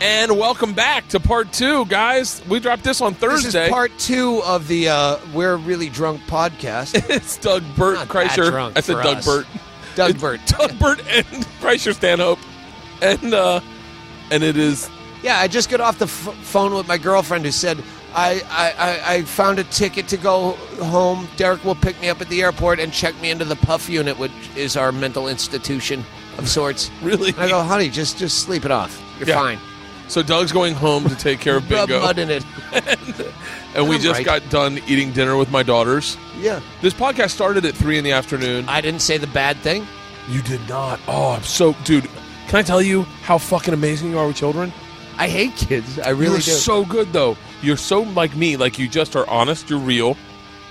And welcome back to part 2, guys. We dropped this on Thursday. This is part 2 of the We're Really Drunk podcast. It's Doug Bert Kreischer. I said Doug Bert. Doug Bert. Doug Bert and Kreischer Stanhope. And it is... Yeah, I just got off the phone with my girlfriend who said, I found a ticket to go home. Derek will pick me up at the airport and check me into the Puff unit, which is our mental institution of sorts. Really? And I go, honey, just sleep it off. You're fine. So Doug's going home to take care of Bingo. Rub mud in it. and we just got done eating dinner with my daughters. Yeah. This podcast started at 3 in the afternoon. I didn't say the bad thing. You did not. Oh, I'm so... Dude, can I tell you how fucking amazing you are with children? I hate kids. I really do. You're so good, though. You're so like me. Like, you just are honest. You're real.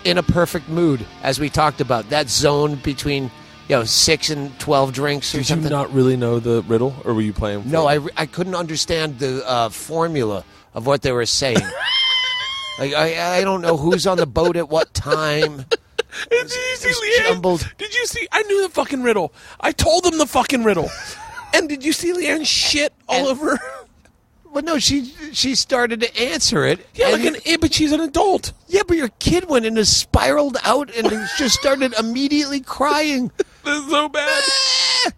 In a perfect mood, as we talked about. That zone between... 6 and 12 drinks or something. Did you not really know the riddle, or were you playing? No, I couldn't understand the formula of what they were saying. Like I don't know who's on the boat at what time. Did you see Leanne? Did you see? I knew the fucking riddle. I told them the fucking riddle. And did you see Leanne shit all over? Well, no, she started to answer it. Yeah, but she's an adult. Yeah, but your kid went and spiraled out and just started immediately crying. This is so bad.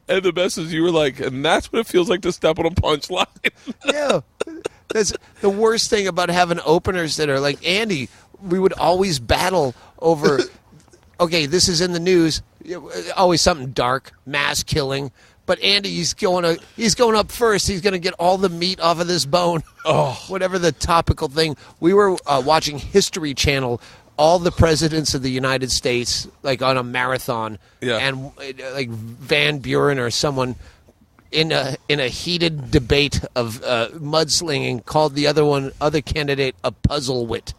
And the best is you were like, and that's what it feels like to step on a punchline. Yeah. That's the worst thing about having openers that are like Andy. We would always battle over, okay, this is in the news. Always something dark, mass killing. But Andy, he's going up first. He's going to get all the meat off of this bone. Oh, whatever the topical thing. We were watching History Channel, all the presidents of the United States, like on a marathon. Yeah. And like Van Buren or someone in a heated debate of mudslinging called the other candidate a puzzle-wit.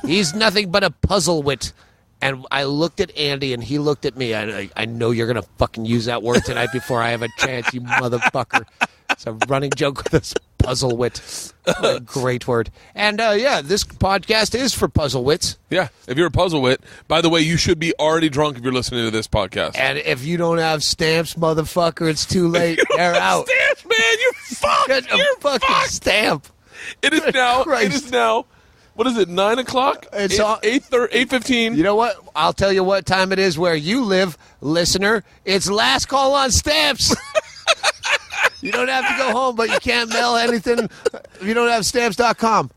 He's nothing but a puzzle-wit. And I looked at Andy, and he looked at me. I know you're going to fucking use that word tonight before I have a chance, you motherfucker. It's a running joke with this puzzle wit. What a great word. And, this podcast is for puzzle wits. Yeah, if you're a puzzle wit. By the way, you should be already drunk if you're listening to this podcast. And if you don't have stamps, motherfucker, it's too late. They're out. Stamps, man, you're fucked. Get a fucking stamp. It is now. It is now. What is it, 9 o'clock? It's 8:15. You know what? I'll tell you what time it is where you live, listener. It's last call on stamps. You don't have to go home, but you can't mail anything if you don't have stamps.com.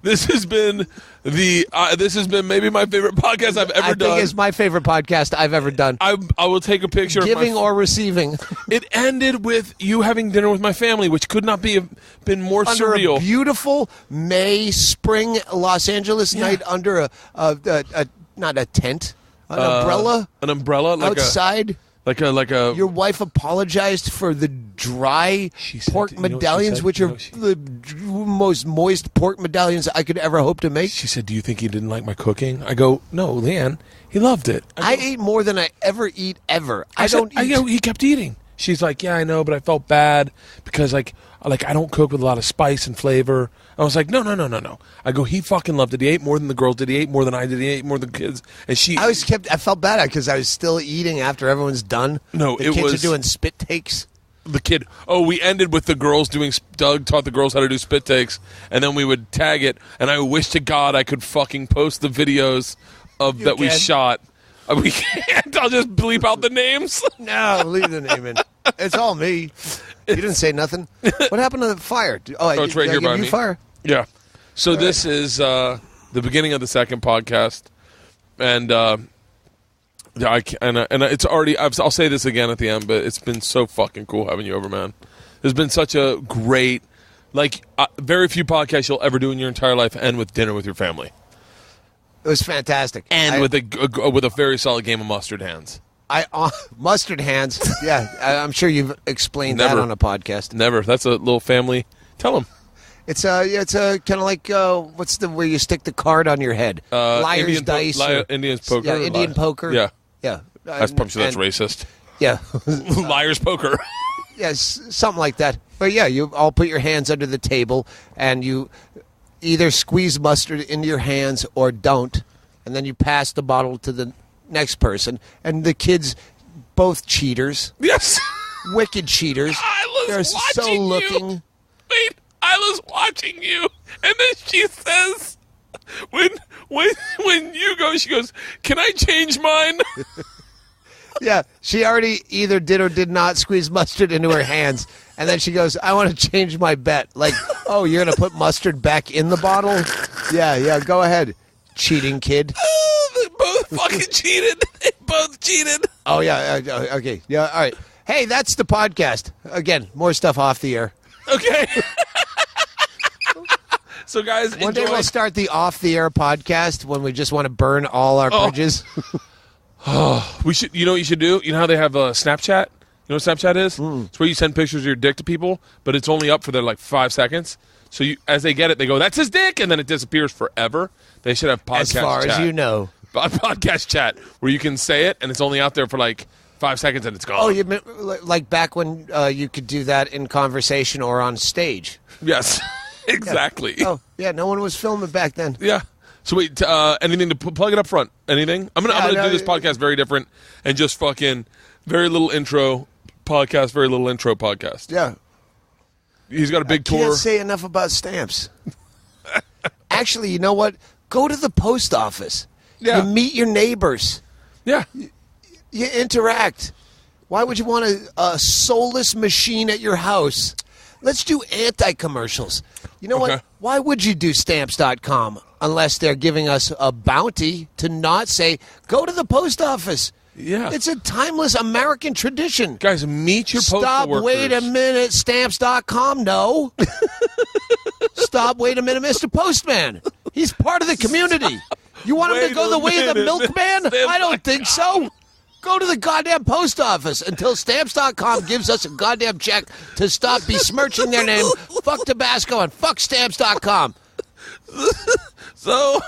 This has been maybe my favorite podcast I've ever done. I think it's my favorite podcast I've ever done. I will take a picture. Giving or receiving. It ended with you having dinner with my family, which could not been more under surreal. A beautiful May spring Los Angeles night under a not a tent, an umbrella, like outside. Like a. Your wife apologized for the dry pork medallions, which are the most moist pork medallions I could ever hope to make. She said, "Do you think he didn't like my cooking?" I go, "No, Leanne, he loved it." I ate more than I ever eat ever. He kept eating. She's like, "Yeah, I know, but I felt bad because like I don't cook with a lot of spice and flavor." I was like, no. I go, he fucking loved it. He ate more than the girls did. He ate more than I did. He ate more than the kids. And I felt bad because I was still eating after everyone's done. No, the kids are doing spit takes. We ended with the girls doing. Doug taught the girls how to do spit takes, and then we would tag it. And I wish to God I could fucking post the videos we shot. We can't. I'll just bleep out the names. No, leave the name in. It's all me. You didn't say nothing. What happened to the fire? It's right here by me. Fire? Yeah. So this is the beginning of the second podcast, and it's already. I'll say this again at the end, but it's been so fucking cool having you over, man. There's been such a great, very few podcasts you'll ever do in your entire life end with dinner with your family. It was fantastic, and with a very solid game of mustard hands. Mustard hands. Yeah, I'm sure you've explained that on a podcast. Never. That's a little family. Tell them. It's a kind of like what's the where you stick the card on your head? Liar's dice. Indian poker. Yeah, Indian poker. Yeah. Yeah. I'm sure that's racist. Yeah. Liar's poker. Yes, something like that. But yeah, you all put your hands under the table and you either squeeze mustard into your hands or don't, and then you pass the bottle to the next person. And the kids, both cheaters. Yes. Wicked cheaters. They're so looking. Wait, I was watching you, and then she says, when you go, she goes, "Can I change mine?" Yeah, she already either did or did not squeeze mustard into her hands. And then she goes, "I want to change my bet." Like, oh, you're going to put mustard back in the bottle? Yeah, go ahead, cheating kid. They both fucking cheated. They both cheated. Oh, yeah, okay. Yeah, all right. Hey, that's the podcast. Again, more stuff off the air. Okay. So, guys, One day we'll start the off-the-air podcast when we just want to burn all our bridges. We should. You know what you should do? You know how they have Snapchat? You know what Snapchat is? It's where you send pictures of your dick to people, but it's only up for their 5 seconds. So as they get it, they go, "That's his dick," and then it disappears forever. They should have podcast as far chat. As you know. Podcast chat where you can say it, and it's only out there for 5 seconds, and it's gone. Oh, you mean like back when you could do that in conversation or on stage? Yes, exactly. Yeah. Oh, yeah, no one was filming back then. Yeah. So wait, anything to plug it up front? Anything? I'm gonna do this podcast very different and just fucking very little intro podcast, very little intro podcast. Yeah. He's got a big tour. I can't say enough about stamps. Actually, you know what? Go to the post office. Yeah. You meet your neighbors. Yeah. You interact. Why would you want a soulless machine at your house? Let's do anti-commercials. You know what? Why would you do Stamps.com unless they're giving us a bounty to not say, go to the post office? Yeah. It's a timeless American tradition. Guys, meet your postal Stop, workers. wait a minute, Stamps.com, no. Stop, wait a minute, Mr. Postman. He's part of the community. You want him to go the way of the milkman? I don't think so. Go to the goddamn post office until Stamps.com gives us a goddamn check to stop besmirching their name. Fuck Tabasco and fuck Stamps.com. So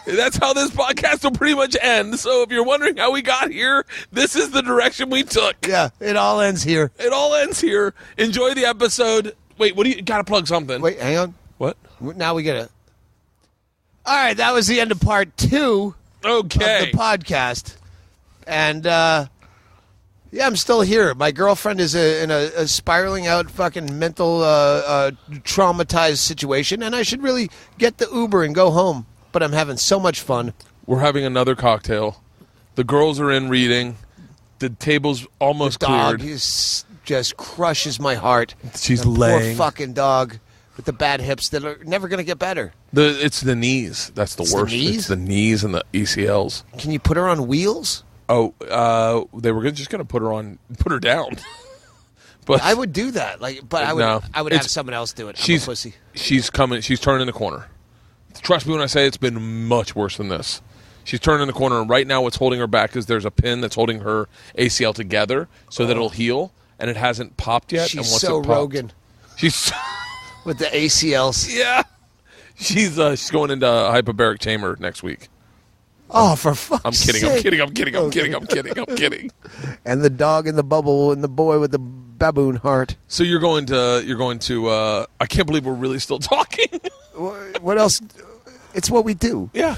that's how this podcast will pretty much end. So if you're wondering how we got here, this is the direction we took. Yeah, it all ends here. It all ends here. Enjoy the episode. Wait, what do you got to plug something? Wait, hang on. What? Now we get it. All right, that was the end of part 2 of the podcast. And, yeah, I'm still here. My girlfriend is in a spiraling out fucking mental traumatized situation, and I should really get the Uber and go home. But I'm having so much fun. We're having another cocktail. The girls are in reading. The table's almost dog cleared. Just crushes my heart. She's the laying. Poor fucking dog with the bad hips that are never going to get better. It's the knees. That's the worst. It's the knees and the ACLs. Can you put her on wheels? Oh, they were just going to put her down. But I would do that. But I would have someone else do it. I'm a pussy. She's coming. She's turning the corner. Trust me when I say it's been much worse than this. She's turning the corner, and right now what's holding her back is there's a pin that's holding her ACL together so that it'll heal, and it hasn't popped yet. She's and once so it popped, Rogan. She's with the ACLs. Yeah. She's going into hyperbaric chamber next week. Oh, for fuck's sake. I'm kidding. And the dog in the bubble and the boy with the baboon heart. So you're going to I can't believe we're really still talking. What else? It's what we do. Yeah.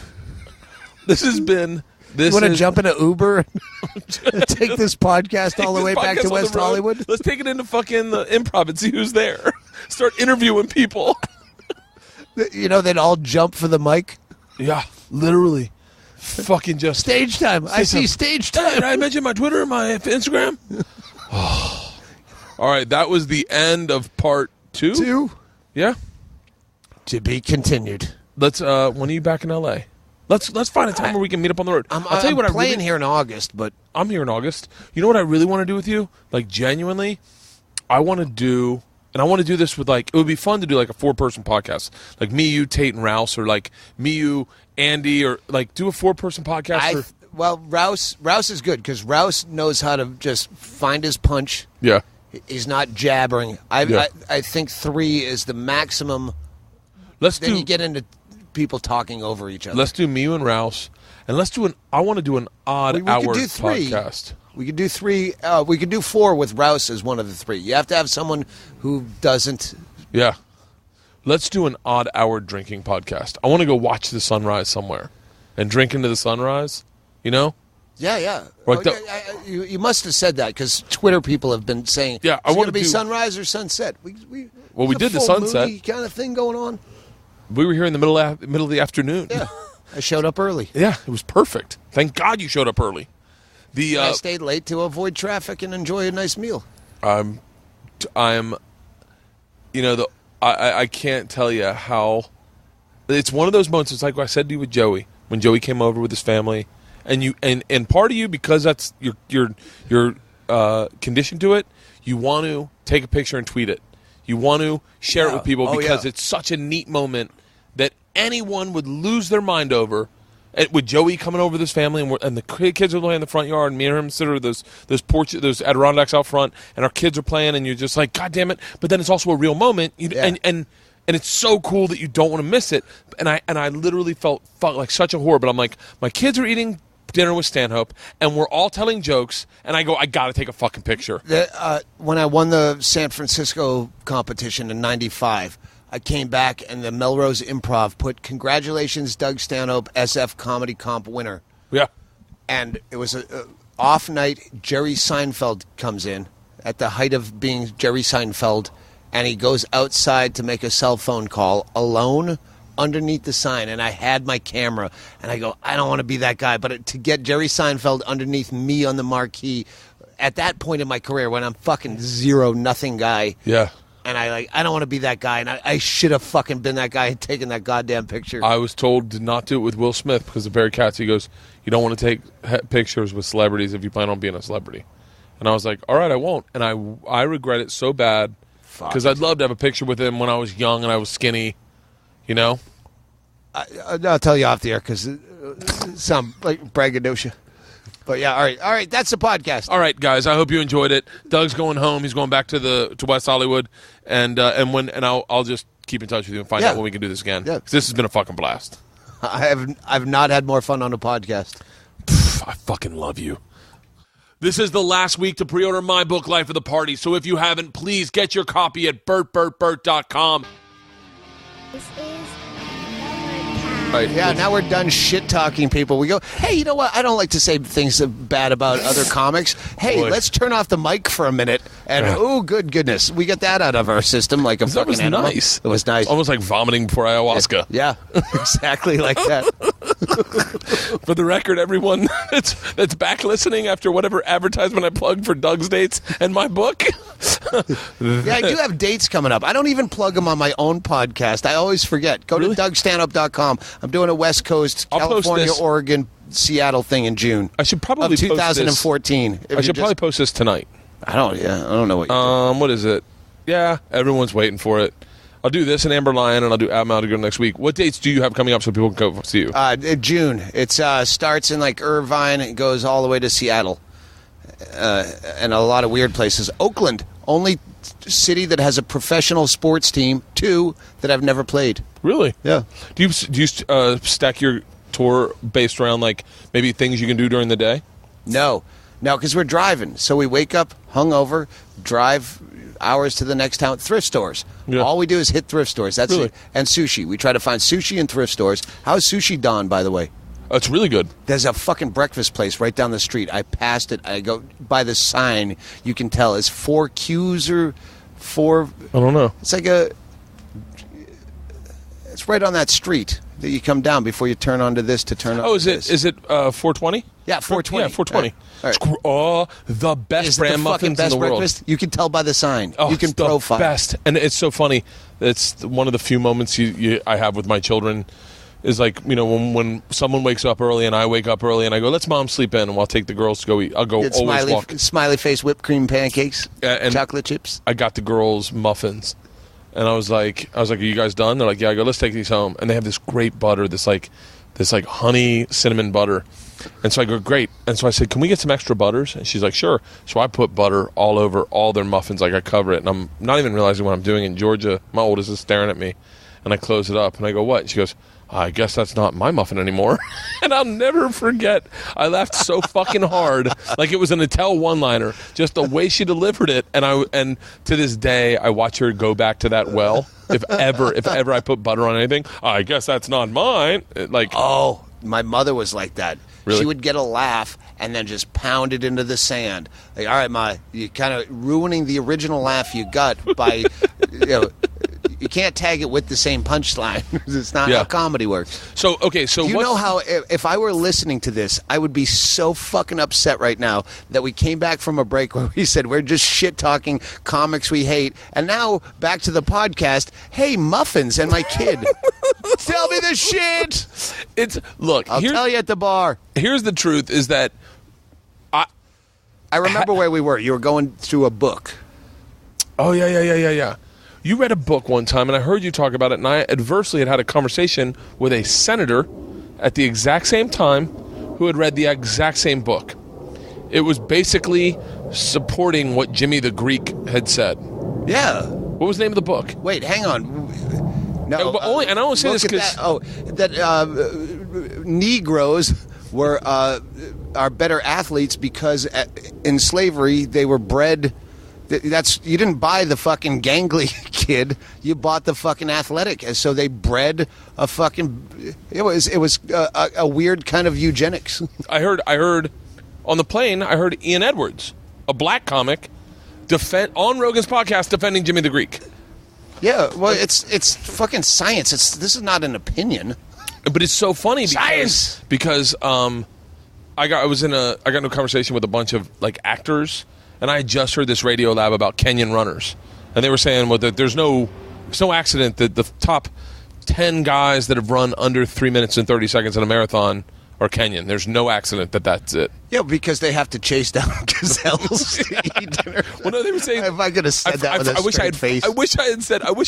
This has been you want to jump in an Uber and take this podcast all the way back to West Hollywood? Let's take it into fucking the improv and see who's there. Start interviewing people. They'd all jump for the mic. Yeah, literally. Fucking just stage time. I see stage time. Did I mention my Twitter and my Instagram? All right, that was the end of part 2. Yeah. To be continued. Let's. When are you back in LA? Let's find a time where we can meet up on the road. I'll tell you what. I'm playing here in August, but I'm here in August. You know what I really want to do with you? Genuinely, I want to do. And I want to do this with it would be fun to do a 4-person podcast. Me, you, Tate, and Rouse, or me, you, Andy, or do a 4-person podcast. Rouse is good because Rouse knows how to just find his punch. Yeah. He's not jabbering. I think 3 is the maximum. Then you get into people talking over each other. Let's do me, you, and Rouse. And let's do I want to do an odd hour podcast. We could do 3. We could do 4 with Rouse as one of the 3. You have to have someone who doesn't. Yeah. let's do an odd hour drinking podcast. I want to go watch the sunrise somewhere and drink into the sunrise, you know? Yeah. Like you must have said that because Twitter people have been saying, yeah, I want to be sunrise or sunset. We did the sunset kind of thing going on. We were here in the middle of the afternoon. Yeah, I showed up early. Yeah, it was perfect. Thank God you showed up early. I stayed late to avoid traffic and enjoy a nice meal. I'm, I can't tell you how. It's one of those moments. It's like what I said to you with Joey when Joey came over with his family, and part of you, because that's you're conditioned to it. You want to take a picture and tweet it. You want to share it with people because it's such a neat moment that anyone would lose their mind over. With Joey coming over with his family, and the kids are playing in the front yard, and me and him sit over those those Adirondacks out front, and our kids are playing, and you're just like, God damn it! But then it's also a real moment, and it's so cool that you don't want to miss it. And I literally felt like such a whore. But I'm like, my kids are eating dinner with Stanhope, and we're all telling jokes, and I go, I got to take a fucking picture. When I won the San Francisco competition in '95. I came back, and the Melrose Improv put, congratulations, Doug Stanhope, SF Comedy Comp winner. Yeah. And it was an off night. Jerry Seinfeld comes in at the height of being Jerry Seinfeld, and he goes outside to make a cell phone call alone underneath the sign. And I had my camera, and I go, I don't want to be that guy. But to get Jerry Seinfeld underneath me on the marquee, at that point in my career when I'm fucking nothing guy. Yeah. And I don't want to be that guy, and I should have fucking been that guy and taken that goddamn picture. I was told to not do it with Will Smith because of Bertcast. He goes, you don't want to take pictures with celebrities if you plan on being a celebrity. And I was like, all right, I won't. And I regret it so bad because I'd love to have a picture with him when I was young and I was skinny, you know? I'll tell you off the air because it sounds like braggadocio. But yeah, all right, that's the podcast. All right, guys, I hope you enjoyed it. Doug's going home. He's going back to West Hollywood, and I'll just keep in touch with you and find out when we can do this again. Yeah, this has been a fucking blast. I've not had more fun on a podcast. I fucking love you. This is the last week to pre-order my book, Life of the Party. So if you haven't, please get your copy at bertbertbert.com. This is Right. Yeah, now we're done shit-talking people. We go, hey, you know what? I don't like to say things bad about other comics. Hey, let's turn off the mic for a minute. And, oh, good goodness. We get that out of our system like a fucking animal. That was nice. It was nice. Almost like vomiting before ayahuasca. Yeah, exactly like that. For the record, everyone that's back listening after whatever advertisement I plugged for Doug's dates and my book. Yeah, I do have dates coming up. I don't even plug them on my own podcast. I always forget. Go to DougStanhope.com. I'm doing a West Coast, California, Oregon, Seattle thing in June. I should probably of 2014. I should probably post this tonight. I don't know what you're doing. What is it? Yeah, everyone's waiting for it. I'll do this in Amber Lion, and I'll do Adam Aldiger next week. What dates do you have coming up so people can go see you? June. It starts in like Irvine. It goes all the way to Seattle. And a lot of weird places. Oakland, only city that has a professional sports team. 2 that I've never played. Really? Yeah. Do you stack your tour based around like maybe things you can do during the day? No, because we're driving. So we wake up hungover, drive hours to the next town. Thrift stores. Yeah. All we do is hit thrift stores. That's it. And sushi. We try to find sushi in thrift stores. How's Sushi Don, by the way? It's really good. There's a fucking breakfast place right down the street. I passed it. I go by the sign. You can tell it's 4 Qs or 4. I don't know. It's like it's right on that street that you come down before you turn onto this to turn on. Oh, is it 420? Yeah, 420. Yeah, 420. All right. Oh, the best brand muffins best in the world. Breakfast? You can tell by the sign. Oh, you can it's the profile. Best. And it's so funny. It's one of the few moments I have with my children is like, you know, when someone wakes up early and I wake up early and I go, let's mom sleep in and I'll take the girls to go eat. I'll go Get always walk. Smiley face whipped cream pancakes, and chocolate chips. I got the girls muffins. And I was like, are you guys done? They're like, yeah. I go, let's take these home. And they have this great butter, this honey cinnamon butter. And so I go, great. And so I said, can we get some extra butters? And she's like, sure. So I put butter all over all their muffins. Like I cover it. And I'm not even realizing what I'm doing in Georgia. My oldest is staring at me. And I close it up. And I go, what? And she goes, I guess that's not my muffin anymore. And I'll never forget, I laughed so fucking hard, like it was an Attell one-liner, just the way she delivered it. And to this day, I watch her go back to that well. If ever I put butter on anything, I guess that's not mine. Oh, my mother was like that. Really? She would get a laugh and then just pound it into the sand. Like, all right, Ma, you're kind of ruining the original laugh you got by, you can't tag it with the same punchline. It's not how comedy works. So you know how if I were listening to this, I would be so fucking upset right now that we came back from a break where we said we're just shit talking comics we hate, and now back to the podcast. Hey, muffins and my kid, tell me the shit. I'll tell you at the bar. Here's the truth: is that I remember where we were. You were going through a book. Oh yeah. You read a book one time, and I heard you talk about it, and I adversely had a conversation with a senator at the exact same time who had read the exact same book. It was basically supporting what Jimmy the Greek had said. Yeah. What was the name of the book? Wait, hang on. No, and I only say this because... Negroes were are better athletes because in slavery they were bred... you didn't buy the fucking gangly kid. You bought the fucking athletic, and so they bred a fucking. It was a weird kind of eugenics. I heard on the plane. I heard Ian Edwards, a black comic, on Rogan's podcast defending Jimmy the Greek. Yeah, well, it's fucking science. This is not an opinion. But it's so funny because I got into a conversation with a bunch of like actors. And I just heard this Radio Lab about Kenyan runners. And they were saying, well, that there's no accident that the top 10 guys that have run under 3 minutes and 30 seconds in a marathon are Kenyan. There's no accident that's it. Yeah, because they have to chase down gazelles to eat dinner. Well, no, they were saying... If I could have said that with a straight face. I wish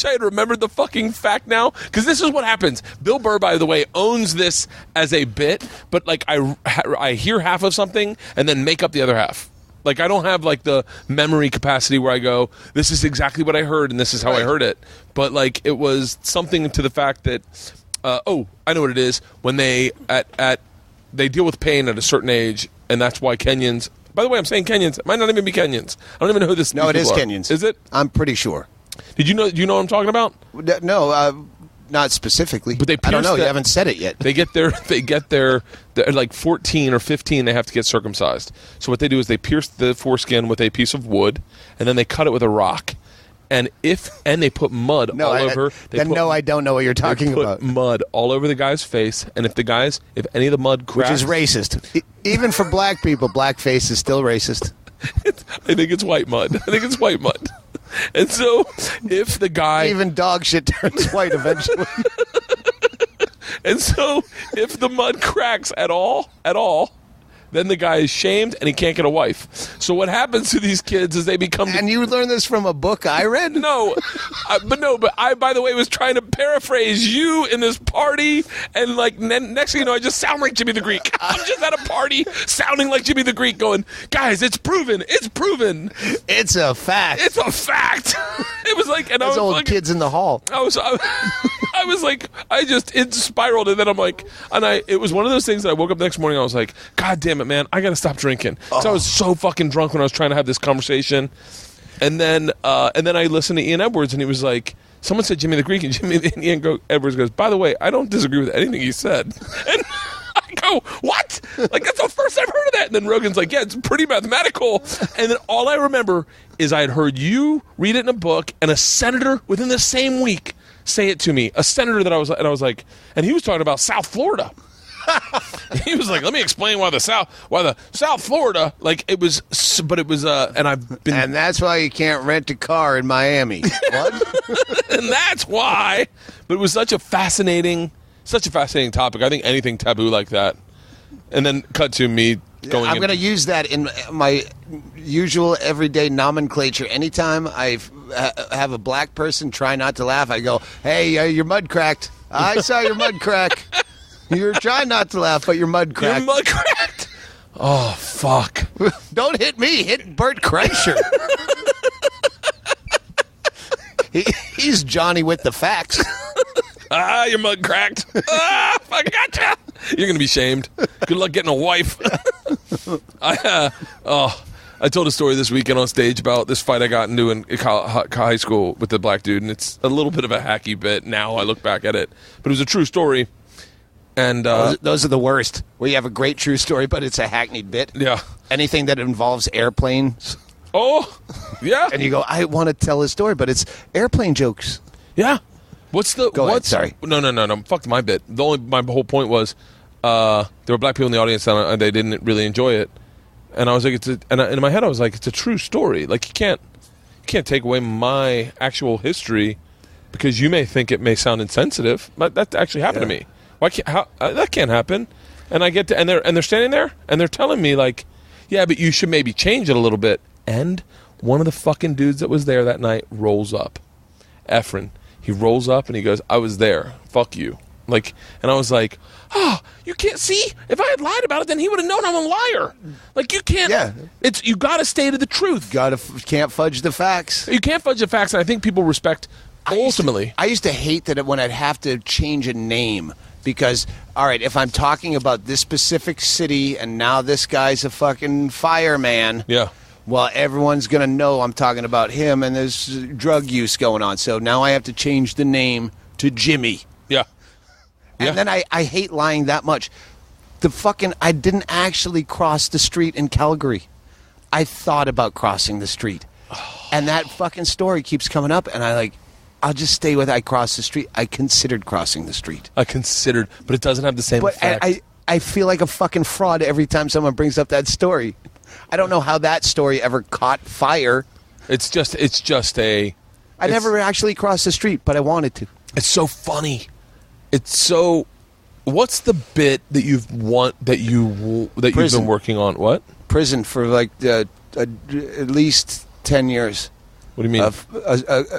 I had remembered the fucking fact now. Because this is what happens. Bill Burr, by the way, owns this as a bit. But like I hear half of something and then make up the other half. Like, I don't have, like, the memory capacity where I go, this is exactly what I heard, and this is how I heard it. But, like, it was something to the fact that, I know what it is. When they deal with pain at a certain age, and that's why Kenyans... By the way, I'm saying Kenyans. It might not even be Kenyans. I don't even know who this is. No, it is Kenyans. Is it? I'm pretty sure. Do you know what I'm talking about? No, not specifically. But I don't know. You haven't said it yet. They get their like 14 or 15. They have to get circumcised. So what they do is they pierce the foreskin with a piece of wood, and then they cut it with a rock. And they put mud all over. I don't know what you're talking about. Mud all over the guy's face, and if any of the mud cracks, which is racist, even for black people, blackface is still racist. I think it's white mud. And so, if the guy... Even dog shit turns white eventually. And so, if the mud cracks at all, then the guy is shamed and he can't get a wife. So what happens to these kids is they become... And you learned this from a book I read? No. But I, by the way, was trying to paraphrase you in this party, and like next thing you know, I just sound like Jimmy the Greek. I'm just at a party sounding like Jimmy the Greek going, guys, it's proven. It's proven. It's a fact. It's a fact. It was like... And those old kids in the hall. I was like, it spiraled, and then I'm like, it was one of those things that I woke up the next morning, I was like, God damn it, man, I gotta stop drinking. So I was so fucking drunk when I was trying to have this conversation. And then I listened to Ian Edwards, and he was like, someone said Jimmy the Greek, and Ian Edwards goes, by the way, I don't disagree with anything he said. And I go, what? Like, that's the first I've heard of that. And then Rogan's like, yeah, it's pretty mathematical. And then all I remember is I had heard you read it in a book, and a senator within the same week say it to me. A senator that I was like, and he was talking about South Florida. He was like, let me explain why the South Florida, like it was, and I've been, and that's why you can't rent a car in Miami. What? And that's why. But it was such a fascinating topic. I think anything taboo like that, and then cut to me going. I'm going to use that in my usual everyday nomenclature. Anytime I have a black person try not to laugh, I go, "Hey, your mud cracked. I saw your mud crack." You're trying not to laugh, but you're mud cracked. You're mud cracked. Oh, fuck. Don't hit me. Hit Bert Kreischer. He's Johnny with the facts. Your mug cracked. I gotcha. You're going to be shamed. Good luck getting a wife. I told a story this weekend on stage about this fight I got into in high school with the black dude, and it's a little bit of a hacky bit now I look back at it. But it was a true story. And those are the worst, where you have a great true story, but it's a hackneyed bit. Yeah. Anything that involves airplanes. Oh, yeah. And you go, I want to tell a story, but it's airplane jokes. Yeah. What's the... Go ahead, sorry. No. Fuck my bit. My whole point was there were black people in the audience and they didn't really enjoy it. And I was like, in my head I was like, it's a true story. Like, you can't take away my actual history because you may think it may sound insensitive, but that actually happened to me. Why can't that can't happen? And I get to and they're standing there and they're telling me like, yeah, but you should maybe change it a little bit. And one of the fucking dudes that was there that night rolls up, Efren. He rolls up and he goes, "I was there. Fuck you." Like, and I was like, "Oh, you can't see. If I had lied about it, then he would have known I'm a liar." Like, you can't. Yeah. You got to stay to the truth. Can't fudge the facts. You can't fudge the facts, and I think people respect. Ultimately, I used to hate that when I'd have to change a name. Because, all right, if I'm talking about this specific city and now this guy's a fucking fireman, yeah. Well, everyone's going to know I'm talking about him and there's drug use going on. So now I have to change the name to Jimmy. Yeah. And then I hate lying that much. I didn't actually cross the street in Calgary. I thought about crossing the street. And that fucking story keeps coming up and I'll just stay with I crossed the street. I considered crossing the street. But it doesn't have the same effect. I feel like a fucking fraud every time someone brings up that story. I don't know how that story ever caught fire. I never actually crossed the street, but I wanted to. It's so funny. What's the bit that you've been working on? What? Prison for at least 10 years. What do you mean?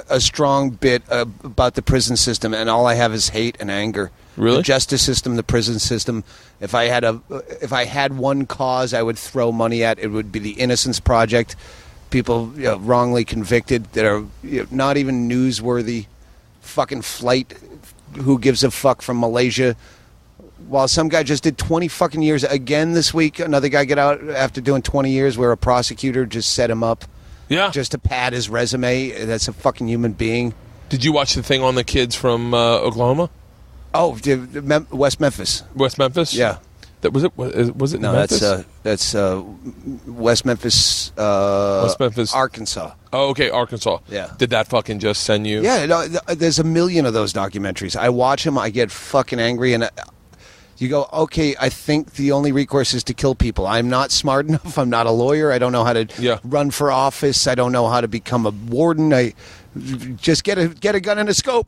A strong bit about the prison system, and all I have is hate and anger. Really? The justice system, the prison system. If I had one cause I would throw money at, it would be the Innocence Project. People wrongly convicted that are not even newsworthy. Fucking flight. Who gives a fuck from Malaysia? While some guy just did 20 fucking years again this week, another guy get out after doing 20 years where a prosecutor just set him up. Yeah. Just to pad his resume. That's a fucking human being. Did you watch the thing on the kids from Oklahoma? Oh, West Memphis. West Memphis? Yeah. Was it no, Memphis? that's West Memphis, West Memphis, Arkansas. Oh, okay, Arkansas. Yeah. Did that fucking just send you? Yeah, no, there's a million of those documentaries. I watch them, I get fucking angry, and you go, okay, I think the only recourse is to kill people. I'm not smart enough. I'm not a lawyer. I don't know how to run for office. I don't know how to become a warden. I just get a gun and a scope.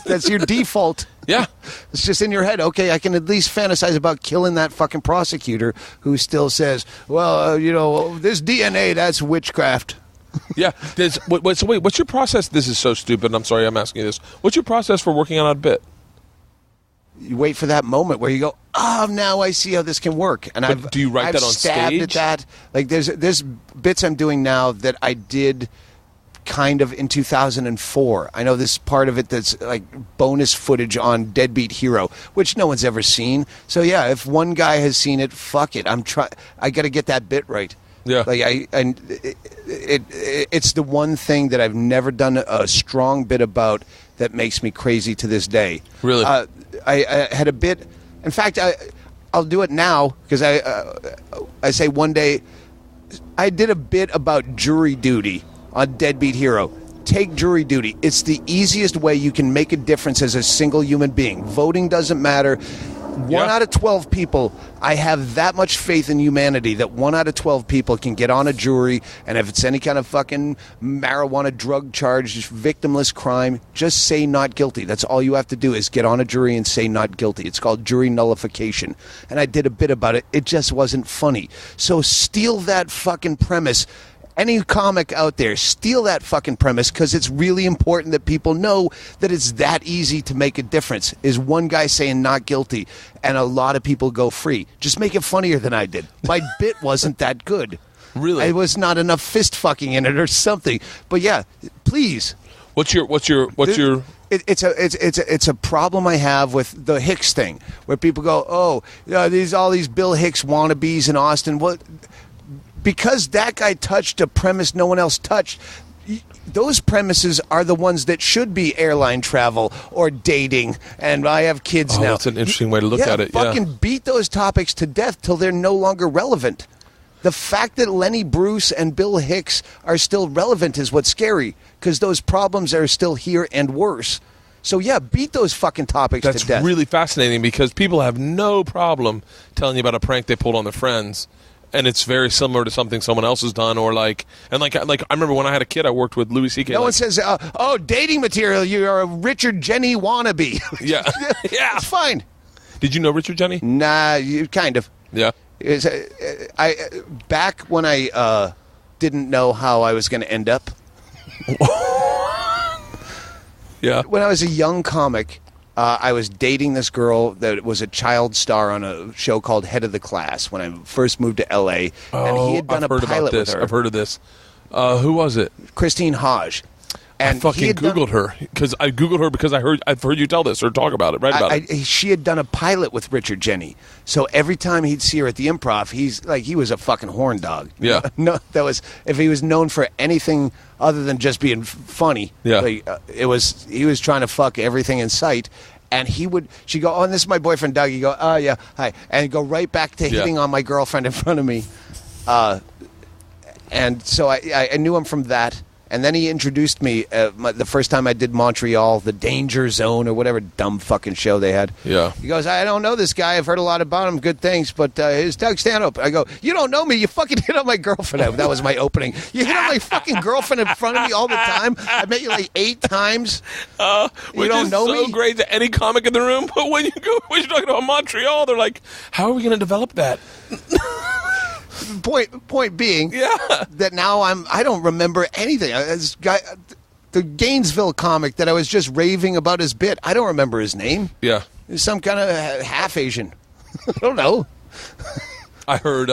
That's your default. Yeah. It's just in your head. Okay, I can at least fantasize about killing that fucking prosecutor who still says, well, this DNA, that's witchcraft. Yeah. So wait, what's your process? This is so stupid. I'm sorry I'm asking you this. What's your process for working on a bit? You wait for that moment where you go, now I see how this can work. And do you write that on stage? At that. Like there's bits I'm doing now that I did kind of in 2004. I know this part of it that's like bonus footage on Deadbeat Hero, which no one's ever seen. So yeah, if one guy has seen it, fuck it. I got to get that bit right. Yeah. Like it's the one thing that I've never done a strong bit about that makes me crazy to this day. Really? I had a bit. In fact, I'll do it now because I say one day I did a bit about jury duty on Deadbeat Hero. Take jury duty. It's the easiest way you can make a difference as a single human being. Voting doesn't matter. 1 out of 12 people, I have that much faith in humanity that 1 out of 12 people can get on a jury, and if it's any kind of fucking marijuana drug charge, victimless crime, just say not guilty. That's all you have to do is get on a jury and say not guilty. It's called jury nullification. And I did a bit about it. It just wasn't funny. So steal that fucking premise. Any comic out there, steal that fucking premise because it's really important that people know that it's that easy to make a difference. Is one guy saying not guilty and a lot of people go free. Just make it funnier than I did. My bit wasn't that good. Really? It was not enough fist fucking in it or something. But yeah, please. What's your It's a problem I have with the Hicks thing, where people go, oh, all these Bill Hicks wannabes in Austin. Well, because that guy touched a premise no one else touched. Those premises are the ones that should be airline travel or dating, and I have kids now. That's an interesting way to look at it. Fucking beat those topics to death till they're no longer relevant. The fact that Lenny Bruce and Bill Hicks are still relevant is what's scary, because those problems are still here and worse. So, yeah, beat those fucking topics to death. That's really fascinating, because people have no problem telling you about a prank they pulled on their friends, and it's very similar to something someone else has done, or like I remember when I had a kid, I worked with Louis C.K. No one says, dating material, you're a Richard Jenny wannabe. Yeah. Yeah. It's fine. Did you know Richard Jenny? Nah, kind of. Yeah. Back when I didn't know how I was going to end up. Yeah. When I was a young comic, I was dating this girl that was a child star on a show called Head of the Class when I first moved to L.A. and he had done a pilot with her. I've heard of this. Who was it? Christine Hodge. And I fucking Googled her because I've heard you tell this or talk about it, about it. She had done a pilot with Richard Jenny, so every time he'd see her at the Improv, he was a fucking horn dog. Yeah, no, if he was known for anything other than just being funny. Yeah, he was trying to fuck everything in sight. And she'd go, oh, and this is my boyfriend Doug. He'd go, oh yeah, hi, and he'd go right back to hitting on my girlfriend in front of me. And so I knew him from that. And then he introduced me the first time I did Montreal, the Danger Zone, or whatever dumb fucking show they had. Yeah. He goes, I don't know this guy. I've heard a lot about him, good things, but it's Doug Stanhope. I go, you don't know me. You fucking hit on my girlfriend. That was my opening. You hit on my fucking girlfriend in front of me all the time. I met you like 8 times. You don't know me? So great to any comic in the room. But when you're talking about Montreal, they're like, how are we going to develop that? Point being, that now I don't remember anything. This guy, the Gainesville comic that I was just raving about his bit, I don't remember his name. Yeah, he's some kind of half Asian. I don't know. I heard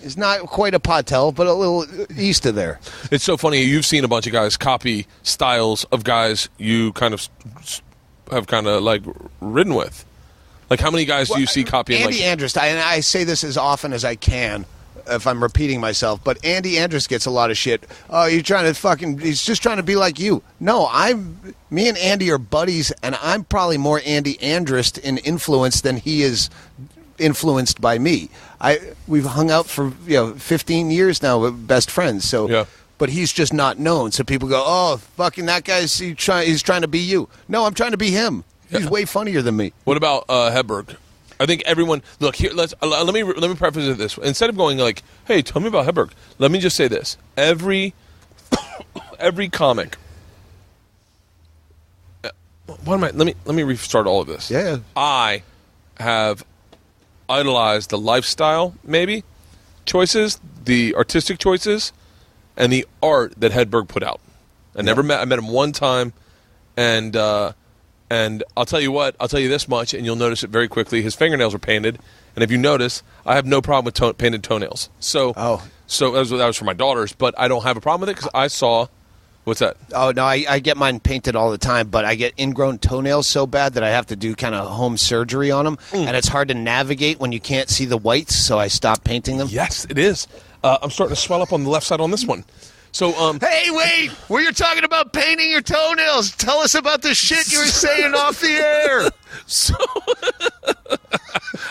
he's not quite a Patel, but a little east of there. It's so funny. You've seen a bunch of guys copy styles of guys you kind of have like ridden with. Like, how many guys do you see copying? Andy Andrist, and I say this as often as I can, if I'm repeating myself, but Andy Andrist gets a lot of shit. Oh, he's just trying to be like you. No, me and Andy are buddies, and I'm probably more Andy Andrist in influence than he is influenced by me. We've hung out for 15 years now, we're best friends. So, yeah. But he's just not known. So people go, oh, fucking that guy's he's trying to be you. No, I'm trying to be him. He's way funnier than me. What about Hedberg? I think everyone. Look here. Let me preface it this way. Instead of going like, "Hey, tell me about Hedberg," let me just say this: every comic. Let me restart all of this. Yeah. I have idolized the lifestyle, maybe choices, the artistic choices, and the art that Hedberg put out. I met him one time, and I'll tell you what, I'll tell you this much, and you'll notice it very quickly. His fingernails are painted, and if you notice, I have no problem with painted toenails. So that was for my daughters, but I don't have a problem with it because I saw. What's that? Oh, no, I get mine painted all the time, but I get ingrown toenails so bad that I have to do kind of home surgery on them, and it's hard to navigate when you can't see the whites, so I stop painting them. Yes, it is. I'm starting to swell up on the left side on this one. So, hey, wait! We were talking about painting your toenails. Tell us about the shit you were saying off the air. So,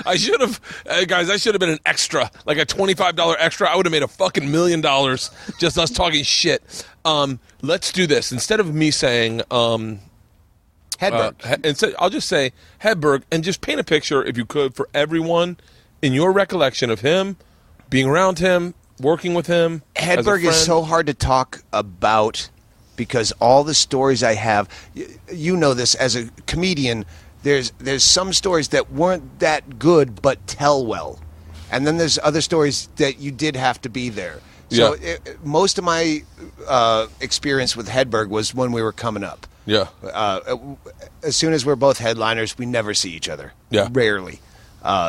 I should have, guys. I should have been an extra, like a $25 extra. I would have made a fucking $1 million just us talking shit. Let's do this instead of me saying Hedberg. Instead, I'll just say Hedberg and just paint a picture, if you could, for everyone in your recollection of him, being around him, working with him. Hedberg is so hard to talk about because all the stories I have, you know this as a comedian, there's some stories that weren't that good but tell well. And then there's other stories that you did have to be there. So most of my experience with Hedberg was when we were coming up. Yeah. As soon as we're both headliners, we never see each other. Yeah. Rarely.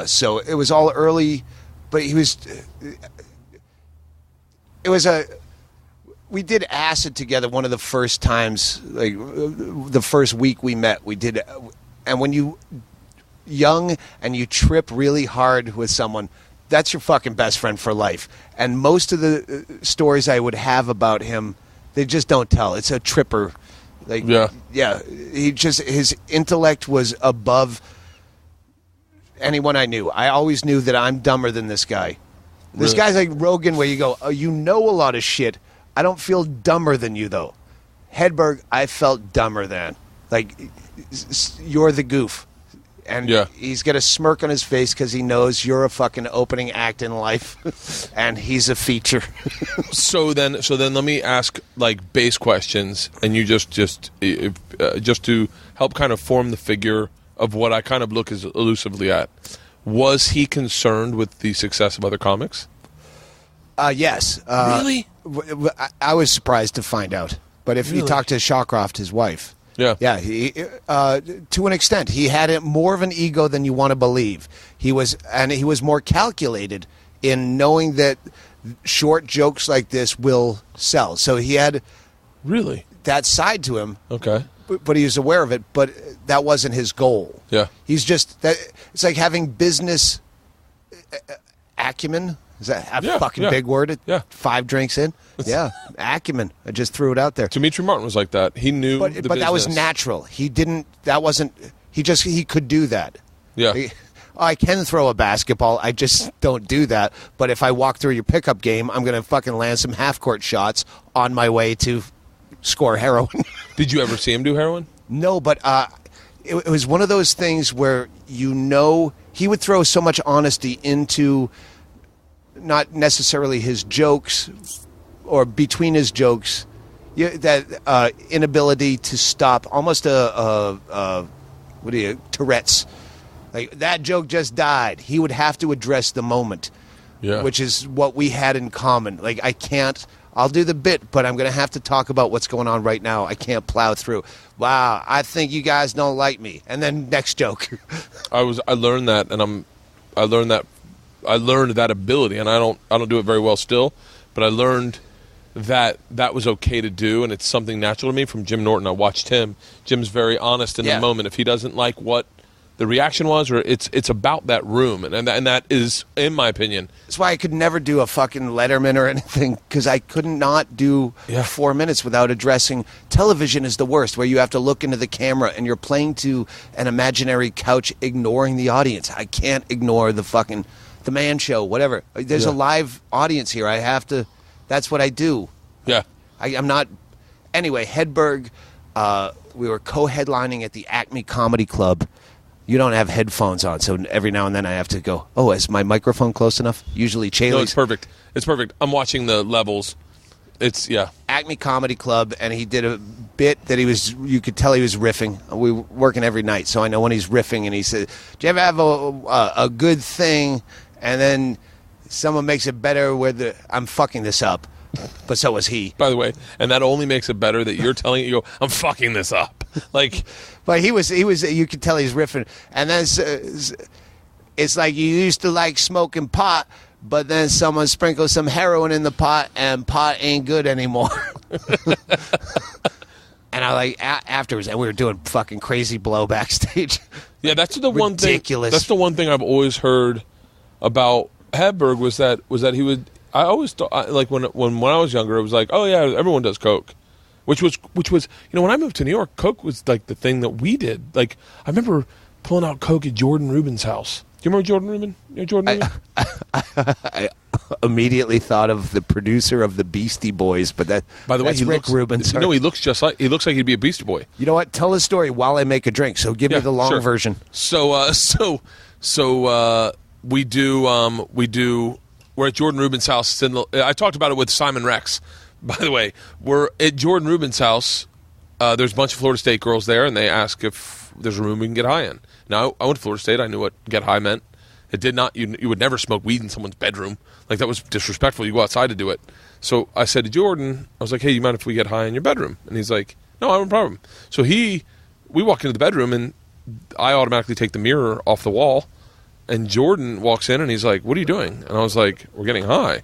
So it was all early, but he was... we did acid together one of the first times, like the first week we met. We did, and when you young and you trip really hard with someone, that's your fucking best friend for life. And most of the stories I would have about him, they just don't tell. It's a tripper. Like, yeah. His intellect was above anyone I knew. I always knew that I'm dumber than this guy. This guy's like Rogan, where you go, oh, you know a lot of shit. I don't feel dumber than you, though. Hedberg, I felt dumber than. Like, you're the goof. And he's got a smirk on his face because he knows you're a fucking opening act in life, and he's a feature. So then, let me ask like base questions, and you just to help kind of form the figure of what I kind of look as elusively at. Was he concerned with the success of other comics? Yes. Really? I was surprised to find out. But if you talk to Shawcroft, his wife. Yeah. He, to an extent, he had more of an ego than you want to believe. He was more calculated in knowing that short jokes like this will sell. So he had that side to him. Okay. But he was aware of it. But that wasn't his goal. Yeah. He's just that. It's like having business acumen. Is that a fucking big word? 5 drinks in? Yeah, acumen. I just threw it out there. Dimitri Martin was like that. He knew the business. That was natural. He didn't, that wasn't, he could do that. Yeah. I can throw a basketball. I just don't do that. But if I walk through your pickup game, I'm going to fucking land some half-court shots on my way to score heroin. Did you ever see him do heroin? No, but it was one of those things where he would throw so much honesty into not necessarily his jokes or between his jokes, that inability to stop, almost Tourette's. Like, that joke just died. He would have to address the moment, which is what we had in common. Like, I'll do the bit, but I'm going to have to talk about what's going on right now. I can't plow through. Wow, I think you guys don't like me. And then next joke. I learned that, and I learned that ability, and I don't do it very well still, but I learned that was okay to do, and it's something natural to me from Jim Norton. I watched him. Jim's very honest in the moment. If he doesn't like what the reaction was, or it's about that room, and that is, in my opinion. That's why I could never do a fucking Letterman or anything, because I could not do 4 minutes without addressing. Television is the worst, where you have to look into the camera and you're playing to an imaginary couch, ignoring the audience. I can't ignore the Man Show, whatever. There's a live audience here. I have to. That's what I do. Yeah. I'm not. Anyway, Hedberg, we were co-headlining at the Acme Comedy Club. You don't have headphones on, so every now and then I have to go, oh, is my microphone close enough? Usually Chaley's. No, it's perfect. It's perfect. I'm watching the levels. Acme Comedy Club, and he did a bit that you could tell he was riffing. We were working every night, so I know when he's riffing, and he said, do you ever have a good thing, and then someone makes it better where I'm fucking this up. But so was he. By the way, and that only makes it better that you're telling it, you go, I'm fucking this up. Like, but he was, you could tell he's riffing. And then it's like you used to like smoking pot, but then someone sprinkled some heroin in the pot, and pot ain't good anymore. And I like afterwards, and we were doing fucking crazy blow backstage. Yeah, that's the one thing. Ridiculous. That's the one thing I've always heard about Hedberg was that he would. I always thought, like when I was younger, it was like, oh yeah, everyone does coke, which was when I moved to New York, coke was like the thing that we did. Like, I remember pulling out coke at Jordan Rubin's house. Do you remember Jordan Rubin? You know Jordan Rubin? I immediately thought of the producer of the Beastie Boys, but by the way, that's Rick Rubin. You know, he looks like he'd be a Beastie Boy. You know what? Tell the story while I make a drink. So give me the long version. So we do. We're at Jordan Rubin's house. I talked about it with Simon Rex. By the way, we're at Jordan Rubin's house. There's a bunch of Florida State girls there, and they ask if there's a room we can get high in. Now, I went to Florida State. I knew what get high meant. It did not. You would never smoke weed in someone's bedroom. Like, that was disrespectful. You go outside to do it. So I said to Jordan, I was like, hey, you mind if we get high in your bedroom? And he's like, no, I have no problem. So we walk into the bedroom, and I automatically take the mirror off the wall. And Jordan walks in, and he's like, what are you doing? And I was like, we're getting high.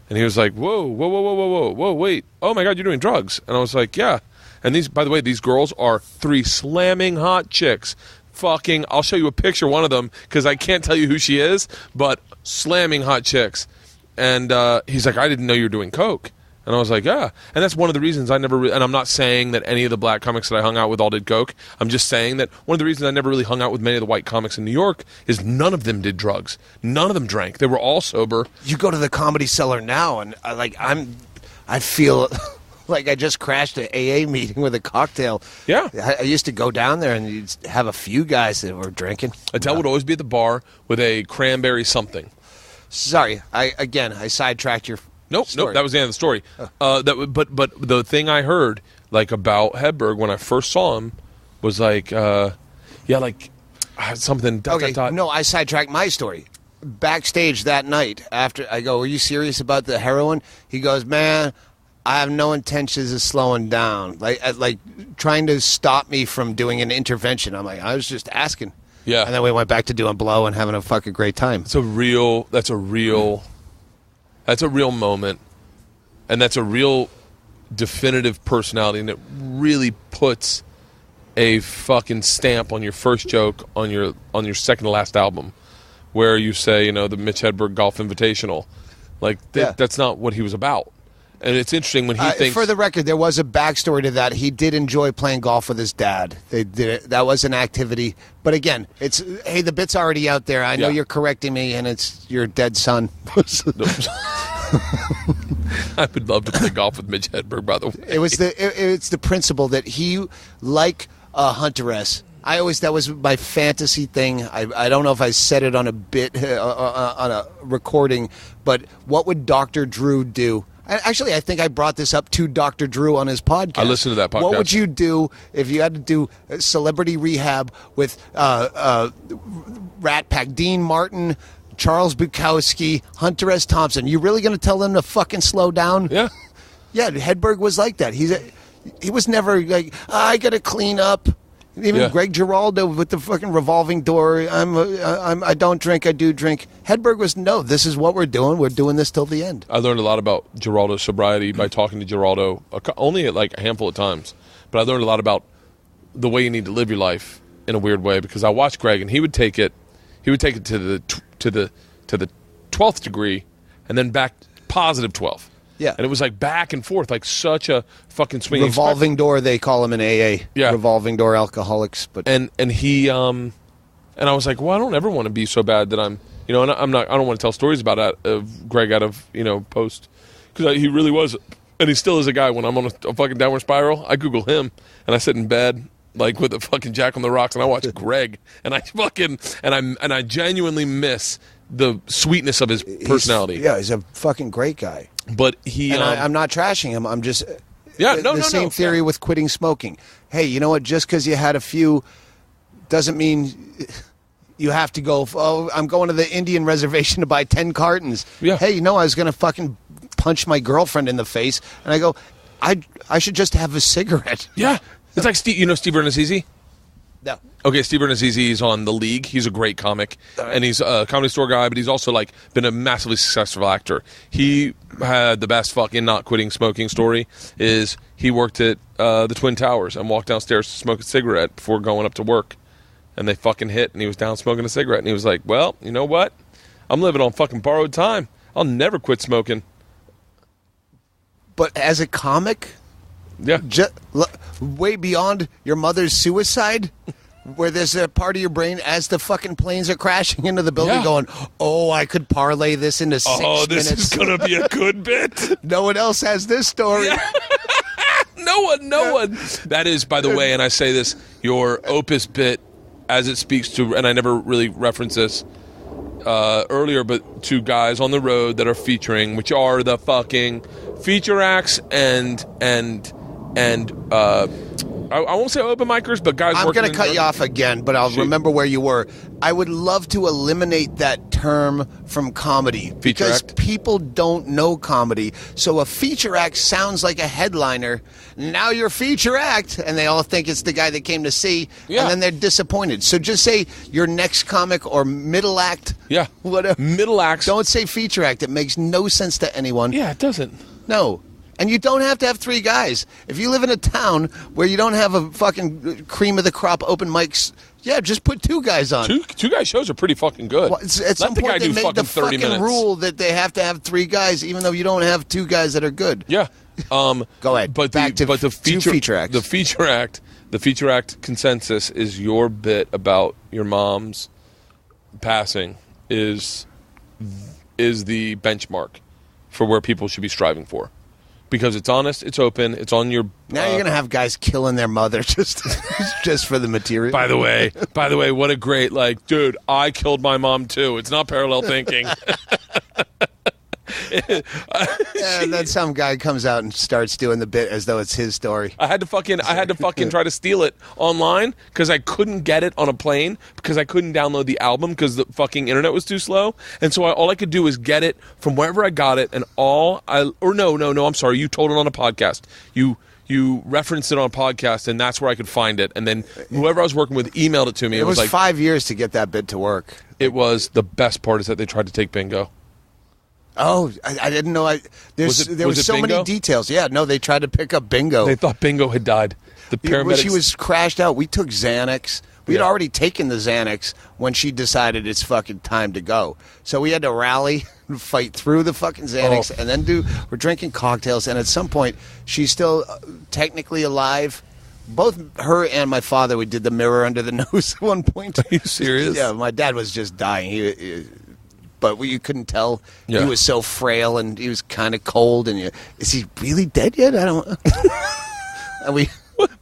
And he was like, whoa, whoa, whoa, whoa, whoa, whoa, whoa, wait. Oh, my God, you're doing drugs. And I was like, yeah. And these, by the way, these girls are 3 slamming hot chicks. Fucking, I'll show you a picture of one of them because I can't tell you who she is, but slamming hot chicks. And he's like, I didn't know you were doing coke. And I was like, yeah. And that's one of the reasons I never and I'm not saying that any of the black comics that I hung out with all did coke. I'm just saying that one of the reasons I never really hung out with many of the white comics in New York is none of them did drugs. None of them drank. They were all sober. You go to the Comedy Cellar now, and I feel like I just crashed an AA meeting with a cocktail. Yeah. I used to go down there, and you'd have a few guys that were drinking. Adele would always be at the bar with a cranberry something. Sorry, I sidetracked your Nope, that was the end of the story. But the thing I heard like about Hedberg when I first saw him was like, something. Okay, no, I sidetracked my story. Backstage that night, after I go, "Were you serious about the heroin?" He goes, "Man, I have no intentions of slowing down." Like trying to stop me from doing an intervention. I'm like, I was just asking. Yeah. And then we went back to doing blow and having a fucking great time. That's a real moment, and that's a real definitive personality, and it really puts a fucking stamp on your first joke on your second to last album, where you say, the Mitch Hedberg Golf Invitational, that's not what he was about. And it's interesting when he thinks. For the record, there was a backstory to that. He did enjoy playing golf with his dad. They did it. That was an activity. But again, the bit's already out there. I know you're correcting me, and it's your dead son. I would love to play golf with Mitch Hedberg, by the way. It's the principle that he, like Hunter-S, that was my fantasy thing. I don't know if I said it on a bit, on a recording, but what would Dr. Drew do? Actually, I think I brought this up to Dr. Drew on his podcast. I listened to that podcast. What would you do if you had to do celebrity rehab with Rat Pack, Dean Martin, Charles Bukowski, Hunter S. Thompson? You really going to tell them to fucking slow down? Yeah. Yeah, Hedberg was like that. He was never like, I got to clean up. Even Greg Giraldo with the fucking revolving door. I don't drink. I do drink. Hedberg was this is what we're doing. We're doing this till the end. I learned a lot about Giraldo's sobriety by talking to Giraldo only at like a handful of times, but I learned a lot about the way you need to live your life in a weird way because I watched Greg and he would take it to the 12th degree and then back positive 12. Yeah. And it was like back and forth, like such a fucking swinging revolving door, they call them in AA. Yeah. Revolving door alcoholics. But and he and I was like, well, I don't ever want to be so bad that I'm, and I don't want to tell stories about Greg out of, post, because he really was, and he still is a guy. When I'm on a fucking downward spiral, I Google him and I sit in bed like with a fucking Jack on the Rocks and I watch Greg and I genuinely miss the sweetness of his personality. He's a fucking great guy. But he, I'm not trashing him. I'm just the same theory with quitting smoking. Hey, you know what? Just because you had a few doesn't mean you have to go. Oh, I'm going to the Indian reservation to buy 10 cartons. Yeah. Hey, I was going to fucking punch my girlfriend in the face, and I go, I should just have a cigarette. Yeah, it's like Steve. Steve Bernazzi? No. Okay, Steve Bernazzi is on The League. He's a great comic, and he's a Comedy Store guy, but he's also been a massively successful actor. He had the best fucking not quitting smoking story. Is he worked at the Twin Towers and walked downstairs to smoke a cigarette before going up to work, and they fucking hit, and he was down smoking a cigarette, and he was like, "Well, you know what? I'm living on fucking borrowed time. I'll never quit smoking." But as a comic, way beyond your mother's suicide. Where there's a part of your brain as the fucking planes are crashing into the building going, I could parlay this into 6 minutes. Oh, this is going to be a good bit. No one else has this story. Yeah. No one. That is, by the way, and I say this, your Opus bit, as it speaks to, and I never really referenced this earlier, but to guys on the road that are featuring, which are the fucking feature acts and I won't say open micers, but guys. I'm going to cut you off again, but I'll remember where you were. I would love to eliminate that term from comedy because people don't know comedy. So a feature act sounds like a headliner. Now you're feature act, and they all think it's the guy that came to see, and then they're disappointed. So just say your next comic or middle act. Yeah. Whatever. Middle acts. Don't say feature act. It makes no sense to anyone. Yeah, it doesn't. No. And you don't have to have 3 guys. If you live in a town where you don't have a fucking cream of the crop open mics, just put 2 guys on. Two guy shows are pretty fucking good. Well, at some point, they made the fucking rule that they have to have 3 guys, even though you don't have 2 guys that are good. Yeah. Go ahead. But the feature acts. The feature act consensus is your bit about your mom's passing is the benchmark for where people should be striving for. Because it's honest, it's open, it's on your... Now you're going to have guys killing their mother just for the material. By the way, what a great, dude, I killed my mom too. It's not parallel thinking. And then some guy comes out and starts doing the bit as though it's his story. I had to fucking try to steal it online because I couldn't get it on a plane because I couldn't download the album because the fucking internet was too slow. And so all I could do was get it from wherever I got it. And I'm sorry, you told it on a podcast. You referenced it on a podcast, and that's where I could find it. And then whoever I was working with emailed it to me. It was 5 years to get that bit to work. It was the best part is that they tried to take bingo. Oh, I didn't know. There was so many details. Yeah, no, they tried to pick up Bingo. They thought Bingo had died. The paramedics. She was crashed out. We took Xanax. We had already taken the Xanax when she decided it's fucking time to go. So we had to rally and fight through the fucking Xanax and then we're drinking cocktails. And at some point, she's still technically alive. Both her and my father, we did the mirror under the nose at one point. Are you serious? Yeah, my dad was just dying. But you couldn't tell. Yeah. He was so frail and he was kind of cold. And is he really dead yet? I don't. And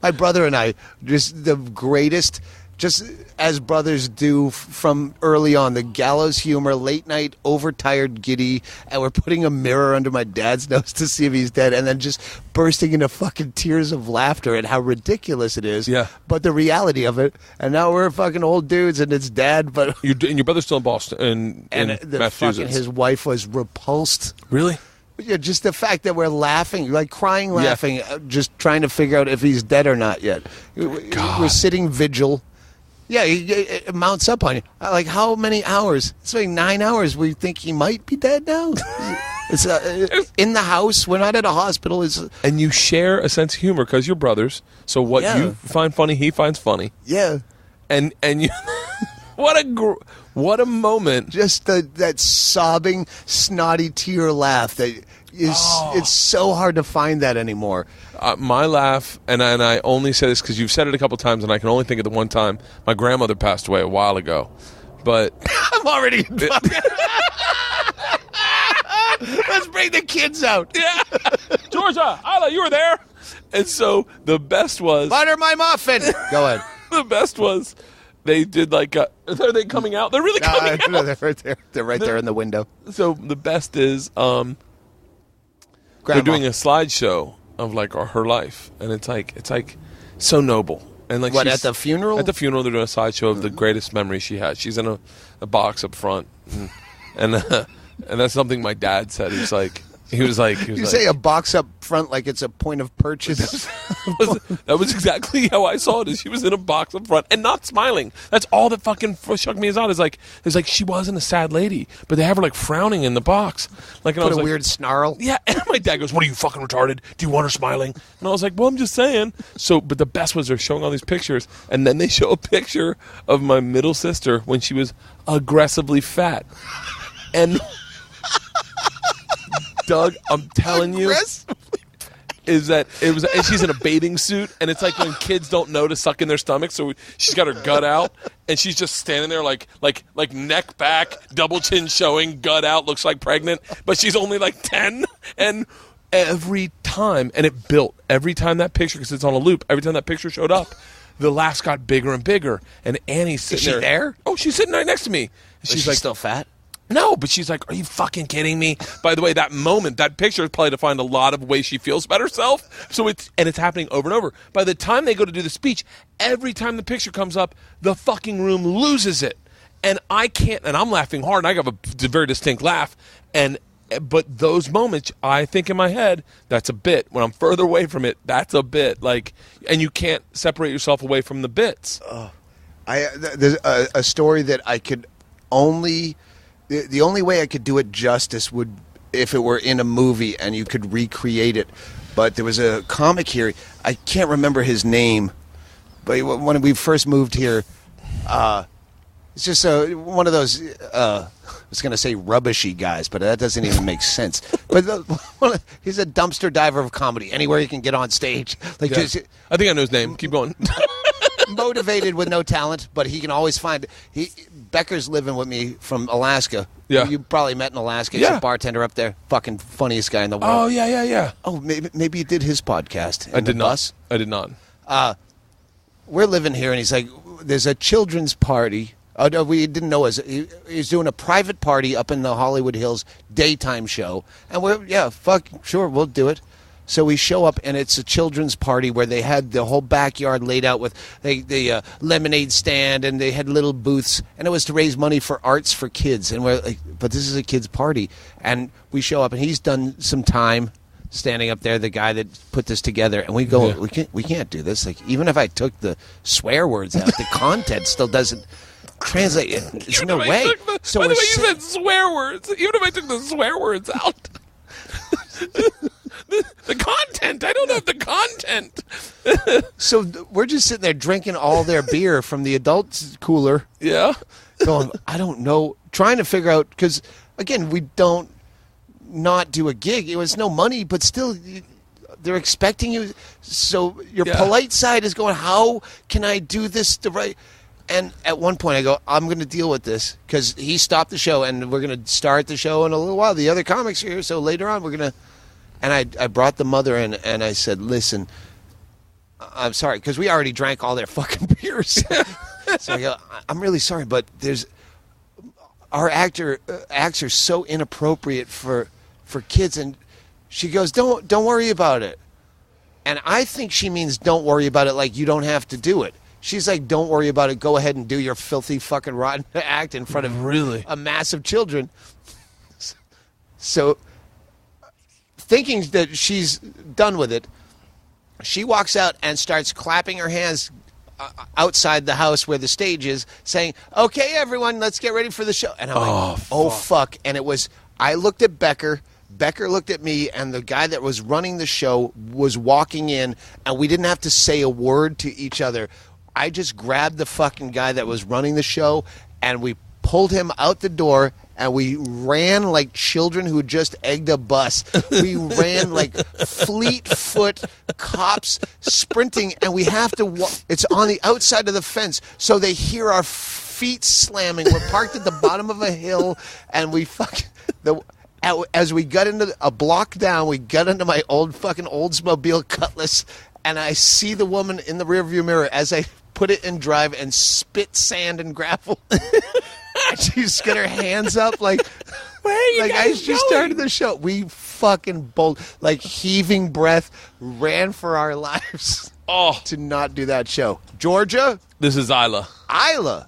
my brother and I, just the greatest, just as brothers do from early on, the gallows humor, late night, overtired, giddy, and we're putting a mirror under my dad's nose to see if he's dead, and then just bursting into fucking tears of laughter at how ridiculous it is. Yeah. But the reality of it, and now we're fucking old dudes, and it's dad, but... And your brother's still in Boston, in Massachusetts. His wife was repulsed. Really? Yeah, just the fact that we're laughing, crying, laughing, just trying to figure out if he's dead or not yet. God. We're sitting vigil. Yeah, it mounts up on you. How many hours? It's 9 hours. We think he might be dead now. It's in the house. We're not at a hospital. And you share a sense of humor because you're brothers. So what you find funny, he finds funny. Yeah. And you, what a moment! Just that sobbing, snotty tear laugh that is. It's so hard to find that anymore. My laugh, and I only say this because you've said it a couple times, and I can only think of the one time my grandmother passed away a while ago. But I'm already. Let's bring the kids out. Yeah, Georgia, Isla, you were there. And so the best was butter my muffin. Go ahead. The best was they did are they coming out? They're really coming out. No, they're right there. They're right there in the window. So the best is they're doing a slideshow of her life, and it's so noble. And at the funeral? At the funeral, they're doing a slideshow of the greatest memories she had. She's in a box up front, and that's something my dad said. He was like, say a box up front like it's a point of purchase. That was exactly how I saw it. Is she was in a box up front and not smiling. That's all that fucking shook me out. Is she wasn't a sad lady, but they have her frowning in the box. Put a weird snarl. Yeah, and my dad goes, "What are you fucking retarded? Do you want her smiling?" And I was like, "Well, I'm just saying." So, but the best was they're showing all these pictures, and then they show a picture of my middle sister when she was aggressively fat, and. Doug, I'm telling you, is that it was, and she's in a bathing suit, and it's like when kids don't know to suck in their stomach, so she's got her gut out, and she's just standing there like neck back, double chin showing, gut out, looks like pregnant, but she's only 10, and every time, and it built every time that picture, because it's on a loop, every time that picture showed up, the laughs got bigger and bigger, and Annie's sitting there. Is she there? Oh, she's sitting right next to me. She's still fat? No, but she's like, are you fucking kidding me? By the way, that moment, that picture is probably defined a lot of ways she feels about herself. So it's happening over and over. By the time they go to do the speech, every time the picture comes up, the fucking room loses it. And I can't, and I'm laughing hard, and I have a very distinct laugh. But those moments, I think in my head, that's a bit. When I'm further away from it, that's a bit. Like, and you can't separate yourself away from the bits. There's a story that I could only... The only way I could do it justice would if it were in a movie and you could recreate it. But there was a comic here. I can't remember his name. But when we first moved here, it's just one of those, I was going to say rubbishy guys, but that doesn't even make sense. But he's a dumpster diver of comedy. Anywhere he can get on stage. Like, Yeah. I think I know his name. Keep going. Motivated with no talent, but he can always find... Becker's living with me from Alaska. Yeah. You probably met in Alaska. He's Yeah. a bartender up there. Fucking funniest guy in the world. Oh, yeah. Oh, maybe you did his podcast. I did not. Bus. I did not. We're living here, and he's like, there's a children's party. Oh, no, we didn't know. He's doing a private party up in the Hollywood Hills daytime show. And sure, we'll do it. So we show up, and it's a children's party where they had the whole backyard laid out with the lemonade stand, and they had little booths, and it was to raise money for arts for kids. And we're like, but this is a kid's party. And we show up, and he's done some time standing up there, the guy that put this together, and we go, we can't do this. Like, even if I took the swear words out, the content still doesn't translate. There's no way. So by the way, you said swear words. Even if I took the swear words out. The content. I don't have the content. So we're just sitting there drinking all their beer from the adult cooler. Yeah. Going, I don't know. Trying to figure out, because, again, we don't not do a gig. It was no money, but still, they're expecting you. So your polite side is going, how can I do this the right... And at one point I go, I'm going to deal with this, because he stopped the show, and we're going to start the show in a little while. The other comics are here, so later on we're going to... And I brought the mother in, and I said, listen, I'm sorry, because we already drank all their fucking beers. So I go, I'm really sorry, but our acts are so inappropriate for kids. And she goes, don't worry about it. And I think she means don't worry about it like you don't have to do it. She's like, don't worry about it. Go ahead and do your filthy fucking rotten act in front of a mass of children. So... thinking that she's done with it, she walks out and starts clapping her hands outside the house where the stage is, saying, okay, everyone, let's get ready for the show. And I'm like, oh, fuck. And it was, I looked at Becker looked at me, and the guy that was running the show was walking in, and we didn't have to say a word to each other. I just grabbed the fucking guy that was running the show, and we pulled him out the door, and we ran like children who just egged a bus. We ran like fleet-foot cops sprinting, and we have to it's on the outside of the fence, so they hear our feet slamming. We're parked at the bottom of a hill, and we as we got into a block down, we got into my old fucking Oldsmobile Cutlass, and I see the woman in the rearview mirror as I put it in drive and spit sand and gravel. She's got her hands up like, where are you guys she started the show. We fucking like heaving breath, ran for our lives to not do that show. Georgia? This is Isla. Isla,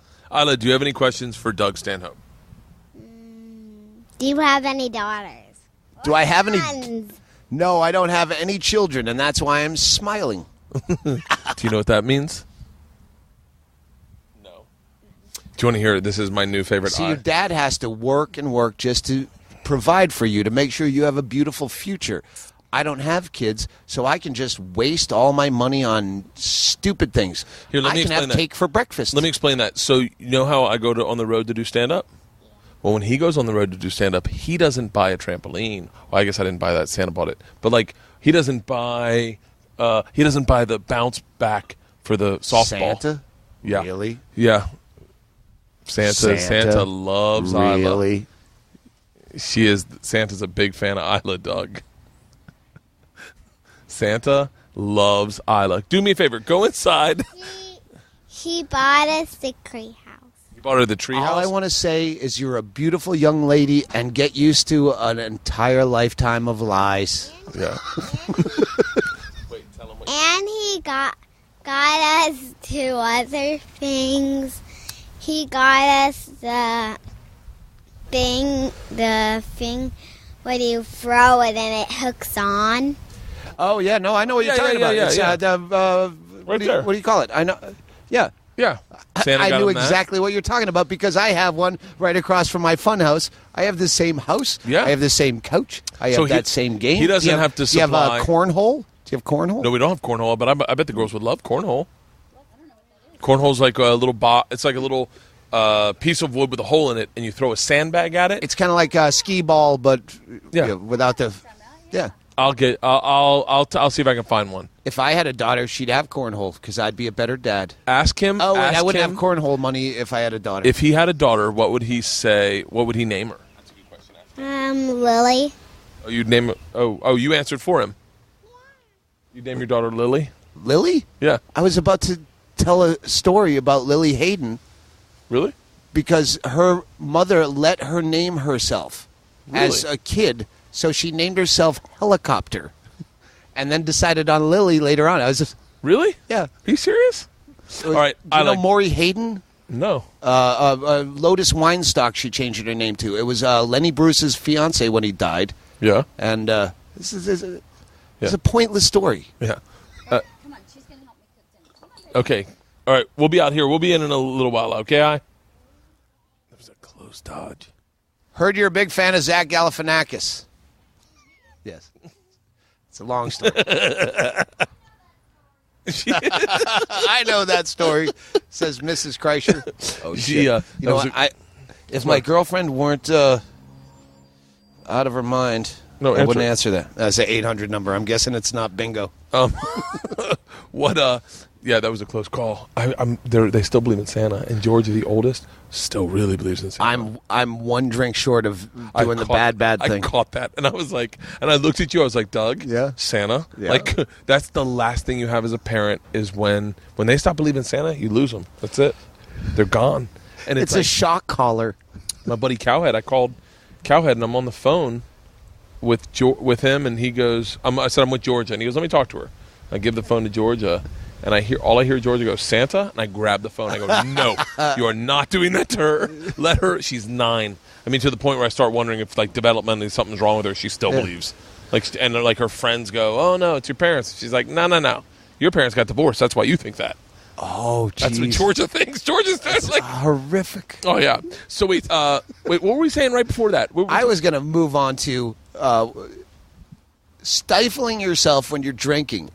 do you have any questions for Doug Stanhope? Do you have any daughters? Do I have any? Sons. No, I don't have any children, and that's why I'm smiling. Do you know what that means? No. Do you want to hear it? This is my new favorite. See, your dad has to work and work just to provide for you, to make sure you have a beautiful future. I don't have kids, so I can just waste all my money on stupid things. Here, let me I can explain have that. cake for breakfast. Let me explain that. So you know how I go on the road to do stand-up? Well, when he goes on the road to do stand-up, he doesn't buy a trampoline. Well, I guess I didn't buy that. Santa bought it. But, like, he doesn't buy the bounce back for the softball. Santa? Yeah. Really? Yeah. Santa loves Isla. Really? Santa's a big fan of Isla, Doug. Santa loves Isla. Do me a favor. Go inside. He bought us the tree house. You bought her the treehouse? All I want to say is you're a beautiful young lady and get used to an entire lifetime of lies. Yeah. Wait, tell him what And he got us two other things. He got us the thing where you throw it and it hooks on. Oh, yeah, no, I know what you're talking about. It's, yeah. What do you call it? I know. Yeah. Yeah. Santa I got knew him that. exactly what you're talking about because I have one right across from my fun house. I have the same house. Yeah. I have the same couch. I have that same game. He doesn't have to supply. Do you have a cornhole? Do you have cornhole? No, we don't have cornhole, but I bet the girls would love cornhole. Cornhole's like a little it's like a little piece of wood with a hole in it, and you throw a sandbag at it. It's kind of like a skee ball, but Yeah. without the. Yeah. I'll see if I can find one. If I had a daughter, she'd have cornhole because I'd be a better dad. Ask him. Oh, and I ask wouldn't him have cornhole money if I had a daughter. if he had a daughter. What would he say? What would he name her? That's a good question. Lily. Oh, you'd name. Oh, you answered for him. You name your daughter Lily. Lily? Yeah. I was about to tell a story about Lily Hayden Really? because her mother let her name herself as Really? a kid, so she named herself Helicopter, and then decided on Lily later on. I was just, Really? yeah. Are you serious? All right. Do you know Maury Hayden? No. Lotus Weinstock she changed her name to. It was Lenny Bruce's fiance when he died, Yeah. and this is a pointless story. Yeah. Okay. All right. We'll be out here. We'll be in a little while. Okay. That was a close dodge. Heard you're a big fan of Zach Galifianakis. Yes. It's a long story. I know that story, says Mrs. Kreischer. Oh, shit. You know what? If my girlfriend weren't out of her mind, No, I wouldn't answer. answer that. That's an 800 number. I'm guessing it's not bingo. What? Yeah, that was a close call. They still believe in Santa, and George, the oldest, still really believes in Santa. I'm one drink short of doing the bad thing. I caught that, and I was like, and I looked at you. I was like, Doug, Yeah. Santa, Yeah. like that's the last thing you have as a parent is when they stop believing in Santa, you lose them. That's it. They're gone, and It's like, a shock collar. my buddy Cowhead. I called Cowhead, and I'm on the phone with him, and he goes, I said I'm with Georgia, and he goes, let me talk to her. I give the phone to Georgia. And I hear Georgia go, Santa? And I grab the phone. I go, no, you are not doing that to her. Let her. She's 9. I mean, to the point where I start wondering if, like, developmentally something's wrong with her. She still believes. And her friends go, oh, no, it's your parents. She's like, no. Your parents got divorced. That's why you think that. Oh, jeez. That's what Georgia thinks. Georgia's like, horrific. oh, yeah. So, wait, what were we saying right before that? I was going to move on to stifling yourself when you're drinking.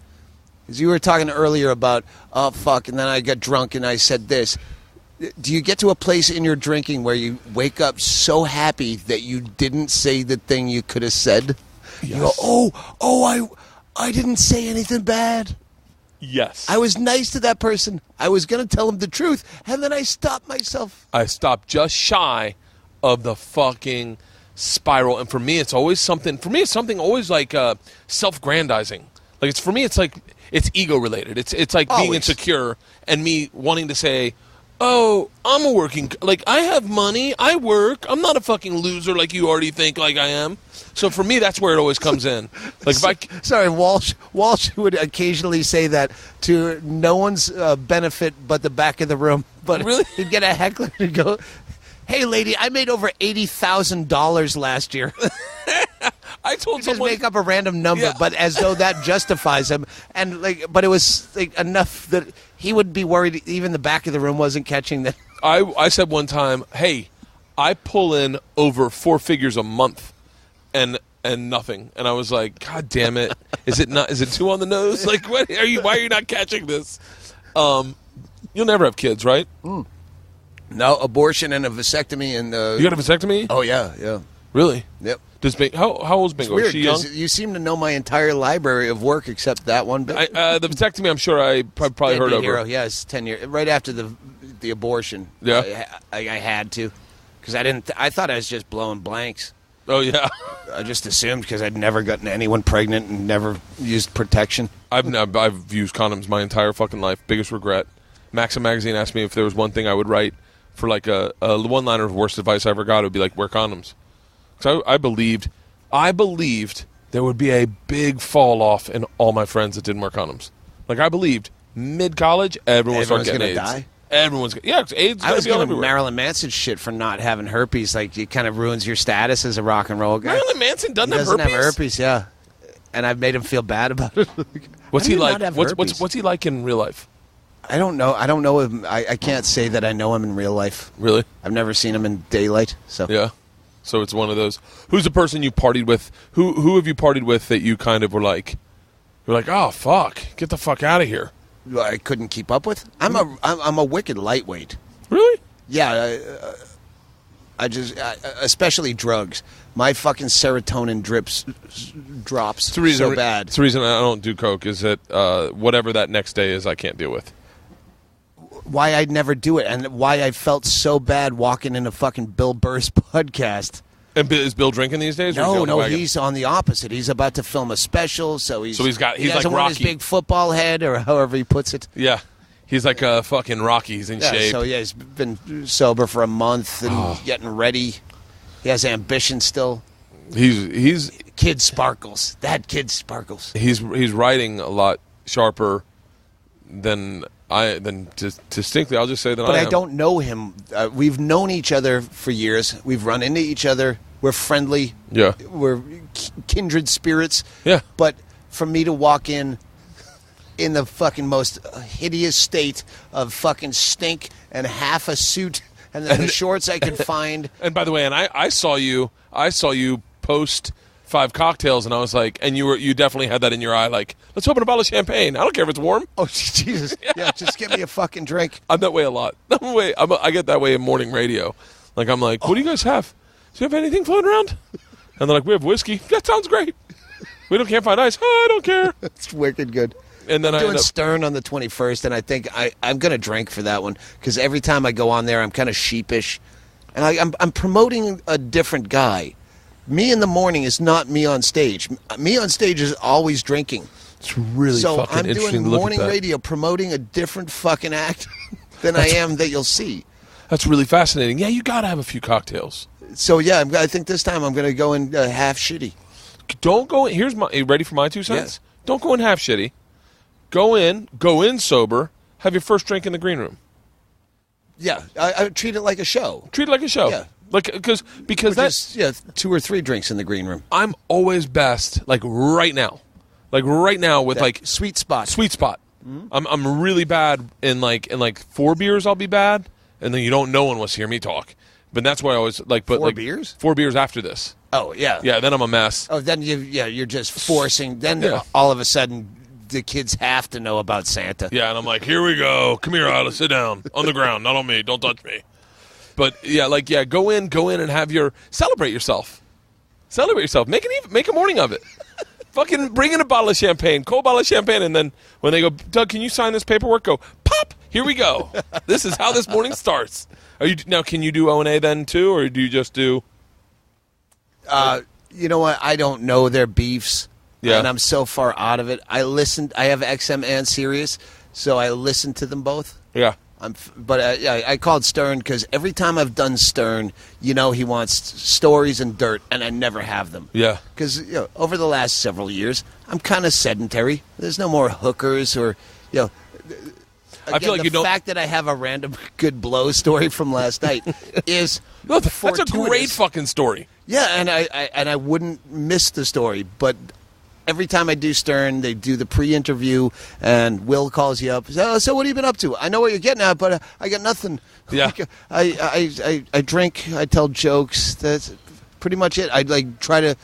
As you were talking earlier about, oh, fuck, and then I got drunk and I said this. Do you get to a place in your drinking where you wake up so happy that you didn't say the thing you could have said? Yes. You go, I didn't say anything bad. Yes. I was nice to that person. I was going to tell him the truth, and then I stopped myself. I stopped just shy of the fucking spiral. And for me, it's always something always like self-grandizing. Like, it's ego related. It's like being Always. insecure and me wanting to say, oh, I'm I have money, I work, I'm not a fucking loser like you already think like I am. So for me, that's where it always comes in. Like Sorry, Walsh would occasionally say that to no one's benefit but the back of the room. But Really? he'd get a heckler and go, hey, lady, I made over $80,000 last year. I told Just someone, make up a random number, Yeah. but as though that justifies him. And but it was enough that he would be worried even the back of the room wasn't catching that. I said one time, hey, I pull in over 4 figures a month and nothing. And I was like, God damn it. Is it too on the nose? Like, why are you not catching this? You'll never have kids, right? No, abortion and a vasectomy and You got a vasectomy? Oh yeah. Really? Yep. How old's Bingo? Weird Is she young? because you seem to know my entire library of work except that one bit. The vasectomy, I'm sure I probably heard Baby over. Hero, yeah, it's 10 years right after the abortion. Yeah. I had to because I thought I was just blowing blanks. Oh yeah. I just assumed because I'd never gotten anyone pregnant and never used protection. I've used condoms my entire fucking life. Biggest regret. Maxim magazine asked me if there was one thing I would write for like a one-liner of worst advice I ever got, it would be like, wear condoms. So I believed there would be a big fall off in all my friends that didn't wear condoms. Like, I believed mid-college, everyone would start getting AIDS. Die? Everyone's AIDS. I was going giving Marilyn Manson shit for not having herpes. Like, it kind of ruins your status as a rock and roll guy. Marilyn Manson doesn't have herpes, yeah. And I've made him feel bad about it. What's he like? What's he like in real life? I don't know. I don't know him. I can't say that I know him in real life. Really? I've never seen him in daylight. So yeah. So it's one of those. Who's the person you partied with? Who have you partied with that you kind of were like, oh fuck, get the fuck out of here? I couldn't keep up with. I'm a wicked lightweight. Really? Yeah. I especially drugs. My fucking serotonin drops so bad. It's the reason I don't do coke is that whatever that next day is, I can't deal with. Why I'd never do it, and why I felt so bad walking into fucking Bill Burr's podcast. And is Bill drinking these days? No, he's on the opposite. He's about to film a special, so he doesn't like want his big football head, or however he puts it. Yeah, he's like a fucking Rocky. He's in shape. So yeah, he's been sober for a month and getting ready. He has ambition still. He's kid sparkles. That kid sparkles. He's writing a lot sharper than distinctly. I'll just say that. But I don't know him. We've known each other for years. We've run into each other. We're friendly. Yeah. We're kindred spirits. Yeah. But for me to walk in the fucking most hideous state of fucking stink and half a suit and then the shorts I could find. And by the way, and I saw you post 5 cocktails, and I was like, and you definitely had that in your eye, like, let's open a bottle of champagne. I don't care if it's warm. Oh, Jesus. Yeah, just give me a fucking drink. I'm that way a lot. I get that way in morning radio. Like, I'm like, what do you guys have? Do you have anything floating around? And they're like, we have whiskey. That sounds great. We can't find ice. Oh, I don't care. It's wicked good. And then I'm doing Stern on the 21st, and I think I'm going to drink for that one, because every time I go on there, I'm kind of sheepish. And I'm promoting a different guy. Me in the morning is not me on stage. Me on stage is always drinking. It's really fucking interesting to look at that. So I'm doing morning radio promoting a different fucking act than I am that you'll see. That's really fascinating. Yeah, you got to have a few cocktails. So, yeah, I think this time I'm going to go in half shitty. Don't go in. Are you ready for my 2 cents? Yeah. Don't go in half shitty. Go in sober, have your first drink in the green room. Yeah, I treat it like a show. Treat it like a show. Yeah. Like, because that's 2 or 3 drinks in the green room. I'm always best, like right now with that sweet spot. Mm-hmm. I'm really bad in like 4 beers. I'll be bad, and then no one wants to hear me talk. But that's why I always like. But 4 beers? 4 beers after this. Oh yeah. Yeah. Then I'm a mess. Oh, then you're just forcing. Then all of a sudden, the kids have to know about Santa. Yeah, and I'm like, here we go. Come here, Isla. Sit down on the ground, not on me. Don't touch me. But go in and celebrate yourself. Celebrate yourself. Make a morning of it. Fucking bring in a bottle of champagne, cold bottle of champagne, and then when they go, Doug, can you sign this paperwork? Go, pop. Here we go. This is how this morning starts. Can you do O&A then too, or do you just do? You know what? I don't know their beefs. Yeah. And I'm so far out of it. I have XM and Sirius, so I listen to them both. Yeah. I called Stern because every time I've done Stern, he wants stories and dirt, and I never have them. Yeah. Because over the last several years, I'm kind of sedentary. There's no more hookers or Again, I feel like the fact that I have a random good blow story from last night is that's a great fucking story. Yeah, and I wouldn't miss the story, but every time I do Stern, they do the pre-interview, and Will calls you up. So what have you been up to? I know what you're getting at, but I got nothing. Yeah. I drink. I tell jokes. That's pretty much it. I try to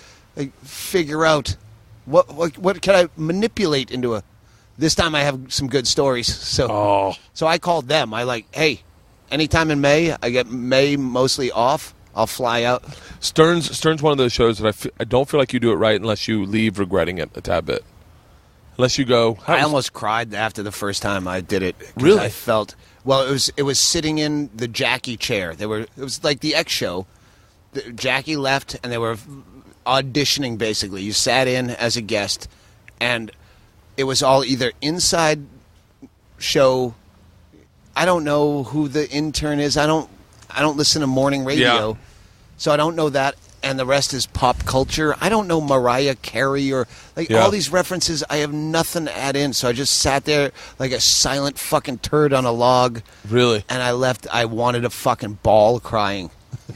figure out what can I manipulate into a. This time I have some good stories. So I called them. Hey, anytime in May, I get May mostly off. I'll fly out. Stern's one of those shows that I don't feel like you do it right unless you leave regretting it a tad bit. Unless you go. I almost cried after the first time I did it. Really? I felt it was sitting in the Jackie chair. It was like the X show. Jackie left and they were auditioning basically. You sat in as a guest, and it was all either inside show. I don't know who the intern is. I don't listen to morning radio, Yeah. so I don't know that. And the rest is pop culture. I don't know Mariah Carey or all these references. I have nothing to add in, so I just sat there like a silent fucking turd on a log. Really? And I left. I wanted a fucking bawl crying.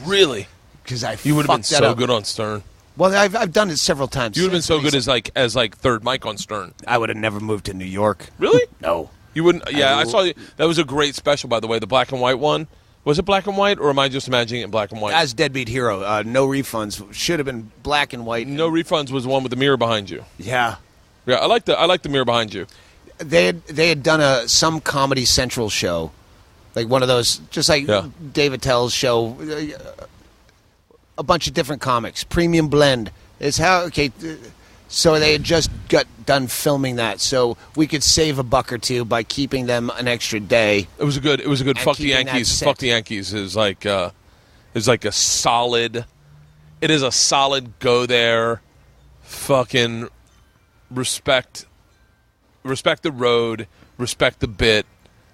Really? Because You would have been so good on Stern. Well, I've done it several times. You would have been so good as third mic on Stern. I would have never moved to New York. Really? No. You wouldn't? Yeah, I saw you. That was a great special, by the way. The black and white one. Was it black and white, or am I just imagining it in black and white? As Deadbeat Hero, No Refunds should have been black and white. No Refunds was the one with the mirror behind you. Yeah. Yeah, I like the mirror behind you. They had done some Comedy Central show, like one of those, just like Dave Attell's show. A bunch of different comics, premium blend. So they had just got done filming that, so we could save $1 or $2 by keeping them an extra day. It was a good. Fuck the Yankees. Fuck the Yankees is like a solid. It is a solid go there. Fucking respect the road. Respect the bit.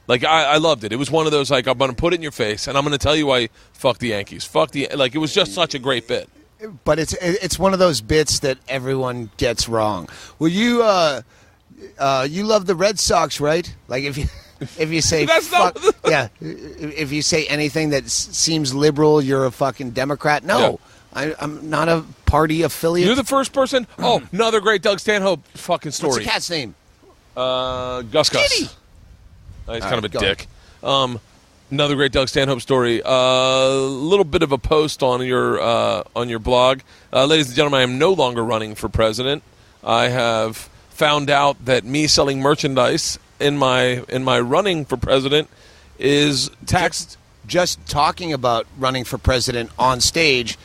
Like I loved it. It was one of those like I'm gonna put it in your face and I'm gonna tell you why. Fuck the Yankees. It was just such a great bit. But it's one of those bits that everyone gets wrong. Well, you love the Red Sox, right? Like if you say if you say anything that seems liberal, you're a fucking Democrat. No, I'm not a party affiliate. You're the first person. Oh, another great Doug Stanhope fucking story. What's the cat's name? Gus. Kitty. He's kind of a dick. Another great Doug Stanhope story. A little bit of a post on your blog. Ladies and gentlemen, I am no longer running for president. I have found out that me selling merchandise in my running for president is taxed. Just talking about running for president on stage,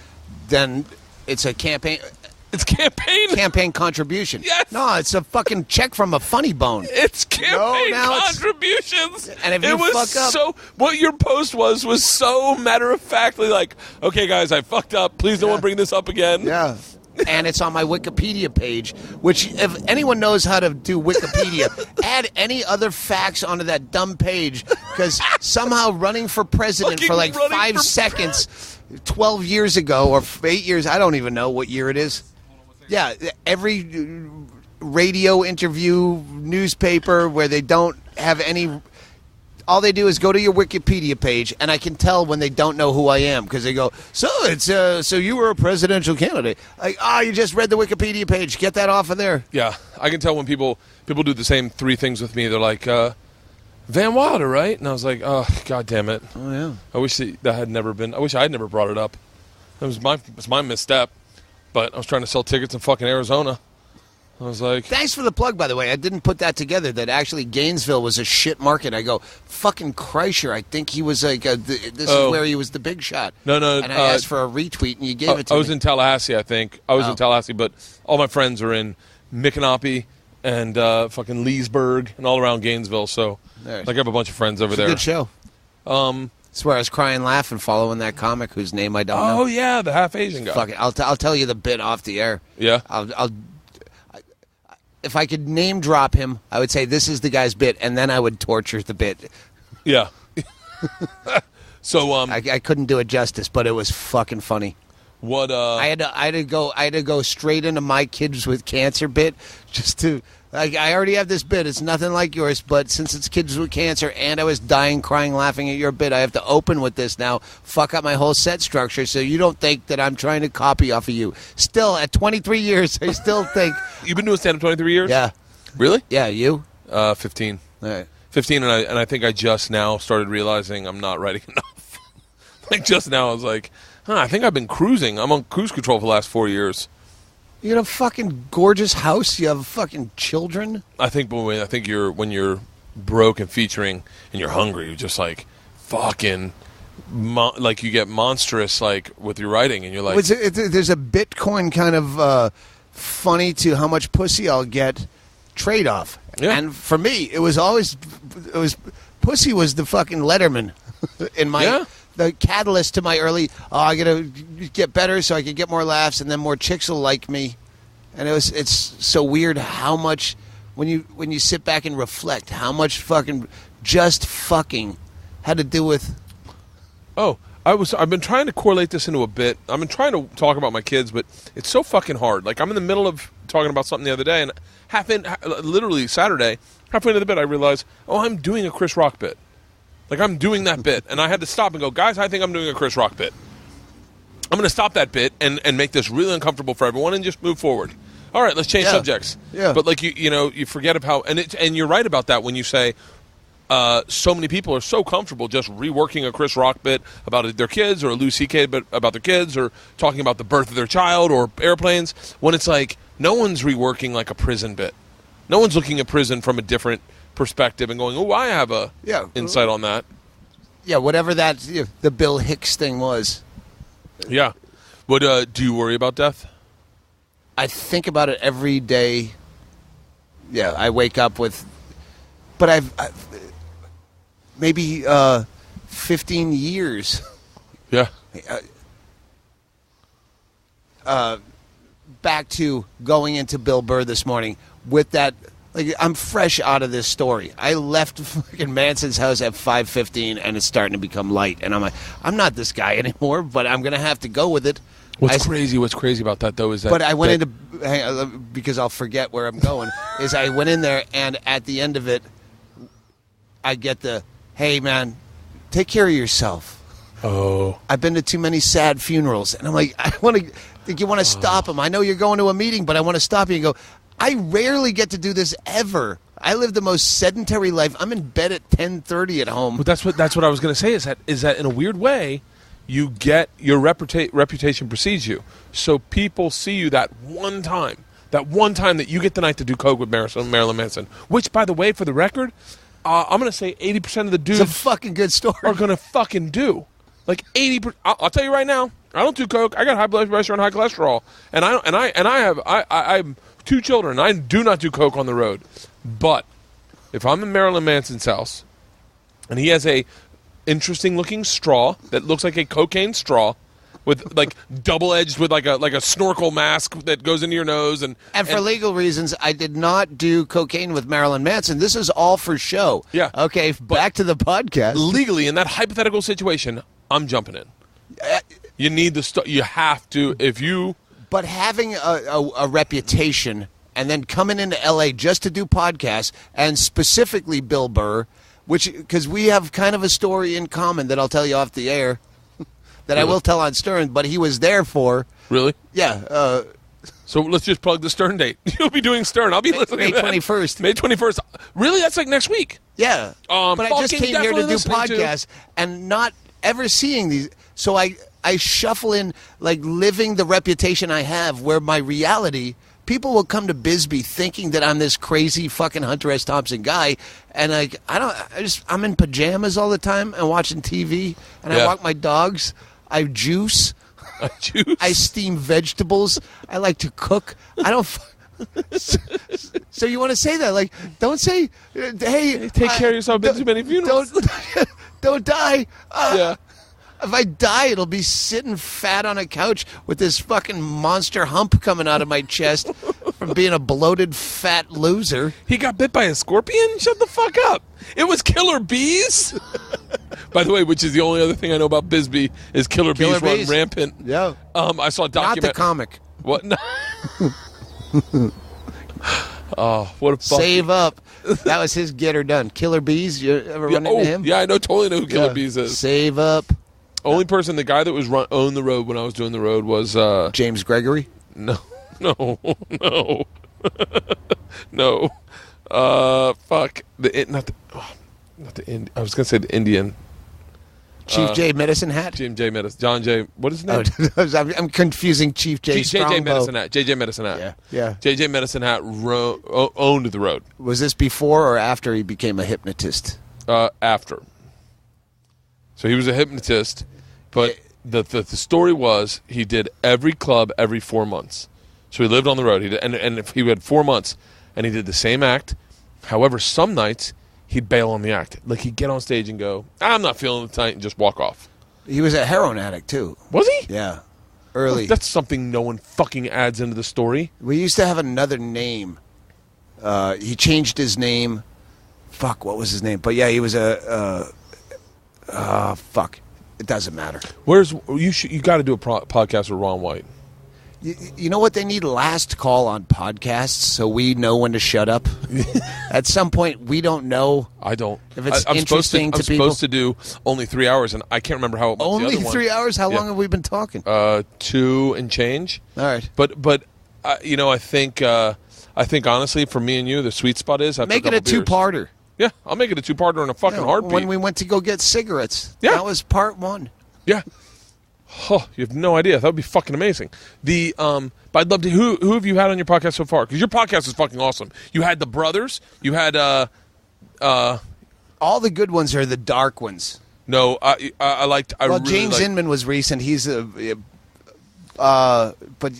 then it's a campaign. It's campaign contribution. Yes. No, it's a fucking check from a funny bone. It's campaign contributions. And if you fuck up, so what your post was so matter of factly like, okay, guys, I fucked up. Please no one bring this up again. Yeah. And it's on my Wikipedia page, which if anyone knows how to do Wikipedia, add any other facts onto that dumb page, because somehow running for president for like 5 seconds 12 years ago or 8 years, I don't even know what year it is. Yeah, every radio interview, newspaper where they don't have any... All they do is go to your Wikipedia page, and I can tell when they don't know who I am because they go, so you were a presidential candidate. Like, you just read the Wikipedia page. Get that off of there. Yeah, I can tell when people do the same 3 things with me. They're like, Van Wilder, right? And I was like, oh, God damn it. Oh, yeah. I wish that had never been. I wish I had never brought it up. It was my misstep. But I was trying to sell tickets in fucking Arizona. I was like... Thanks for the plug, by the way. I didn't put that together, that actually Gainesville was a shit market. I go, fucking Kreischer. I think he was like, is where he was the big shot. No. And I asked for a retweet, and you gave it to me. I was in Tallahassee, I think. I was in Tallahassee, but all my friends are in Micanopy and fucking Leesburg and all around Gainesville. So like, I have a bunch of friends over there. Good show. That's where I was crying, laughing, following that comic whose name I don't know. Oh, yeah, the half-Asian guy. Fuck it. I'll tell you the bit off the air. Yeah? If I could name drop him, I would say this is the guy's bit, and then I would torture the bit. Yeah. So I couldn't do it justice, but it was fucking funny. What I had to go straight into my kids with cancer bit just to I already have this bit. It's nothing like yours, but since it's kids with cancer and I was dying, crying, laughing at your bit, I have to open with this now. Fuck up my whole set structure so you don't think that I'm trying to copy off of you. Still, at 23 years, I still think... You've been doing stand-up 23 years? Yeah. Really? Yeah, you? 15. All right. 15, and I think I just now started realizing I'm not writing enough. Like, just now I was like, I think I've been cruising. I'm on cruise control for the last 4 years. You got a fucking gorgeous house. You have fucking children. I think when you're broke and featuring and you're hungry, you're just like fucking like you get monstrous like with your writing, and you're like, there's a Bitcoin kind of funny to how much pussy I'll get trade off. Yeah. And for me, it was pussy was the fucking Letterman in my. Yeah. The catalyst to my early, I gotta get better so I can get more laughs, and then more chicks will like me. And it's so weird how much when you sit back and reflect how much fucking just fucking had to do with. Oh, I've been trying to correlate this into a bit. I've been trying to talk about my kids, but it's so fucking hard. Like, I'm in the middle of talking about something the other day, and literally Saturday, halfway into the bit, I realized, I'm doing a Chris Rock bit. Like, I'm doing that bit, and I had to stop and go, guys, I think I'm doing a Chris Rock bit. I'm going to stop that bit and make this really uncomfortable for everyone and just move forward. All right, let's change subjects. Yeah. But, like, you forget of how, and you're right about that when you say, so many people are so comfortable just reworking a Chris Rock bit about their kids, or a Louis C.K. bit about their kids, or talking about the birth of their child, or airplanes, when it's like no one's reworking like a prison bit. No one's looking at prison from a different perspective and going, I have a insight on that. Yeah, whatever that the Bill Hicks thing was. Yeah. But do you worry about death? I think about it every day. Yeah, I wake up with... But I've maybe 15 years. Yeah. Back to going into Bill Burr this morning with that. Like, I'm fresh out of this story. I left fucking Manson's house at 5:15, and it's starting to become light. And I'm like, I'm not this guy anymore, but I'm gonna have to go with it. What's crazy about that though is that. But I went into because I'll forget where I'm going. Is I went in there, and at the end of it, I get the, hey man, take care of yourself. Oh. I've been to too many sad funerals, and I'm like, think you want to stop him. I know you're going to a meeting, but I want to stop you and go, I rarely get to do this ever. I live the most sedentary life. I'm in bed at 10:30 at home. But that's what I was going to say is that in a weird way, you get your reputation precedes you. So people see you that one time that you get the night to do coke with Marilyn Manson. Which, by the way, for the record, I'm going to say 80% of the dudes it's a fucking good story. Are going to fucking do. Like 80%. I'll tell you right now, I don't do coke. I got high blood pressure and high cholesterol, and I have 2 children. I do not do coke on the road. But if I'm in Marilyn Manson's house, and he has a interesting looking straw that looks like a cocaine straw, with like double-edged with like a snorkel mask that goes into your nose, and for legal reasons, I did not do cocaine with Marilyn Manson. This is all for show. Yeah. Okay, back to the podcast. Legally, in that hypothetical situation, I'm jumping in. You need you have to, if you... But having a reputation and then coming into L.A. just to do podcasts, and specifically Bill Burr, because we have kind of a story in common that I'll tell you off the air, that really? I will tell on Stern, but he was there for... Really? Yeah. So let's just plug the Stern date. You'll be doing Stern. I'll be listening May 21st. May 21st. Really? That's like next week? Yeah. But I just came here to do podcasts and not ever seeing these. So I shuffle in, like, living the reputation I have, where my reality... People will come to Bisbee thinking that I'm this crazy fucking Hunter S. Thompson guy, and like I'm in pajamas all the time and watching TV, and I walk my dogs. I juice. I steam vegetables. I like to cook. I don't. So you want to say that? Like, don't say, hey, take care of yourself. Been too many funerals. Don't die. Yeah. If I die, it'll be sitting fat on a couch with this fucking monster hump coming out of my chest from being a bloated fat loser. He got bit by a scorpion? Shut the fuck up. It was killer bees? By the way, which is the only other thing I know about Bisbee is killer bees run rampant. Yeah. I saw a document. Not the comic. What? No. Oh, what a fuck. Save up. That was his get her done. Killer bees? You ever run into him? Yeah, I totally know who Killer Bees is. Save up. Only person, the guy that was owned the road when I was doing the road was... James Gregory? No. Fuck. I was going to say the Indian. Chief J. Medicine Hat? John J. What is his name? I'm confusing Chief J. JJ Medicine Hat. JJ Medicine Hat. Yeah. JJ Medicine Hat owned the road. Was this before or after he became a hypnotist? After. So he was a hypnotist, but the story was he did every club every 4 months. So he lived on the road. And if he had 4 months, and he did the same act. However, some nights he'd bail on the act. Like, he'd get on stage and go, I'm not feeling it tonight, and just walk off. He was a heroin addict, too. Was he? Yeah. Early. Well, that's something no one fucking adds into the story. We used to have another name. He changed his name. Fuck, what was his name? But yeah, he was fuck. It doesn't matter. You got to do a podcast with Ron White. You know what? They need last call on podcasts so we know when to shut up. At some point, we don't know. I don't. If it's I'm interesting to people. I'm supposed to do only 3 hours, and I can't remember how much Only the other 3 one. hours? How long have we been talking? 2 and change. All right. But I think honestly, for me and you, the sweet spot is after Make it a two-parter. Yeah, I'll make it a two-parter in a fucking heartbeat. When we went to go get cigarettes, Yeah. that was part 1. Yeah. Oh, you have no idea. That would be fucking amazing. But I'd love to. Who have you had on your podcast so far? Because your podcast is fucking awesome. You had the brothers. You had All the good ones are the dark ones. no. I liked. Well, really James liked, Inman was recent. He's but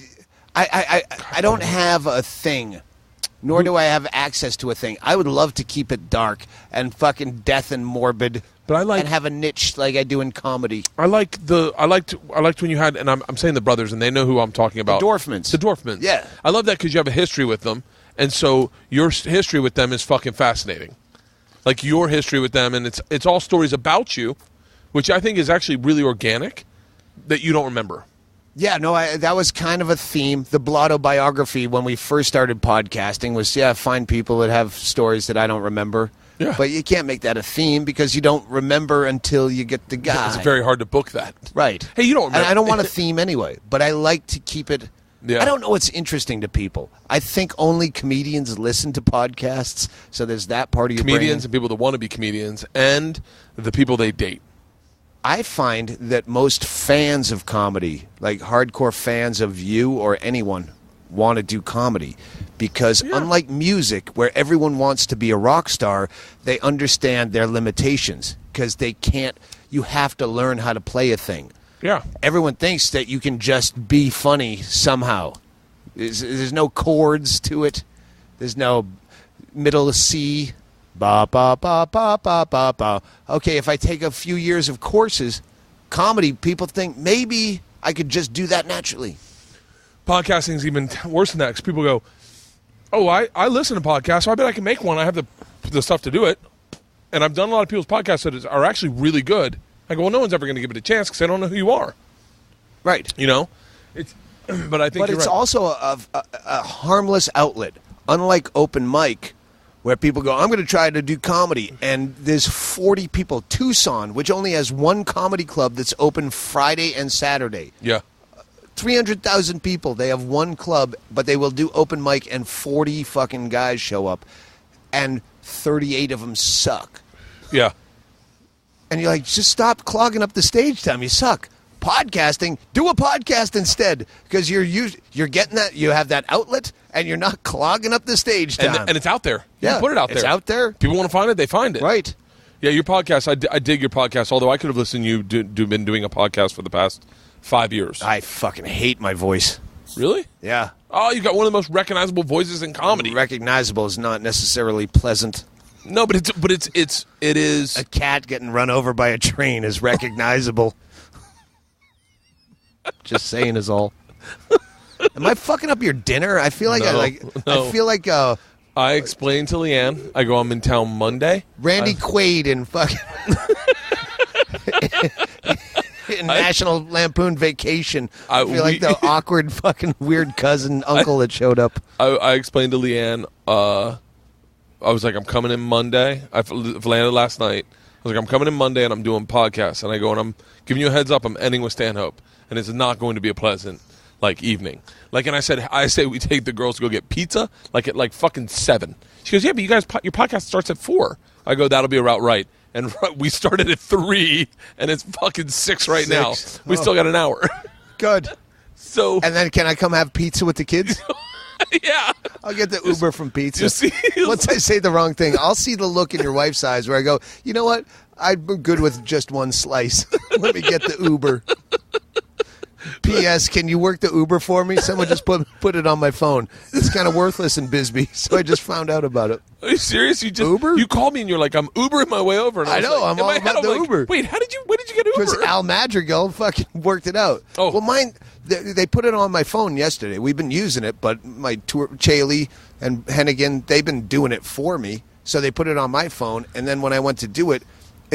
I don't have a thing, nor do I have access to a thing. I would love to keep it dark and fucking death and morbid. But I like and have a niche like I do in comedy. I liked when you had, and I'm saying the brothers, and they know who I'm talking about. The Dorfmans. The Dorfmans. Yeah. I love that because you have a history with them, and so your history with them is fucking fascinating. Like your history with them, and it's all stories about you, which I think is actually really organic, that you don't remember. Yeah, no, that was kind of a theme. The Blotto biography when we first started podcasting was, find people that have stories that I don't remember. Yeah. But you can't make that a theme because you don't remember until you get the guy. It's very hard to book that. Right. Hey, you don't remember. And I don't want a theme anyway, but I like to keep it. Yeah. I don't know what's interesting to people. I think only comedians listen to podcasts, so there's that part of your Comedians brain. and people that want to be comedians, and the people they date. I find that most fans of comedy, like hardcore fans of you or anyone, want to do comedy because unlike music where everyone wants to be a rock star, they understand their limitations because you have to learn how to play a thing. Yeah. Everyone thinks that you can just be funny somehow. There's no chords to it. There's no middle C. Ba ba ba ba ba ba ba. Okay, if I take a few years of courses, comedy, people think maybe I could just do that naturally. Podcasting is even worse than that because people go, "Oh, I listen to podcasts, so I bet I can make one. I have the stuff to do it." And I've done a lot of people's podcasts that are actually really good. I go, "Well, no one's ever going to give it a chance because I don't know who you are." Right. You know, but I think But you're it's right. also a harmless outlet, unlike open mic, where people go, I'm going to try to do comedy, and there's 40 people. Tucson, which only has one comedy club that's open Friday and Saturday. Yeah. 300,000 people. They have one club, but they will do open mic, and 40 fucking guys show up, and 38 of them suck. Yeah. And you're like, just stop clogging up the stage time. You suck. Podcasting, do a podcast instead, because you're getting that. You have that outlet, and you're not clogging up the stage time. And it's out there. You Yeah, can put it out there. it's out there. People want to find it, they find it. Right. Yeah, your podcast, I dig your podcast, although I could have listened to you been doing a podcast for the past 5 years. I fucking hate my voice. Really? Yeah. Oh, you got one of the most recognizable voices in comedy. Recognizable is not necessarily pleasant. No, but it is. A cat getting run over by a train is recognizable. Just saying is all. Am I fucking up your dinner? I feel like No, no. I feel like I explained to Leanne, I go, I'm in town Monday. Randy Quaid in fucking in National Lampoon Vacation. I feel like the awkward fucking weird cousin uncle that showed up. I explained to Leanne, I was like, I'm coming in Monday. I landed last night. I was like, I'm coming in Monday and I'm doing podcasts. And I go, and I'm giving you a heads up, I'm ending with Stanhope. And it's not going to be a pleasant evening. And I say we take the girls to go get pizza at fucking 7. She goes, yeah, but you guys, your podcast starts at 4. I go, that'll be about right. And we started at 3, and it's fucking 6 right now. We still got an hour. Good. So, and then can I come have pizza with the kids? Yeah. I'll get the Uber from pizza. See, once I say the wrong thing, I'll see the look in your wife's eyes where I go, you know what? I'm good with just one slice. Let me get the Uber. P.S. Can you work the Uber for me? Someone just put it on my phone. It's kind of worthless in Bisbee, so I just found out about it. Are you serious? Uber? You called me and you're like, I'm Ubering my way over. And I know. I'm all about the Uber. Wait, when did you get Uber? Because Al Madrigal fucking worked it out. Oh. Well, mine, they put it on my phone yesterday. We've been using it, but my tour, Chaley and Hennigan, they've been doing it for me. So they put it on my phone, and then when I went to do it,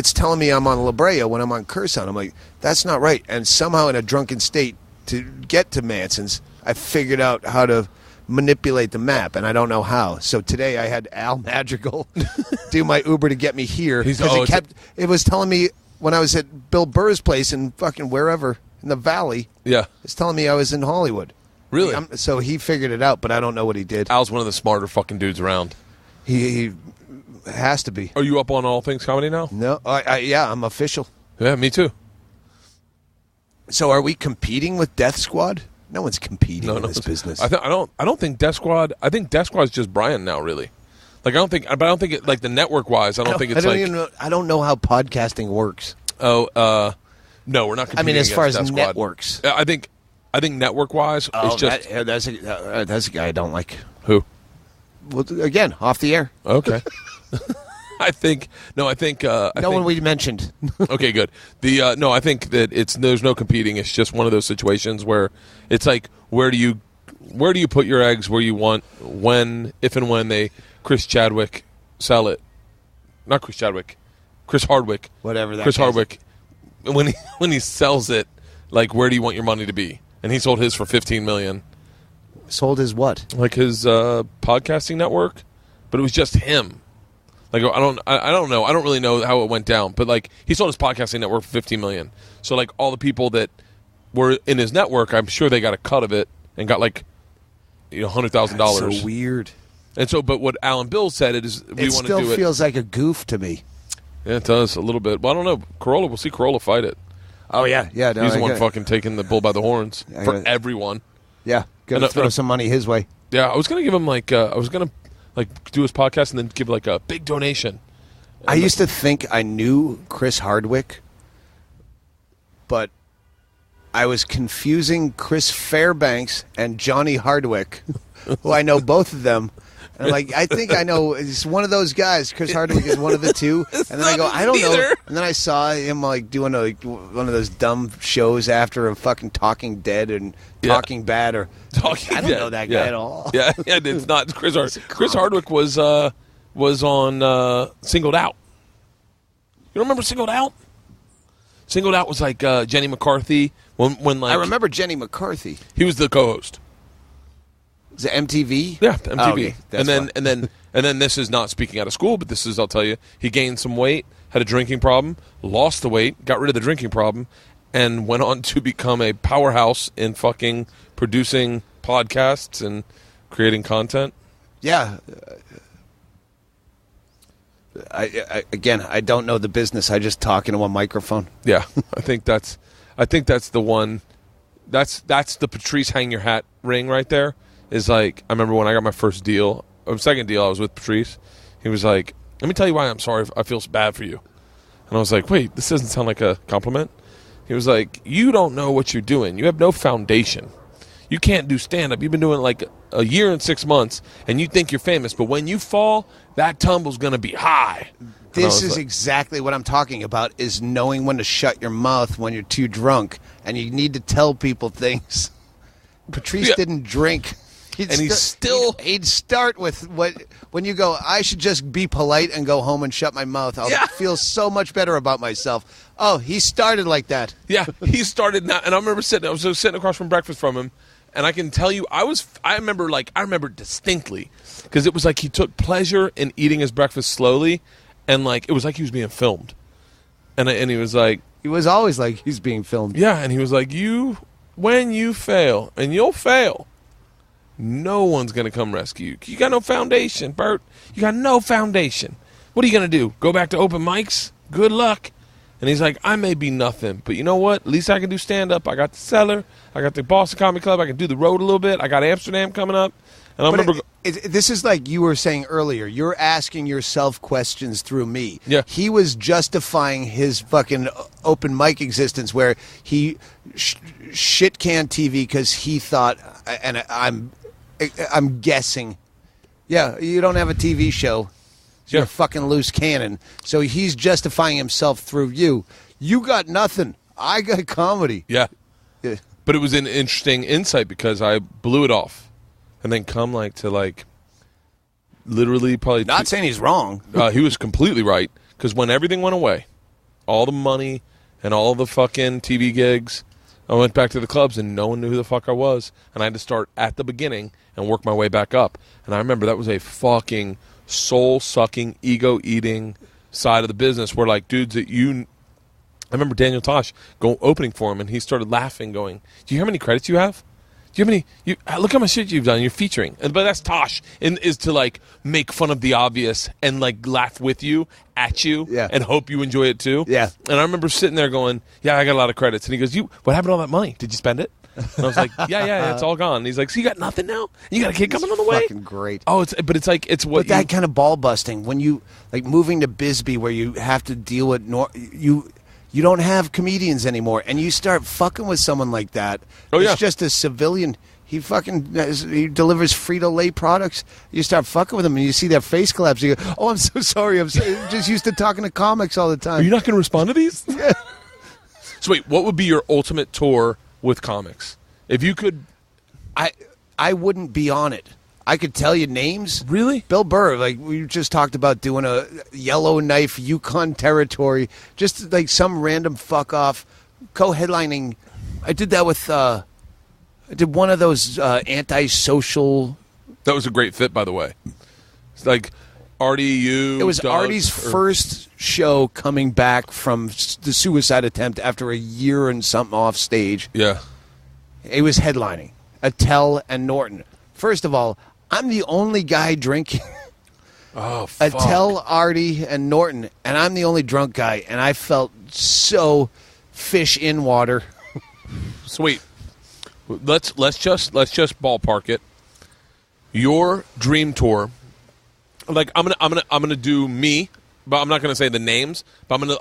it's telling me I'm on La Brea when I'm on Curacao. I'm like, that's not right. And somehow in a drunken state to get to Manson's, I figured out how to manipulate the map, and I don't know how. So today I had Al Madrigal do my Uber to get me here because it was telling me when I was at Bill Burr's place in fucking wherever in the valley. Yeah, it's telling me I was in Hollywood. Really? So he figured it out, but I don't know what he did. Al's one of the smarter fucking dudes around. He has to be. Are you up on all things comedy now? No, yeah, I'm official. Yeah, me too. So are we competing with Death Squad? No one's competing in this business. I don't think Death Squad. I think Death Squad is just Brian now, really. Like I don't think it like the network wise. I don't know how podcasting works. Oh, no, we're not competing. I mean, as far as Death Squad. networks, I think network wise, it's just that's a guy I don't like. Who? Well, again, off the air. Okay. I think no one we mentioned. Okay, good. I think that there's no competing. It's just one of those situations where it's like where do you put your eggs where you want if and when they Chris Chadwick sell it. Not Chris Chadwick. Chris Hardwick. Whatever that Chris is. Hardwick. When he sells it, like where do you want your money to be? And he sold his for $15 million. Sold his what? Like his podcasting network, but it was just him. Like I don't know. I don't really know how it went down, but like he sold his podcasting network for $15 million. So like all the people that were in his network, I'm sure they got a cut of it and got like $100,000. So weird. And so, but what Alan Bill said is we want to do it. It still feels like a goof to me. Yeah, it does a little bit. Well, I don't know. Corolla. We'll see Corolla fight it. Oh yeah. No, he's the one fucking taking the bull by the horns for everyone. Yeah, gonna throw some money his way. Yeah, I was gonna give him do his podcast and then give like a big donation. I used to think I knew Chris Hardwick, but I was confusing Chris Fairbanks and Johnny Hardwick, who I know both of them. And like, I think I know it's one of those guys. Chris Hardwick is one of the two. And then I go, I don't know. And then I saw him like doing one of those dumb shows after a fucking Talking Dead and Talking Bad or Talking I don't know that guy at all. Yeah, it's not Chris Hardwick. Chris Hardwick was on Singled Out. You remember Singled Out? Singled Out was like Jenny McCarthy when like I remember Jenny McCarthy. He was the co-host. Is it MTV? Yeah, MTV. Oh, okay. And then this is not speaking out of school, but this is, I'll tell you, he gained some weight, had a drinking problem, lost the weight, got rid of the drinking problem, and went on to become a powerhouse in fucking producing podcasts and creating content. Yeah. I don't know the business. I just talk into a microphone. Yeah, I think that's the one. That's the Patrice hang your hat ring right there. Is like, I remember when I got my first deal, or second deal, I was with Patrice. He was like, let me tell you why I'm sorry. I feel bad for you. And I was like, wait, this doesn't sound like a compliment. He was like, you don't know what you're doing. You have no foundation. You can't do stand-up. You've been doing it like a year and 6 months, and you think you're famous. But when you fall, that tumble's going to be high. This is exactly what I'm talking about, is knowing when to shut your mouth when you're too drunk, and you need to tell people things. Patrice didn't drink. He'd start with when you go, I should just be polite and go home and shut my mouth. I'll feel so much better about myself. Oh, he started like that. Yeah, he started now. And I remember I was sitting across from breakfast from him, and I can tell you, I remember distinctly, because it was like he took pleasure in eating his breakfast slowly, and like it was like he was being filmed. And he was like, he was always like he's being filmed. Yeah, and he was like, when you fail, and you'll fail, no one's going to come rescue you. You got no foundation, Bert. You got no foundation. What are you going to do? Go back to open mics? Good luck. And he's like, I may be nothing, but you know what? At least I can do stand-up. I got the Cellar. I got the Boston Comedy Club. I can do the road a little bit. I got Amsterdam coming up. And I remember... This is like you were saying earlier. You're asking yourself questions through me. Yeah. He was justifying his fucking open mic existence where he shit-canned TV because he thought, and I'm guessing, yeah, you don't have a TV show. So you're a fucking loose cannon. So he's justifying himself through you. You got nothing. I got comedy. Yeah. But it was an interesting insight because I blew it off. And then come literally probably... Not saying he's wrong. He was completely right. Because when everything went away, all the money and all the fucking TV gigs. I went back to the clubs, and no one knew who the fuck I was. And I had to start at the beginning and work my way back up. And I remember that was a fucking soul-sucking, ego-eating side of the business where, like, dudes that you... I remember Daniel Tosh opening for him, and he started laughing, going, "Do you hear how many credits you have? Do you have any? Look how much shit you've done. You're featuring." But that's Tosh, is to, like, make fun of the obvious and, like, laugh with you, at you, and hope you enjoy it too. Yeah. And I remember sitting there going, "Yeah, I got a lot of credits." And he goes, "What happened to all that money? Did you spend it?" And I was like, yeah, it's all gone. And he's like, "So you got nothing now? You got a kid coming on the way?" Fucking great. Oh, it's what. But that kind of ball busting when you like moving to Bisbee, where you have to deal with you don't have comedians anymore, and you start fucking with someone like that. It's just a civilian. He delivers Frito-Lay products. You start fucking with him, and you see their face collapse. You go, "Oh, I'm so sorry. I'm just used to talking to comics all the time." Are you not going to respond to these? Yeah. So wait, what would be your ultimate tour with comics? If you could... I wouldn't be on it. I could tell you names. Really? Bill Burr, like we just talked about doing a Yellowknife Yukon Territory, just like some random fuck off co-headlining. I did that with I did one of those antisocial. That was a great fit, by the way. It's like Artie, you. It was Doug, Artie's first show coming back from the suicide attempt after a year and something off stage. Yeah. It was headlining Attell and Norton. First of all, I'm the only guy drinking. Oh, fuck. Attell, Artie, and Norton, and I'm the only drunk guy, and I felt so fish in water. Sweet. Let's just ballpark it. Your dream tour. Like I'm gonna do me, but I'm not gonna say the names. But we'll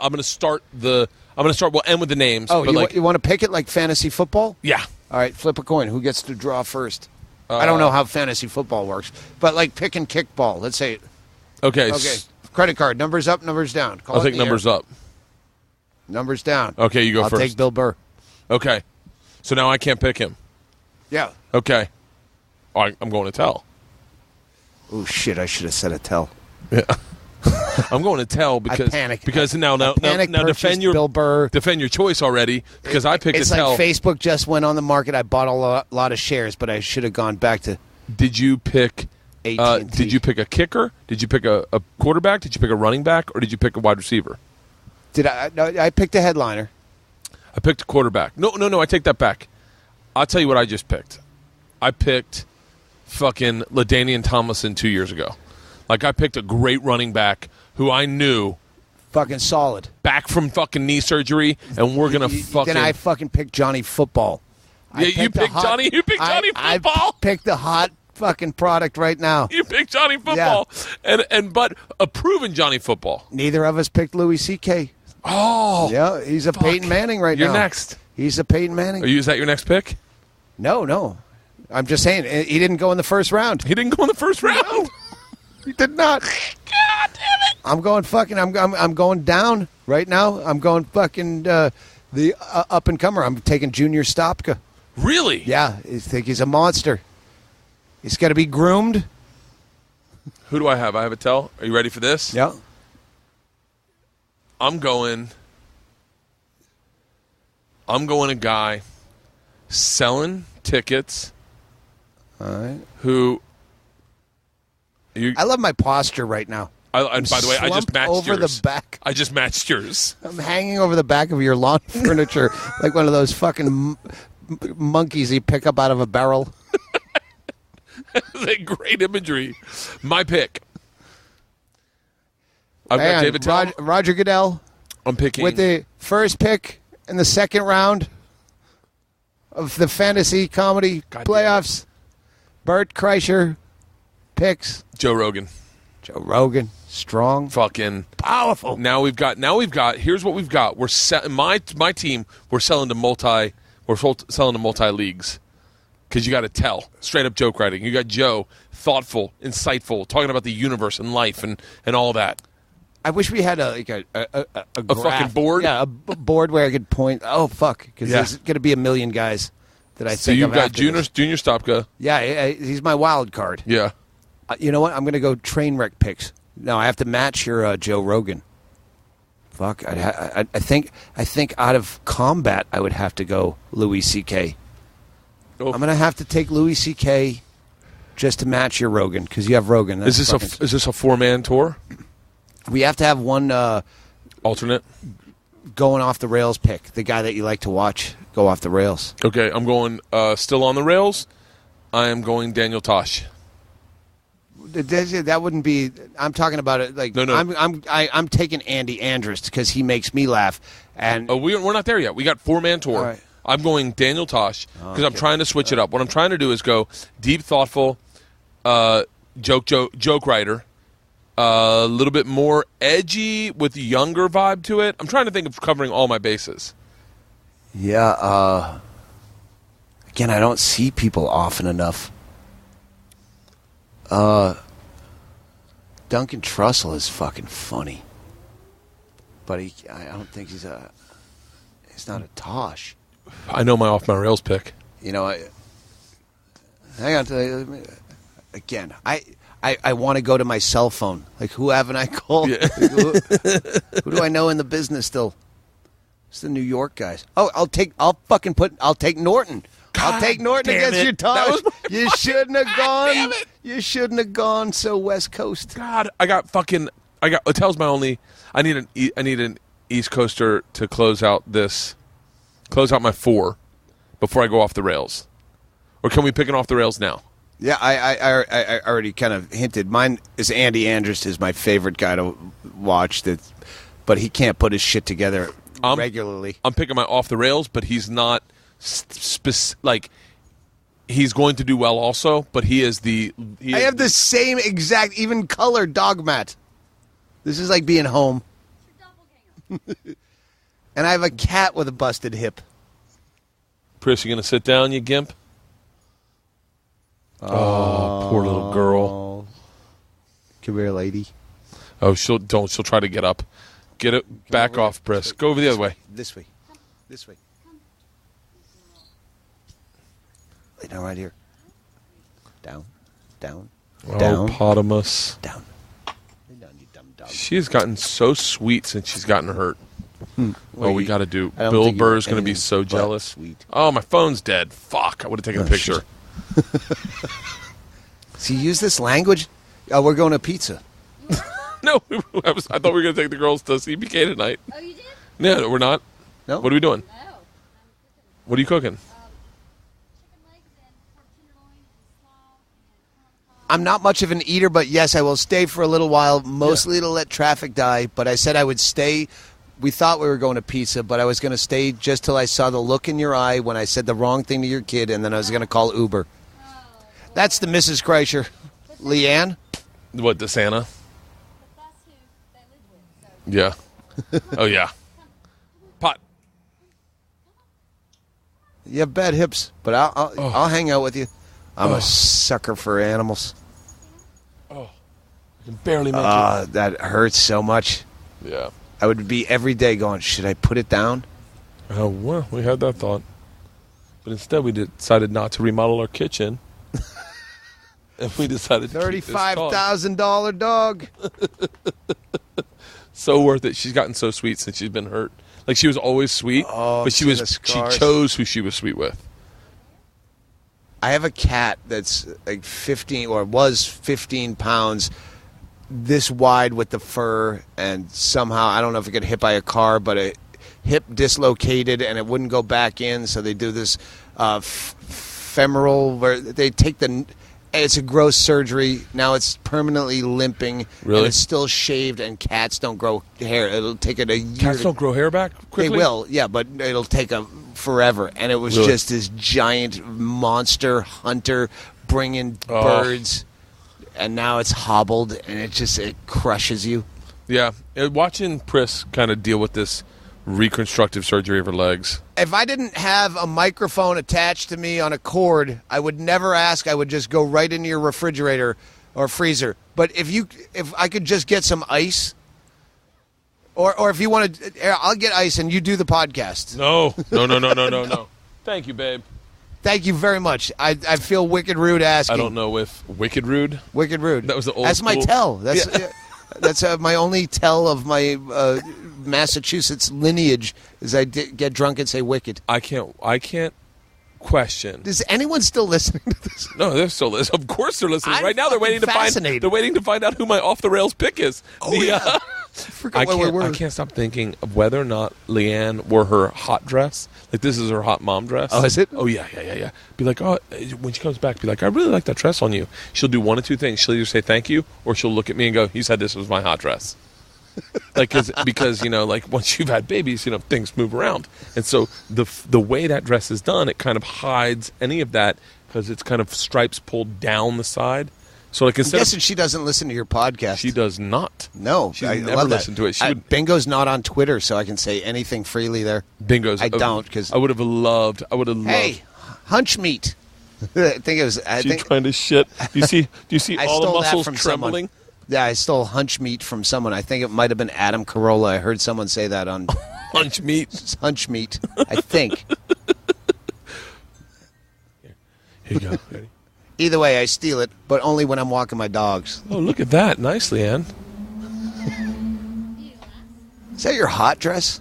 end with the names. Oh, but you want to pick it like fantasy football? Yeah. All right, flip a coin. Who gets to draw first? I don't know how fantasy football works, but like pick and kickball. Let's say it. Okay. Okay. Credit card. Numbers up, numbers down. I'll take numbers up. Numbers down. Okay, you go I'll first. I'll take Bill Burr. Okay. So now I can't pick him. Yeah. Okay. I'm going to tell. Oh shit! I should have said Attell. Yeah. I'm going to tell because I panic. Because now defend your Bill Burr. Defend your choice already because I picked it's Attell. Like Facebook just went on the market. I bought a lot of shares, but I should have gone back to. Did you pick? AT&T. Did you pick a kicker? Did you pick a quarterback? Did you pick a running back? Or did you pick a wide receiver? Did I? No, I picked a headliner. I picked a quarterback. No. I take that back. I'll tell you what I just picked. I picked fucking LaDainian Tomlinson 2 years ago. Like I picked a great running back who I knew fucking solid back from fucking knee surgery, and we're gonna fucking. Then I fucking picked Johnny Football. Yeah, you picked Johnny. You picked Johnny Football. I picked the hot fucking product right now. You picked Johnny Football, but a proven Johnny Football. Neither of us picked Louis C.K. Oh, yeah, he's a Peyton Manning right now. You're next. He's a Peyton Manning. Is that your next pick? No. I'm just saying he didn't go in the first round. He didn't go in the first round. No, he did not. God damn it! I'm going fucking. I'm going down right now. I'm going fucking the up and comer. I'm taking Junior Stopka. Really? Yeah, I think he's a monster. He's got to be groomed. Who do I have? I have Attell. Are you ready for this? Yeah. I'm going a guy selling tickets. All right. I love my posture right now. And by the way, I just matched over yours. The back. I just matched yours. I'm hanging over the back of your lawn furniture like one of those fucking monkeys you pick up out of a barrel. That's great imagery. My pick. I've got David Tell. Roger Goodell. I'm picking. With the first pick in the second round of the fantasy comedy playoffs, Bert Kreischer picks Joe Rogan. Strong. Fucking powerful. Now we've got, here's what we've got. We're my team, we're selling to multi leagues. Because you got to tell. Straight up joke writing. You got Joe, thoughtful, insightful, talking about the universe and life and all that. I wish we had a graph. Fucking board? Yeah, a board where I could point. Oh, fuck. Because there's going to be a million guys that I think So you've got Junior Stopka. Yeah, he's my wild card. Yeah. You know what? I'm going to go train wreck picks. No, I have to match your Joe Rogan. Fuck, I think out of combat I would have to go Louis C.K. Oh. I'm gonna have to take Louis C.K. just to match your Rogan because you have Rogan. Is this a 4-man tour? We have to have one alternate going off the rails pick. The guy that you like to watch go off the rails. Okay, I'm going still on the rails. I am going Daniel Tosh. That wouldn't be. I'm talking about it. Like no. I'm taking Andy Andrist because he makes me laugh. And we're not there yet. We got 4-man tour. Right. I'm going Daniel Tosh because I'm trying to switch it up. What I'm trying to do is go deep, thoughtful, joke writer, a little bit more edgy with a younger vibe to it. I'm trying to think of covering all my bases. Yeah. Again, I don't see people often enough. Duncan Trussell is fucking funny, but I don't think he's not a Tosh. I know my off my rails pick. You know, hang on. Again, I want to go to my cell phone. Like, who haven't I called? Yeah. Who do I know in the business still? It's the New York guys. Oh, I'll take Norton. I'll take Norton against your Tosh. You shouldn't have gone. Damn it. You shouldn't have gone so West Coast. God, I got Attell's my only. I need an East Coaster to close out my 4 before I go off the rails. Or can we pick it off the rails now? Yeah, I already kind of hinted. Mine is Andy Andrist is my favorite guy to watch. But he can't put his shit together regularly. I'm picking my off the rails, but he's not he's going to do well also. But he is I have the same exact, even color dog mat. This is like being home. And I have a cat with a busted hip. Chris, you gonna sit down, you gimp? Oh, poor little girl. Come here, lady. Oh, she'll try to get up. Get it back off, Chris. Go over the other way. This way. Lay down right here. Down. Oh, Potamus. Down. Lay down, you dumb dog. She has gotten so sweet since she's gotten hurt. We got to do. I don't Bill think you Burr's were going to be anything so but jealous. sweet. Oh, my phone's dead. Fuck! I would have taken a picture. So you use this language? Oh, we're going to pizza. No, I thought we were going to take the girls to CBK tonight. Oh, you did? No, we're not. No? What are we doing? No. What are you cooking? Chicken legs and pork tenderloin and slaw and corn I'm not much of an eater, but yes, I will stay for a little while, mostly to let traffic die. But I said I would stay. We thought we were going to pizza, but I was going to stay just till I saw the look in your eye when I said the wrong thing to your kid, and then I was going to call Uber. That's the Mrs. Kreischer. Leanne? What, the Santa? But that's who they live with. So. Yeah. Oh, yeah. Pot. You have bad hips, but I'll hang out with you. I'm a sucker for animals. Oh. I can barely make it. That hurts so much. Yeah. I would be every day going, should I put it down? Oh, well, we had that thought. But instead we decided not to remodel our kitchen. And we decided to keep this dog. $35,000 dog. So worth it. She's gotten so sweet since she's been hurt. Like, she was always sweet, but she scars. chose who she was sweet with. I have a cat that's like 15 or was 15 pounds, this wide with the fur, and somehow, I don't know if it got hit by a car, but a hip dislocated and it wouldn't go back in, so they do this femoral where they take it's a gross surgery. Now it's permanently limping. Really? And it's still shaved, and cats don't grow hair. It'll take it a year. Cats don't grow hair back quickly? They will, yeah, but it'll take forever. And it was Really? just this giant monster hunter bringing birds, and now it's hobbled, and it crushes you. Yeah. Watching Pris kind of deal with this reconstructive surgery of her legs. If I didn't have a microphone attached to me on a cord, I would never ask. I would just go right into your refrigerator or freezer. But if I could just get some ice, or if you want to, I'll get ice and you do the podcast. No. Thank you, babe. Thank you very much. I feel wicked rude asking. I don't know if Wicked Rude. Wicked rude. That was the old That's my school. tell. That's That's my only tell of my Massachusetts lineage is I get drunk and say wicked. I can't question. Is anyone still listening to this? No, they're still listening. Of course they're listening. I'm Right now they're waiting to find. fascinated. They're waiting to find out who my off the rails pick is. Oh, yeah. Forgot where we were. I can't stop thinking of whether or not Leanne wore her hot dress. Like, this is her hot mom dress. Oh, is it? Oh, yeah. Be like, oh, when she comes back, be like, I really like that dress on you. She'll do one of two things. She'll either say thank you, or she'll look at me and go, you said this was my hot dress. Like, because like, once you've had babies, things move around. And so the way that dress is done, it kind of hides any of that because it's kind of stripes pulled down the side. So like, I'm instead guessing she doesn't listen to your podcast. She does not. No, She's I never love that. listened to it. Bingo's not on Twitter, so I can say anything freely there. Bingo's. I don't, because I would have loved. Hey, hunch meat. I think it was. She's trying to shit. Do you see I all the stole that muscles from trembling? someone. Yeah, I stole hunch meat from someone. I think it might have been Adam Carolla. I heard someone say that on Hunch meat. hunch meat. I think. Here you go. Ready? Either way, I steal it, but only when I'm walking my dogs. Oh, look at that. Nice, Leanne. Is that your hot dress?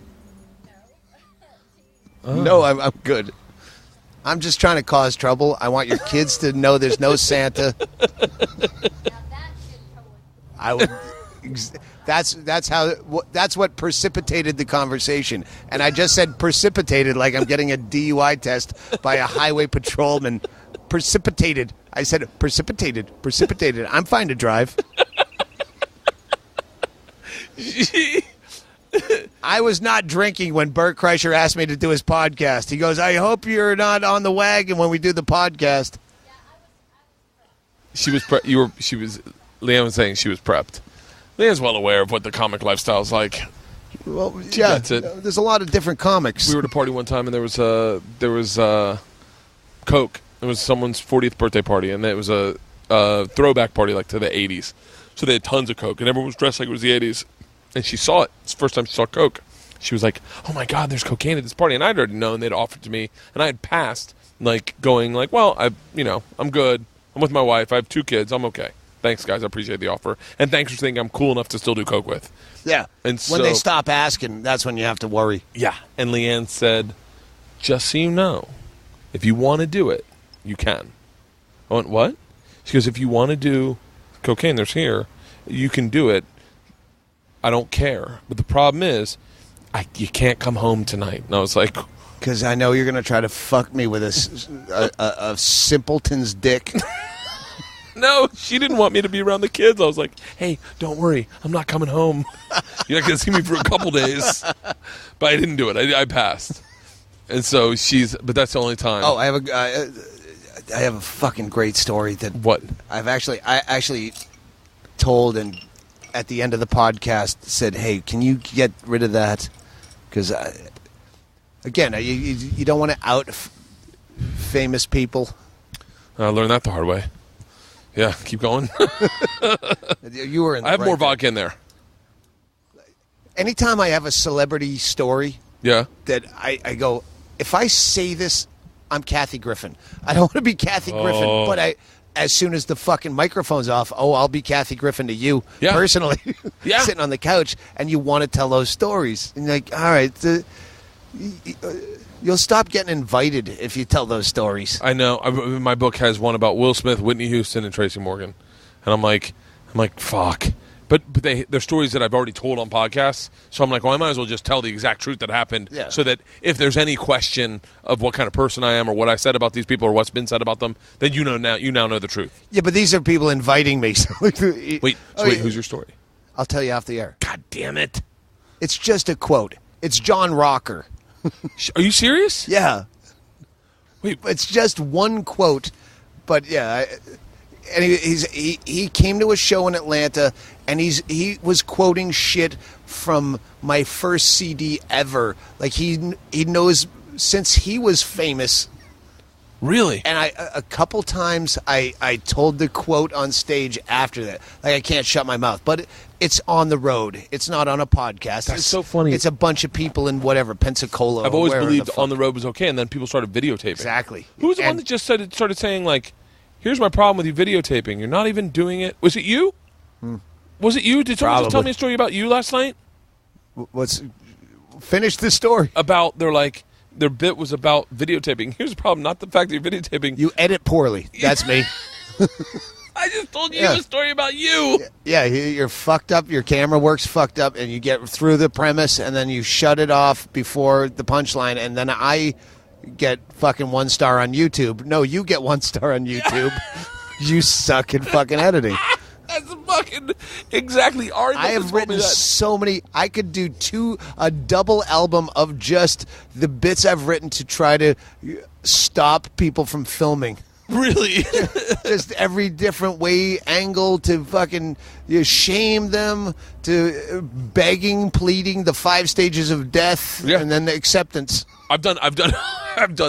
No, I'm good. I'm just trying to cause trouble. I want your kids to know there's no Santa. I would. That's what precipitated the conversation, and I just said precipitated like I'm getting a DUI test by a highway patrolman. Precipitated. I said precipitated. I'm fine to drive. I was not drinking when Bert Kreischer asked me to do his podcast. He goes, I hope you're not on the wagon when we do the podcast. She was. Leanne was saying she was prepped. Leanne's well aware of what the comic lifestyle is like. Well, yeah, That's it. there's a lot of different comics. We were at a party one time, and there was Coke. It was someone's 40th birthday party, and it was a throwback party, like to the 80s. So they had tons of Coke, and everyone was dressed like it was the 80s. And she saw it. It's the first time she saw Coke. She was like, "Oh my God, there's cocaine at this party." And I'd already known they'd offered to me, and I had passed, like going like, "Well, I'm good. I'm with my wife. I have 2 kids. I'm okay. Thanks, guys. I appreciate the offer, and thanks for thinking I'm cool enough to still do Coke with." Yeah. And when they stop asking, that's when you have to worry. Yeah. And Leanne said, "Just so you know, if you want to do it, you can." I went, "What?" She goes, "If you want to do cocaine, there's here. You can do it. I don't care. But the problem is, you can't come home tonight." And I was like, because I know you're going to try to fuck me with a simpleton's dick. No, she didn't want me to be around the kids. I was like, "Hey, don't worry. I'm not coming home. You're not going to see me for a couple days." But I didn't do it. I passed. And so but that's the only time. Oh, I have a fucking great story that What? I actually told, and at the end of the podcast said, "Hey, can you get rid of that?" Because again, you don't want to out famous people. I learned that the hard way. Yeah, keep going. You were in the I have more right there. vodka in there. Anytime I have a celebrity story Yeah. that I go, if I say this, I'm Kathy Griffin. I don't want to be Kathy Griffin, but as soon as the fucking microphone's off, I'll be Kathy Griffin to you personally. Yeah. Sitting on the couch, and you want to tell those stories. And you're like, all right, you'll stop getting invited if you tell those stories. I know. My book has one about Will Smith, Whitney Houston, and Tracy Morgan, and I'm like, fuck. But they're stories that I've already told on podcasts, so I'm like, well, I might as well just tell the exact truth that happened, so that if there's any question of what kind of person I am or what I said about these people or what's been said about them, then you now know the truth. Yeah, but these are people inviting me. Wait, who's your story? I'll tell you off the air. God damn it! It's just a quote. It's John Rocker. Are you serious? Yeah. Wait, it's just one quote, but yeah. And he came to a show in Atlanta, and he was quoting shit from my first CD ever. Like he knows since he was famous. Really? And a couple times I told the quote on stage after that. Like, I can't shut my mouth, but it's on the road. It's not on a podcast. That's so funny. It's a bunch of people in whatever Pensacola. I've always believed on the road was okay, and then people started videotaping. Exactly. Who was the one that just started saying like, "Here's my problem with you videotaping. You're not even doing it." Was it you? Was it you? Did someone just tell Probably. me a story about you last night? Finish the story. About their bit was about videotaping. Here's the problem: not the fact that you're videotaping. You edit poorly. That's me. I just told you Yeah. a story about you. Yeah, you're fucked up. Your camera works fucked up, and you get through the premise, and then you shut it off before the punchline, and then I get fucking 1 star on YouTube. No, you get 1 star on YouTube. You suck at fucking editing. That's fucking exactly. Ari I have told me written that. so many. I could do a double album of just the bits I've written to try to stop people from filming. Really. Just every different way, angle to fucking shame them, to begging, pleading, the 5 stages of death, Yeah. and then the acceptance. I've done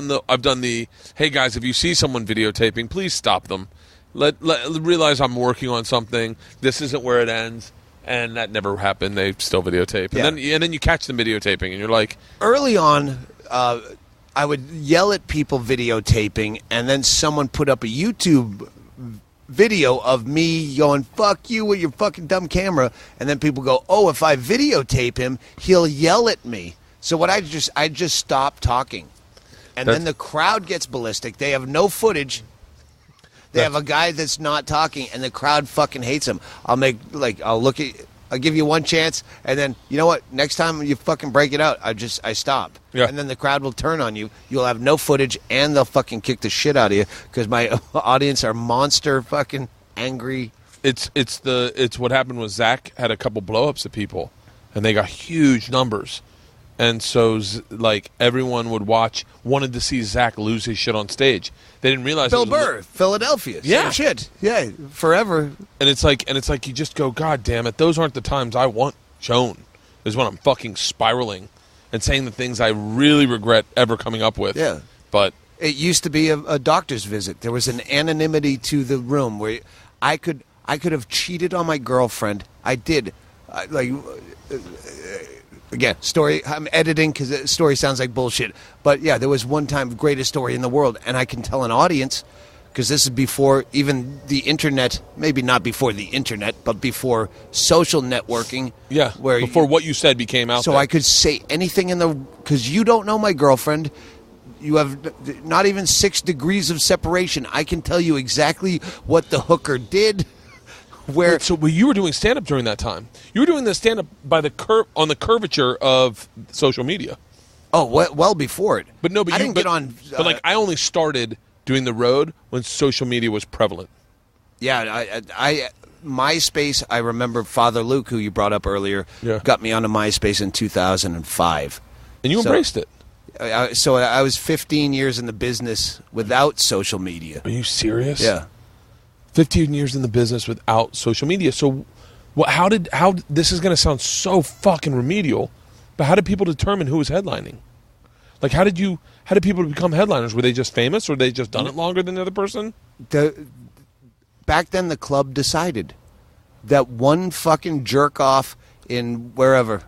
the. Hey guys, if you see someone videotaping, please stop them. Realize I'm working on something. This isn't where it ends, and that never happened. They still videotape, Yeah. and then you catch them videotaping, and you're like, Early on, I would yell at people videotaping, and then someone put up a YouTube video of me going, fuck you with your fucking dumb camera, and then people go, oh, if I videotape him, he'll yell at me. So what I just stop talking. And then the crowd gets ballistic. They have no footage. They have a guy that's not talking, and the crowd fucking hates him. I'll give you one chance, and then, you know what? Next time you fucking break it out, I stop. Yeah. And then the crowd will turn on you. You'll have no footage, and they'll fucking kick the shit out of you because my audience are monster fucking angry. it's what happened was Zach had a couple blow-ups of people, and they got huge numbers. And so, everyone wanted to see Zach lose his shit on stage. They didn't realize Bill it was Burr, Philadelphia. Yeah. Same shit. Yeah, forever. and it's like you just go, God damn it, those aren't the times I want shown. Is when I'm fucking spiraling and saying the things I really regret ever coming up with. Yeah. But It used to be a doctor's visit. There was an anonymity to the room where I could have cheated on my girlfriend. I did. Again, story. I'm editing because the story sounds like bullshit. But yeah, there was one time greatest story in the world, and I can tell an audience because this is before even the internet. Maybe not before the internet, but before social networking. yeah, where before what you said became out so there. I could say anything because you don't know my girlfriend. You have not even 6 degrees of separation. I can tell you exactly what the hooker did. Where So you were doing stand-up during that time. You were doing the stand-up by on the curvature of social media. well before it. But no, but I you didn't get on. But I only started doing the road when social media was prevalent. Yeah, I MySpace. I remember Father Luke, who you brought up earlier, Yeah. got me onto MySpace in 2005. And you So- embraced it. So I was 15 years in the business without social media. Are you serious? Yeah. 15 years in the business without social media. So how this is going to sound so fucking remedial, but how did people determine who was headlining? Like, how did people become headliners? Were they just famous, or they just done it longer than the other person? Back then, the club decided that one fucking jerk off in wherever,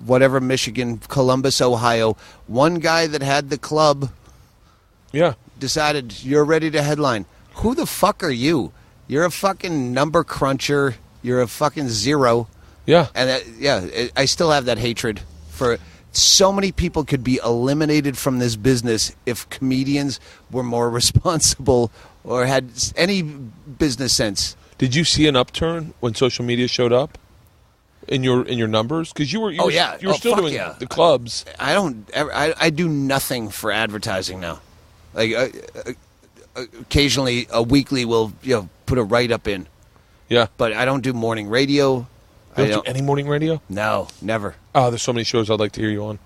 whatever, Michigan, Columbus, Ohio, one guy that had the club Yeah. decided you're ready to headline. Who the fuck are you? You're a fucking number cruncher. You're a fucking zero. Yeah. And I still have that hatred for. So many people could be eliminated from this business if comedians were more responsible or had any business sense. Did you see an upturn when social media showed up in your numbers? Because you were still fuck doing yeah. the clubs. I do nothing for advertising now. Occasionally a weekly will put a write up in, Yeah. but I don't do morning radio. You don't do any morning radio? No, never. Oh, there's so many shows I'd like to hear you on.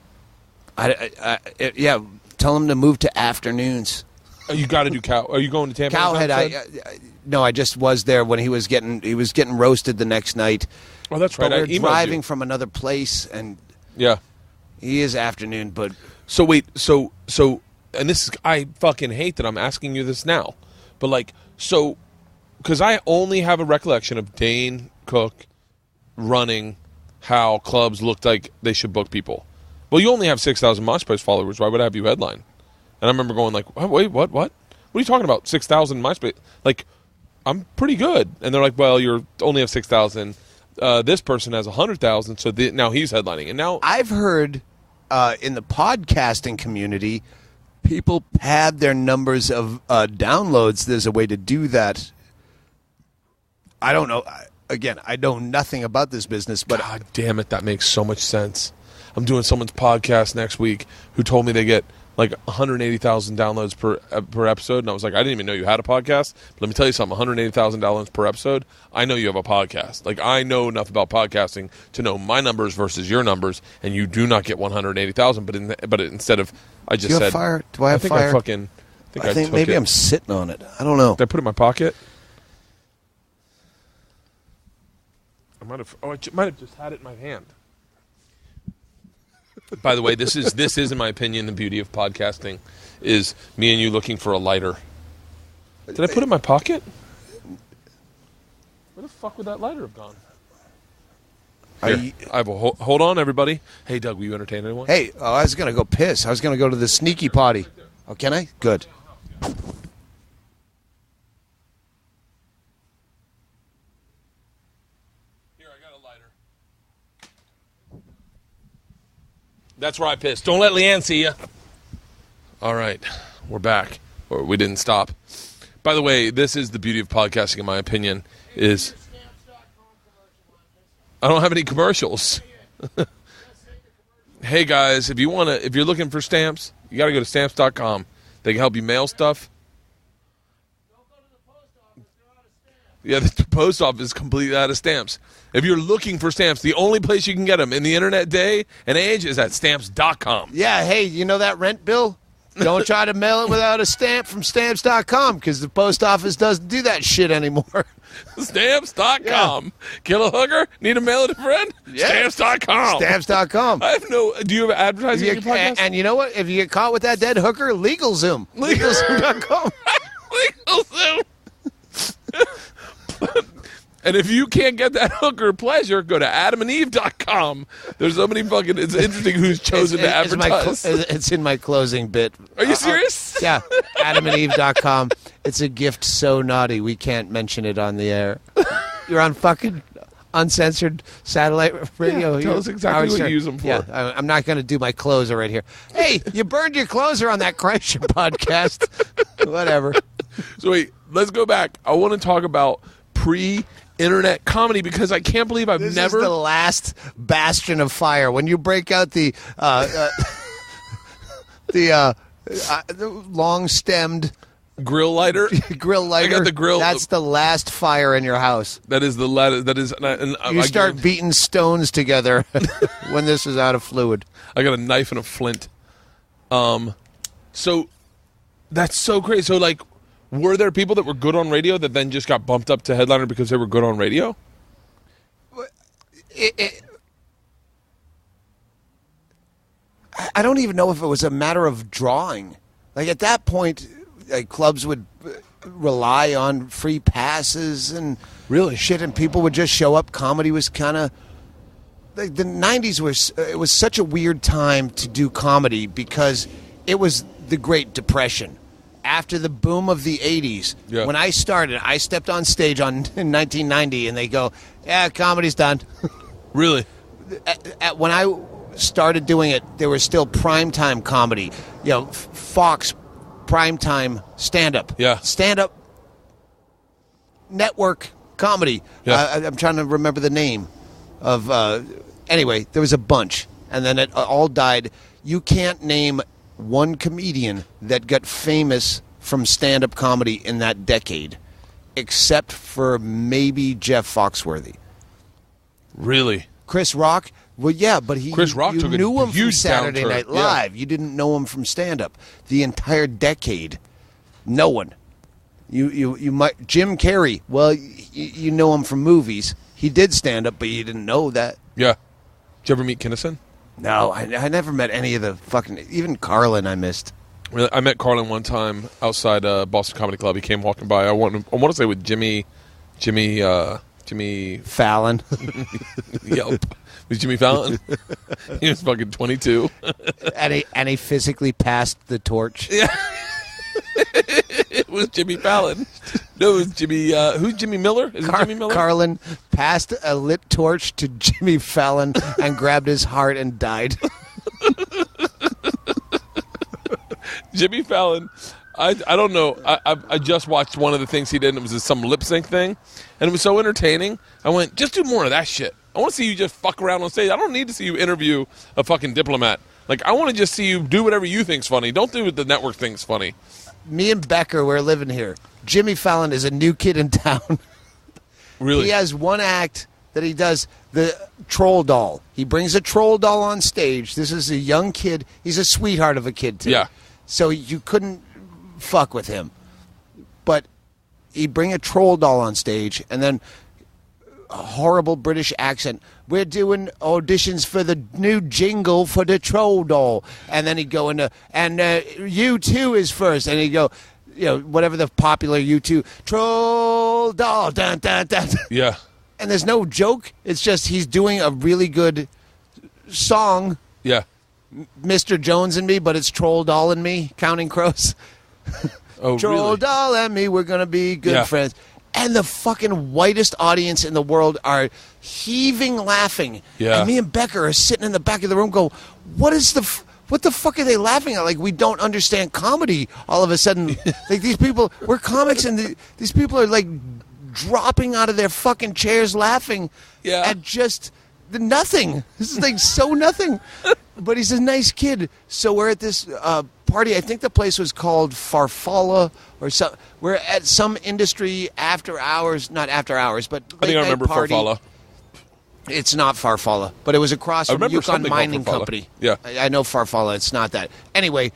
Tell them to move to afternoons. Oh, you got to do Cow. Are you going to Tampa? Cowhead, no, I just was there when he was getting roasted the next night. Oh, that's right. But I we're emailed driving you. from another place, and Yeah. he is afternoon. But So wait, so and this is, I fucking hate that I'm asking you this now, but because I only have a recollection of Dane Cook running how clubs looked like they should book people. Well, you only have 6,000 MySpace followers. Why would I have you headline? And I remember going like, wait, what? What are you talking about? 6,000 MySpace? Like, I'm pretty good. And they're like, well, you only have 6,000. This person has 100,000, so now he's headlining. And now I've heard in the podcasting community, people pad their numbers of downloads. There's a way to do that. I don't know. Again, I know nothing about this business, but God damn it, that makes so much sense. I'm doing someone's podcast next week who told me they get like 180,000 downloads per episode, and I was like, I didn't even know you had a podcast. But let me tell you something, 180,000 downloads per episode, I know you have a podcast. Like, I know enough about podcasting to know my numbers versus your numbers, and you do not get 180,000. But instead of, I just do you said, have fire? Do I have think fire? I think maybe it. I'm sitting on it. I don't know. Did I put it in my pocket? I might have just had it in my hand. By the way, this is, in my opinion, the beauty of podcasting, is me and you looking for a lighter. Did I put it in my pocket? Where the fuck would that lighter have gone? Here, I have a hold on, everybody. Hey, Doug, will you entertain anyone? Hey, I was going to go piss. I was going to go to the sneaky potty. Oh, can I? Good. Here, I got a lighter. That's where I pissed. Don't let Leanne see you. All right, we're back. Or we didn't stop. By the way, this is the beauty of podcasting, in my opinion, is I don't have any commercials. Hey guys, if you're looking for stamps, you got to go to stamps.com. They can help you mail stuff. Yeah, the post office is completely out of stamps. If you're looking for stamps, the only place you can get them in the internet day and age is at stamps.com. Yeah, hey, you know that rent bill? Don't try to mail it without a stamp from stamps.com because the post office doesn't do that shit anymore. Stamps.com. Yeah. Kill a hooker? Need to mail it to a friend? Yeah. Stamps.com. Stamps.com. Do you have advertising in your podcast? And you know what? If you get caught with that dead hooker, LegalZoom. LegalZoom.com. LegalZoom. And if you can't get that hooker pleasure, go to adamandeve.com. There's so many fucking... It's interesting who's chosen to advertise. It's in my closing bit. Are you serious? Yeah. adamandeve.com. It's a gift so naughty we can't mention it on the air. You're on fucking uncensored satellite radio. Yeah, tell us exactly what you use them for. Yeah, I'm not going to do my closer right here. Hey, you burned your closer on that Kreischer podcast. Whatever. So wait, let's go back. I want to talk about pre-internet comedy because I can't believe I've This never... is the last bastion of fire. When you break out the long-stemmed grill lighter. Grill lighter. I got the grill. That's the last fire in your house. That is the last. That is. You start beating stones together when this is out of fluid. I got a knife and a flint. So that's so crazy. So like, were there people that were good on radio that then just got bumped up to headliner because they were good on radio? I don't even know if it was a matter of drawing. Like at that point, clubs would rely on free passes and really shit, and people would just show up. Comedy was kind of like the '90s was such a weird time to do comedy because it was the Great Depression. After the boom of the '80s, when I started, I stepped on stage in 1990, and they go, "Yeah, comedy's done." Really? When I started doing it, there was still primetime comedy. You know, Fox primetime stand-up. Yeah. Stand-up network comedy. Yeah. I'm trying to remember the name of... anyway, there was a bunch, and then it all died. You can't name one comedian that got famous from stand-up comedy in that decade, except for maybe Jeff Foxworthy. Really? Chris Rock... Well, yeah, but Chris Rock you took knew a him from huge Saturday downturn. Night Live. You didn't know him from stand-up. The entire decade, no one. You might Jim Carrey. Well, you know him from movies. He did stand-up, but you didn't know that. Yeah. Did you ever meet Kinnison? No, I never met any of the fucking... Even Carlin I missed. I met Carlin one time outside Boston Comedy Club. He came walking by. I want to say with Jimmy Fallon. Yep. Was Jimmy Fallon? He was fucking 22. and he physically passed the torch. Yeah. It was Jimmy Fallon. No, it was Jimmy. Who's Jimmy Miller? Is it Jimmy Miller? Carlin passed a lit torch to Jimmy Fallon and grabbed his heart and died. Jimmy Fallon. I don't know. I just watched one of the things he did, and it was some lip sync thing, and it was so entertaining. I went, just do more of that shit. I want to see you just fuck around on stage. I don't need to see you interview a fucking diplomat. Like, I want to just see you do whatever you think's funny. Don't do what the network thinks funny. Me and Becker, we're living here. Jimmy Fallon is a new kid in town. Really? He has one act that he does, the troll doll. He brings a troll doll on stage. This is a young kid. He's a sweetheart of a kid, too. Yeah. So you couldn't fuck with him. But he'd bring a troll doll on stage, and then a horrible British accent. We're doing auditions for the new jingle for the troll doll. And then he'd go into, and U2 is first. And he'd go, whatever the popular U2, troll doll, dun, dun, dun. Yeah. And there's no joke. It's just he's doing a really good song, Yeah. Mr. Jones and Me, but it's Troll Doll and Me, Counting Crows. Oh, Troll really? Doll and Me, we're going to be good Yeah. friends. And the fucking whitest audience in the world are heaving laughing. Yeah. And me and Becker are sitting in the back of the room go, what the fuck are they laughing at? Like, we don't understand comedy all of a sudden. Like, these people, we're comics, and these people are, like, dropping out of their fucking chairs laughing at just nothing. This is, like, so nothing. But he's a nice kid. So we're at this party. I think the place was called Farfalla or something. We're at some industry after hours, not after hours, but I think I remember party. Farfalla. It's not Farfalla, but it was across I from remember Yukon something called Mining Farfalla. Company. Yeah. I know Farfalla. It's not that. Anyway,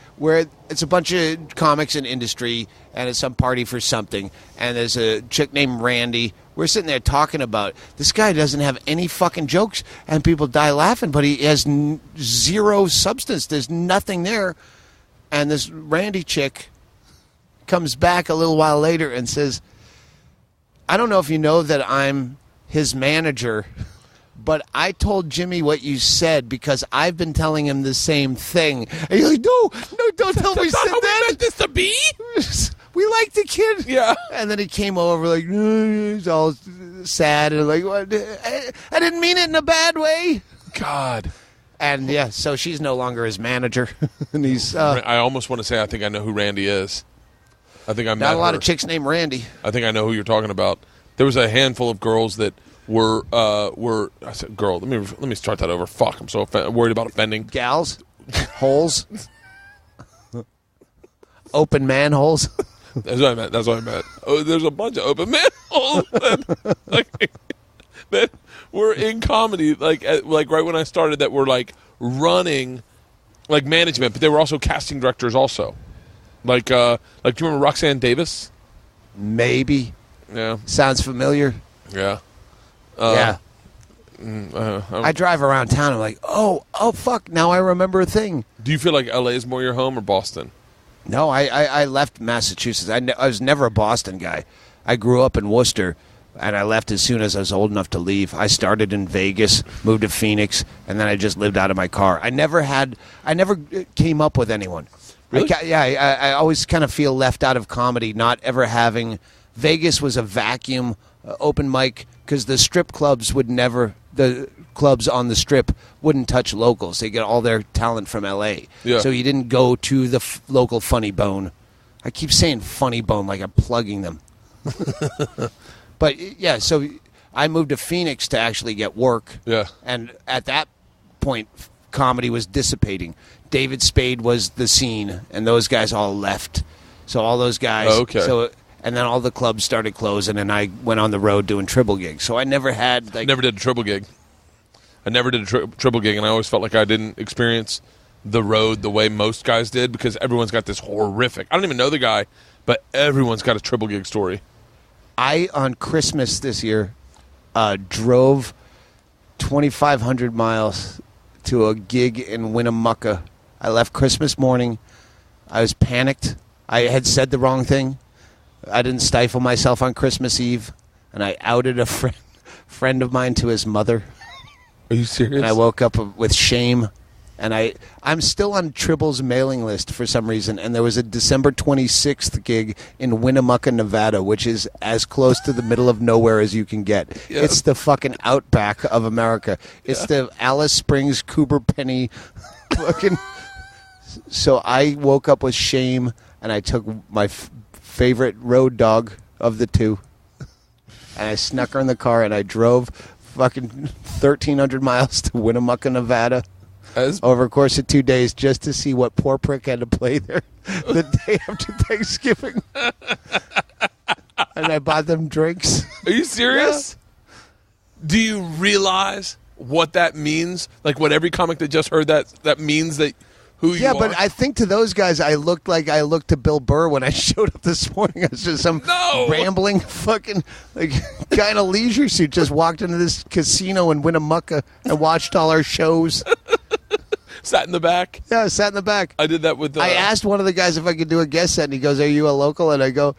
it's a bunch of comics in industry, and it's some party for something. And there's a chick named Randy. We're sitting there talking about, this guy doesn't have any fucking jokes, and people die laughing, but he has zero substance. There's nothing there. And this Randy chick comes back a little while later and says, I don't know if you know that I'm his manager, but I told Jimmy what you said because I've been telling him the same thing. And you're like, no, don't tell me you said That's not how we that. meant this to be. We like the kid. Yeah. And then he came over like, he's all sad and like, what? I didn't mean it in a bad way. God. And yeah, so she's no longer his manager. And he's I almost want to say I think I know who Randy is. I think I met not a lot her. of chicks named Randy. I think I know who you're talking about. There was a handful of girls that were I said girl. Let me start that over. Fuck, I'm so worried about offending. Gals, holes, open manholes. That's what I meant. Oh, there's a bunch of open manholes that were in comedy, like right when I started, that were like running, like management, but they were also casting directors also. Like do you remember Roxanne Davis? Maybe. Yeah. Sounds familiar. Yeah. Yeah. I drive around town. I'm like, oh, fuck. Now I remember a thing. Do you feel like LA is more your home or Boston? No, I left Massachusetts. I was never a Boston guy. I grew up in Worcester, and I left as soon as I was old enough to leave. I started in Vegas, moved to Phoenix, and then I just lived out of my car. I never came up with anyone. Really? I always kind of feel left out of comedy, not ever having. Vegas was a vacuum, open mic, because the strip clubs the clubs on the strip wouldn't touch locals. They get all their talent from L.A. Yeah. So you didn't go to the local Funny Bone. I keep saying Funny Bone like I'm plugging them. But, yeah, so I moved to Phoenix to actually get work. Yeah. And at that point, comedy was dissipating. David Spade was the scene, and those guys all left. So all those guys. Oh, okay. And then all the clubs started closing, and I went on the road doing triple gigs. So I never had I never did a triple gig. I never did a triple gig, and I always felt like I didn't experience the road the way most guys did, because everyone's got this horrific. I don't even know the guy, but everyone's got a triple gig story. I, on Christmas this year, drove 2,500 miles to a gig in Winnemucca. I left Christmas morning. I was panicked. I had said the wrong thing. I didn't stifle myself on Christmas Eve, and I outed a friend of mine to his mother. Are you serious? And I woke up with shame and I'm still on Tribble's mailing list for some reason, and there was a December 26th gig in Winnemucca, Nevada, which is as close to the middle of nowhere as you can get. Yeah. It's the fucking outback of America. It's the Alice Springs, Cooper Penny fucking... So I woke up with shame, and I took my favorite road dog of the two, and I snuck her in the car, and I drove fucking 1,300 miles to Winnemucca, Nevada, over a course of 2 days just to see what poor prick had to play there the day after Thanksgiving. And I bought them drinks. Are you serious? Yeah. Do you realize what that means? Like what every comic that just heard that means that who you are? Yeah, but I think to those guys, I looked like I looked to Bill Burr when I showed up this morning. I was just some rambling fucking guy in a leisure suit just walked into this casino in Winnemucca and watched all our shows. Sat in the back? Yeah, I sat in the back. I did that with I asked one of the guys if I could do a guest set, and he goes, "Are you a local?" And I go,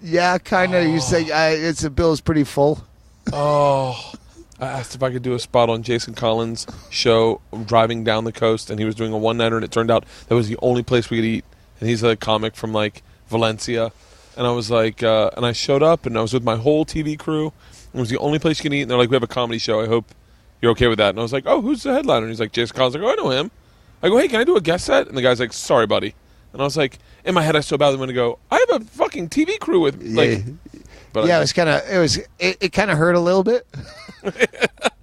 "Yeah, kind of." You say, "The bill's pretty full." Oh. I asked if I could do a spot on Jason Collins' show driving down the coast, and he was doing a one-nighter, and it turned out that was the only place we could eat. And he's a comic from, like, Valencia. And I was like, and I showed up, and I was with my whole TV crew. It was the only place you can eat. And they're like, we have a comedy show. I hope you're okay with that. And I was like, oh, who's the headliner? And he's like, Jason Collins. I go, I know him. I go, hey, can I do a guest set? And the guy's like, sorry, buddy. And I was like, in my head, I so badly want to go, I have a fucking TV crew with me. Like, but yeah, it kind of hurt a little bit.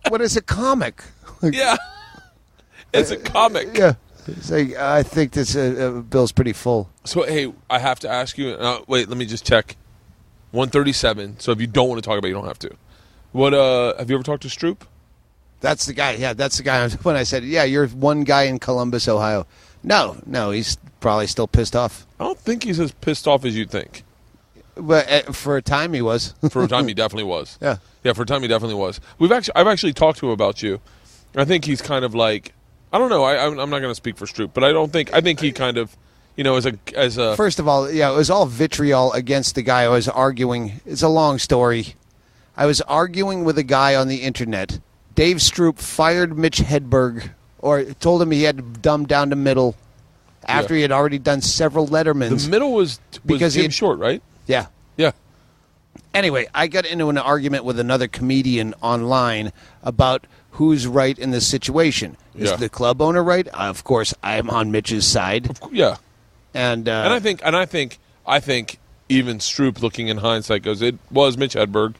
What is a comic? Yeah, it's a comic. Yeah, it's like, I think this bill's pretty full. So hey, I have to ask you. Wait, let me just check. 137. So if you don't want to talk about it, you don't have to. What? Have you ever talked to Stroop? That's the guy. Yeah, that's the guy. When I said, yeah, you're one guy in Columbus, Ohio. No, he's probably still pissed off. I don't think he's as pissed off as you think. But for a time, he was. For a time, he definitely was. Yeah, for a time, he definitely was. I've actually talked to him about you. I think he's kind of like, I don't know. I'm not going to speak for Stroop, but I think he kind of, as a. First of all, yeah, it was all vitriol against the guy I was arguing. It's a long story. I was arguing with a guy on the internet. Dave Stroop fired Mitch Hedberg, or told him he had to dumb down to middle after he had already done several Lettermans. The middle was because Jim Short, right? Yeah. Yeah. Anyway, I got into an argument with another comedian online about who's right in this situation. Is the club owner right? Of course, I'm on Mitch's side. Yeah. And I think even Stroop, looking in hindsight, goes, it was Mitch Hedberg.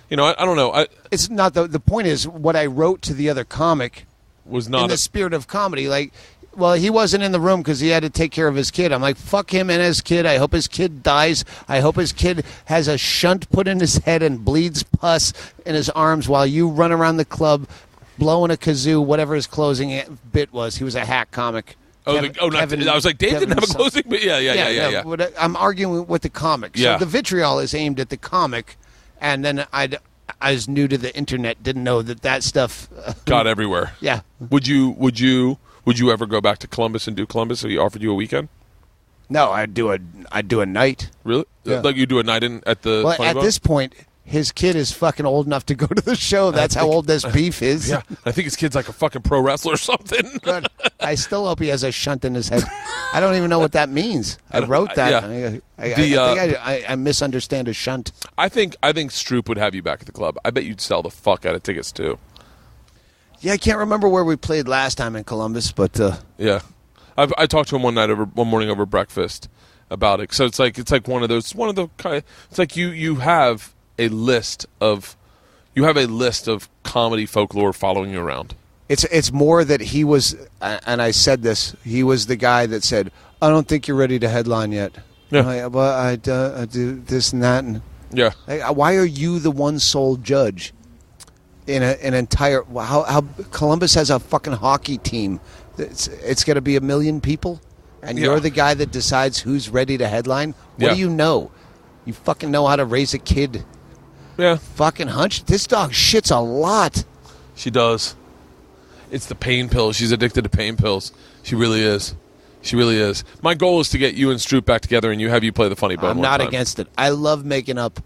I don't know. It's not the point. Is what I wrote to the other comic was not in the spirit of comedy. Like, well, he wasn't in the room because he had to take care of his kid. I'm like, fuck him and his kid. I hope his kid dies. I hope his kid has a shunt put in his head and bleeds pus in his arms while you run around the club blowing a kazoo, whatever his closing bit was. He was a hack comic. I was like, Dave didn't have a closing bit. Yeah. But I'm arguing with the comic. So the vitriol is aimed at the comic, and then I was new to the internet, didn't know that stuff got everywhere. Yeah. Would you ever go back to Columbus and do Columbus if he offered you a weekend? No, I'd do a night. Really? Yeah. Like you do a night at the Well, Funny at Bone? this point, his kid is fucking old enough to go to the show. That's how old this beef is. Yeah, I think his kid's like a fucking pro wrestler or something. Good. I still hope he has a shunt in his head. I don't even know what that means. I wrote that. Yeah. I think I misunderstand a shunt. I think Stroop would have you back at the club. I bet you'd sell the fuck out of tickets too. Yeah, I can't remember where we played last time in Columbus, but yeah, I talked to him one morning over breakfast about it. So it's like it's like you have a list of comedy folklore following you around. It's more that he was, and I said this, he was the guy that said, I don't think you're ready to headline yet. Yeah. I do this and that. And yeah. Why are you the one sole judge in an entire, how Columbus has a fucking hockey team. It's going to be 1 million people, and you're the guy that decides who's ready to headline? What do you know? You fucking know how to raise a kid. Yeah. Fucking hunch. This dog shits a lot. She does. It's the pain pills. She's addicted to pain pills. She really is. She really is. My goal is to get you and Stroop back together and have you play the Funny Bone. I'm not against it. I love making up.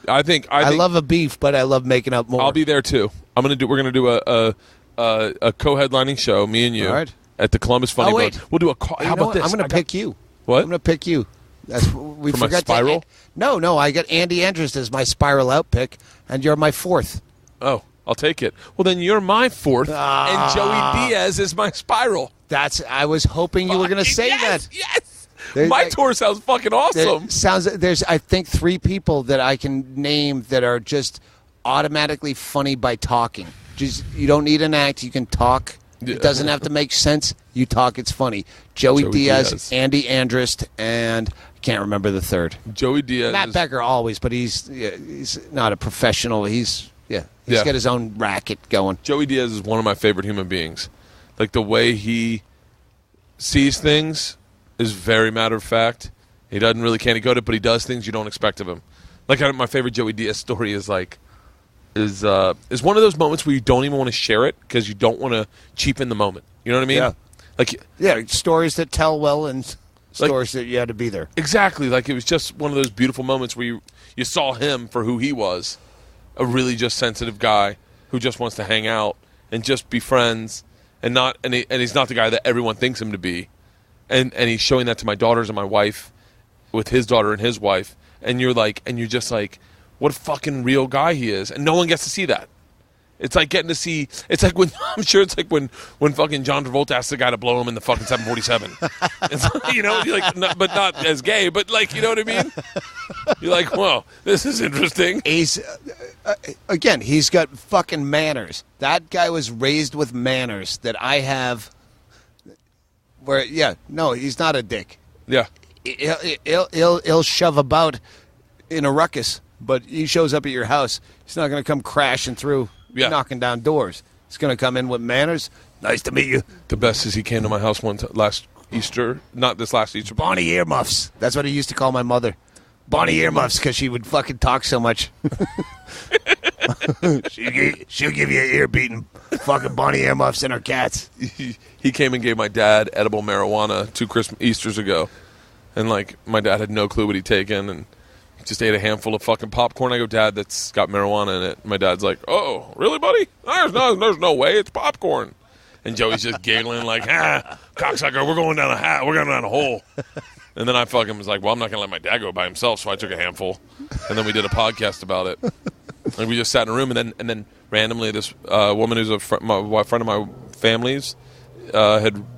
I think I love a beef, but I love making up more. I'll be there too. We're gonna do a co-headlining show, me and you. All right. at the Columbus Funny Bone. wait. We'll do a call. You How know about what? this? I'm going to pick you. What? I'm going to pick you. That's we For my forgot spiral? No, I got Andy Andrist as my spiral out pick, and you're my fourth. Oh, I'll take it. Well, then you're my fourth, Ah. and Joey Diaz is my spiral. I was hoping you were going to say yes, that. Yes. There- My like- tour sounds fucking awesome. There's I think 3 people that I can name that are just automatically funny by talking. Just you don't need an act, you can talk. Yeah. It doesn't have to make sense. You talk, it's funny. Joey Diaz, Diaz. Andy Andrist, and I can't remember the third. Joey Diaz. Matt is- Becker always, but he's not a professional. He's Yeah. got his own racket going. Joey Diaz is one of my favorite human beings. Like the way he sees things is very matter of fact. He doesn't really candy coat it, but he does things you don't expect of him. Like my favorite Joey Diaz story is one of those moments where you don't even want to share it because you don't want to cheapen the moment. You know what I mean? Yeah. Like Yeah, stories that tell well and stories that you had to be there. exactly. Like it was just one of those beautiful moments where you saw him for who he was, a really just sensitive guy who just wants to hang out and just be friends, and he's not the guy that everyone thinks him to be, and he's showing that to my daughters and my wife, with his daughter and his wife, and you're just like, what a fucking real guy he is, and no one gets to see that. It's like getting to see. It's like when I'm sure it's like when fucking John Travolta asked the guy to blow him in the fucking 747. It's like, you're like, but not as gay, but like, you know what I mean? You're like, whoa, this is interesting. He's again, he's got fucking manners. That guy was raised with manners that I have. He's not a dick. Yeah, He'll shove about in a ruckus, but he shows up at your house. He's not going to come crashing through, knocking down doors. He's going to come in with manners. Nice to meet you. the best is he came to my house last Easter, not this last Easter. Bonnie Earmuffs. That's what he used to call my mother. Bonnie Earmuffs, because she would fucking talk so much. She'll give you an ear beating. Fucking Bonnie Earmuffs and her cats. He came and gave my dad edible marijuana 2 Easters ago, and like my dad had no clue what he'd taken, and just ate a handful of fucking popcorn. I go, Dad, that's got marijuana in it. My dad's like, oh, really, buddy? There's no way, it's popcorn. And Joey's just giggling like, cocksucker, we're going down a hole. And then I fucking was like, well, I'm not gonna let my dad go by himself, so I took a handful, and then we did a podcast about it. And we just sat in a room, and then randomly this woman who's a friend of my family's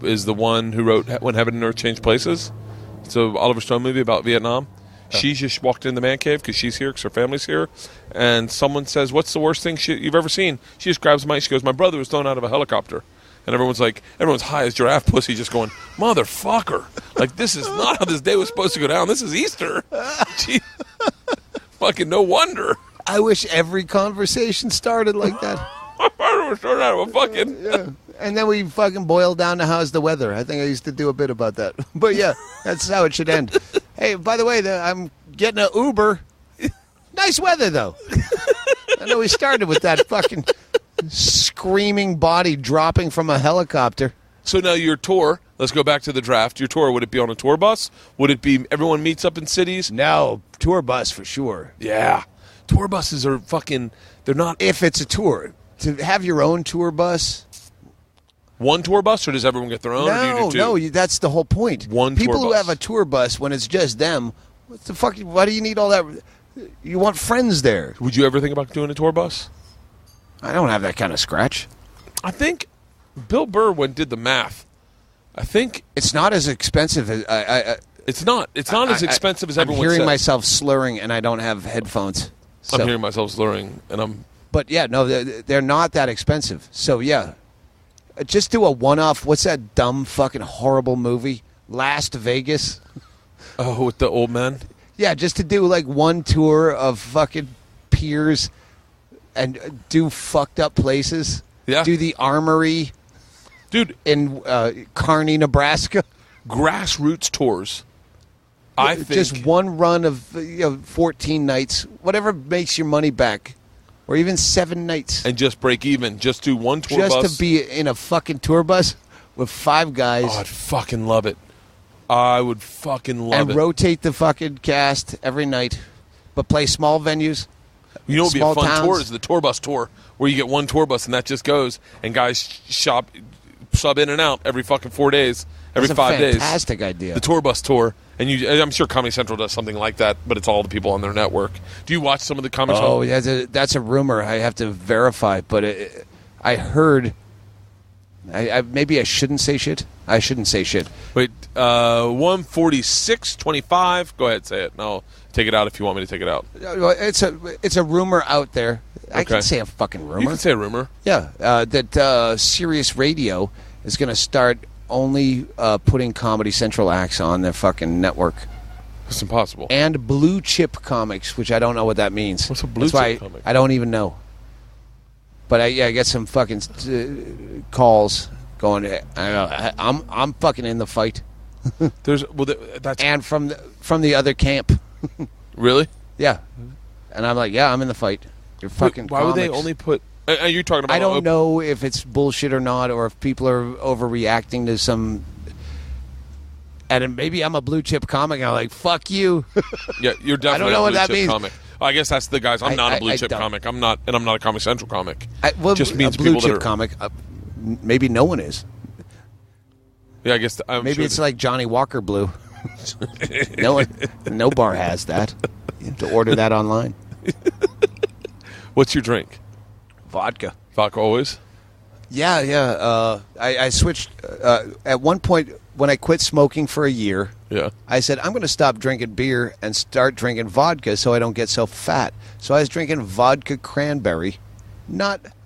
is the one who wrote When Heaven and Earth Changed Places. It's an Oliver Stone movie about Vietnam. She just walked in the man cave because she's here, because her family's here, and someone says, what's the worst thing you've ever seen? She just grabs the mic. She goes, my brother was thrown out of a helicopter. And everyone's high as giraffe pussy, just going, motherfucker. Like, this is not how this day was supposed to go down. This is Easter. Gee, fucking no wonder. I wish every conversation started like that. My brother was thrown out of a fucking... Yeah. And then we fucking boiled down to how's the weather. I think I used to do a bit about that. But yeah, that's how it should end. Hey, by the way, I'm getting an Uber. Nice weather, though. I know we started with that fucking screaming body dropping from a helicopter. So now your tour, let's go back to the draft. Your tour, would it be on a tour bus? Would it be everyone meets up in cities? No, tour bus for sure. Yeah. Tour buses are fucking, they're not... If it's a tour. To have your own tour bus... One tour bus, or does everyone get their own? or do you do two? No, that's the whole point. One People tour who bus. have a tour bus, when it's just them, what the fuck? Why do you need all that? You want friends there. Would you ever think about doing a tour bus? I don't have that kind of scratch. I think Bill Burr did the math. I think It's not as expensive as it's not. It's not as expensive as everyone I'm hearing says. myself slurring, and I don't have headphones. I'm So- hearing myself slurring, and I'm... But yeah, no, they're not that expensive. So yeah, just do a one-off. What's that dumb, fucking horrible movie? Last Vegas. Oh, with the old man? Yeah, just to do like one tour of fucking piers and do fucked up places. Yeah. Do the Armory Dude, in Kearney, Nebraska. grassroots tours. I think... Just one run of 14 nights, whatever makes your money back, or even 7 nights. And just break even. Just do one tour Just bus. to be in a fucking tour bus with 5 guys. Oh, I'd fucking love it. I would fucking love and it. rotate the fucking cast every night, but play small venues. You know what would be a small fun towns. tour is the tour bus tour, where you get one tour bus and that just goes, and guys shop sub in and out every fucking 4 days, every That's 5 days. Fantastic idea. The tour bus tour, and I'm sure Comedy Central does something like that, but it's all the people on their network. Do you watch some of the Comedy Central? Oh, yeah, that's a rumor. I have to verify, but I heard. Maybe I shouldn't say shit. I shouldn't say shit. Wait, 146.25. Go ahead, say it. No, take it out if you want me to take it out. It's a rumor out there. I Okay. can say a fucking rumor. You can say a rumor. Yeah, that Sirius Radio is going to start only putting Comedy Central acts on their fucking network. It's impossible. And blue chip comics, which I don't know what that means. What's a blue That's chip why comic? I don't even know. But I get some fucking calls going. I'm fucking in the fight, That's and from the other camp. really. Yeah, and I'm like, yeah, I'm in the fight. You're fucking. Why would they comics. only put? Are you talking about? I don't know if it's bullshit or not, or if people are overreacting to some. And maybe I'm a blue chip comic. And I'm like, fuck you. Yeah, you're definitely. I don't know a what blue that chip means. Comic. I guess that's the guys. I'm not a blue chip don't. comic. I'm not a Comedy Central comic. Just means a blue people that chip are- comic. Maybe no one is. Yeah, I guess. I'm Maybe sure it's like Johnny Walker Blue. No bar has that. You have to order that online. What's your drink? Vodka. Vodka always. Yeah. I switched at one point when I quit smoking for a year. Yeah. I said I'm going to stop drinking beer and start drinking vodka so I don't get so fat. So I was drinking vodka cranberry.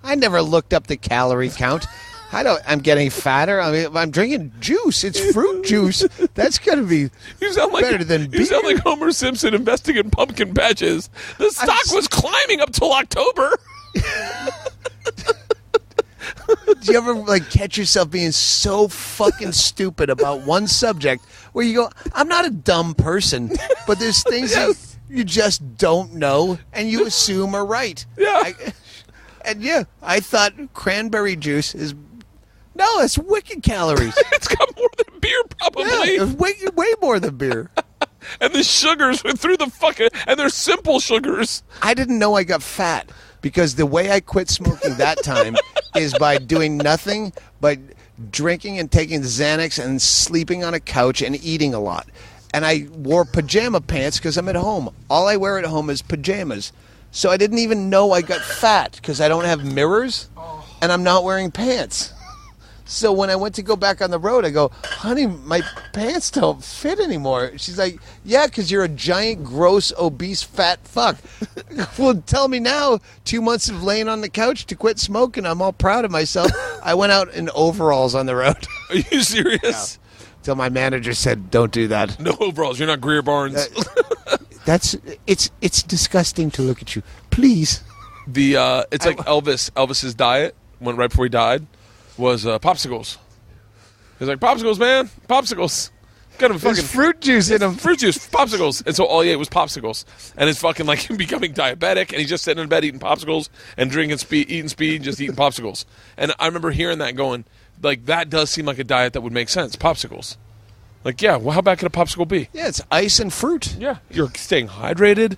I never looked up the calorie count. I'm getting fatter. I mean, I'm drinking juice. It's fruit juice. That's going to be You sound like better than beer. You sound like Homer Simpson investing in pumpkin patches. The stock was climbing up till October. Do you ever catch yourself being so fucking stupid about one subject where you go, I'm not a dumb person, but there's things that you just don't know and you assume are right. Yeah. I thought cranberry juice is it's wicked calories. It's got more than beer, probably. Yeah, it's way more than beer. And the sugars went through the fucking, and they're simple sugars. I didn't know I got fat because the way I quit smoking that time is by doing nothing but drinking and taking Xanax and sleeping on a couch and eating a lot. And I wore pajama pants because I'm at home. All I wear at home is pajamas. So I didn't even know I got fat because I don't have mirrors and I'm not wearing pants. So when I went to go back on the road, I go, honey, my pants don't fit anymore. She's like, yeah, because you're a giant, gross, obese, fat fuck. Well, tell me now, 2 months of laying on the couch to quit smoking, I'm all proud of myself. I went out in overalls on the road. Are you serious? Till my manager said, don't do that. No overalls. You're not Greer Barnes. It's disgusting to look at you. Please. It's like Elvis's diet when right before he died was popsicles. He's like, popsicles, man, popsicles. Kind of There's fucking fruit juice in them. fruit juice, popsicles. And so all he ate was popsicles. And it's fucking like him becoming diabetic, and he's just sitting in bed eating popsicles and drinking speed, eating speed, just eating popsicles. And I remember hearing that going, like, that does seem like a diet that would make sense, popsicles. Like, yeah, well, how bad could a popsicle be? Yeah, it's ice and fruit. Yeah, you're staying hydrated.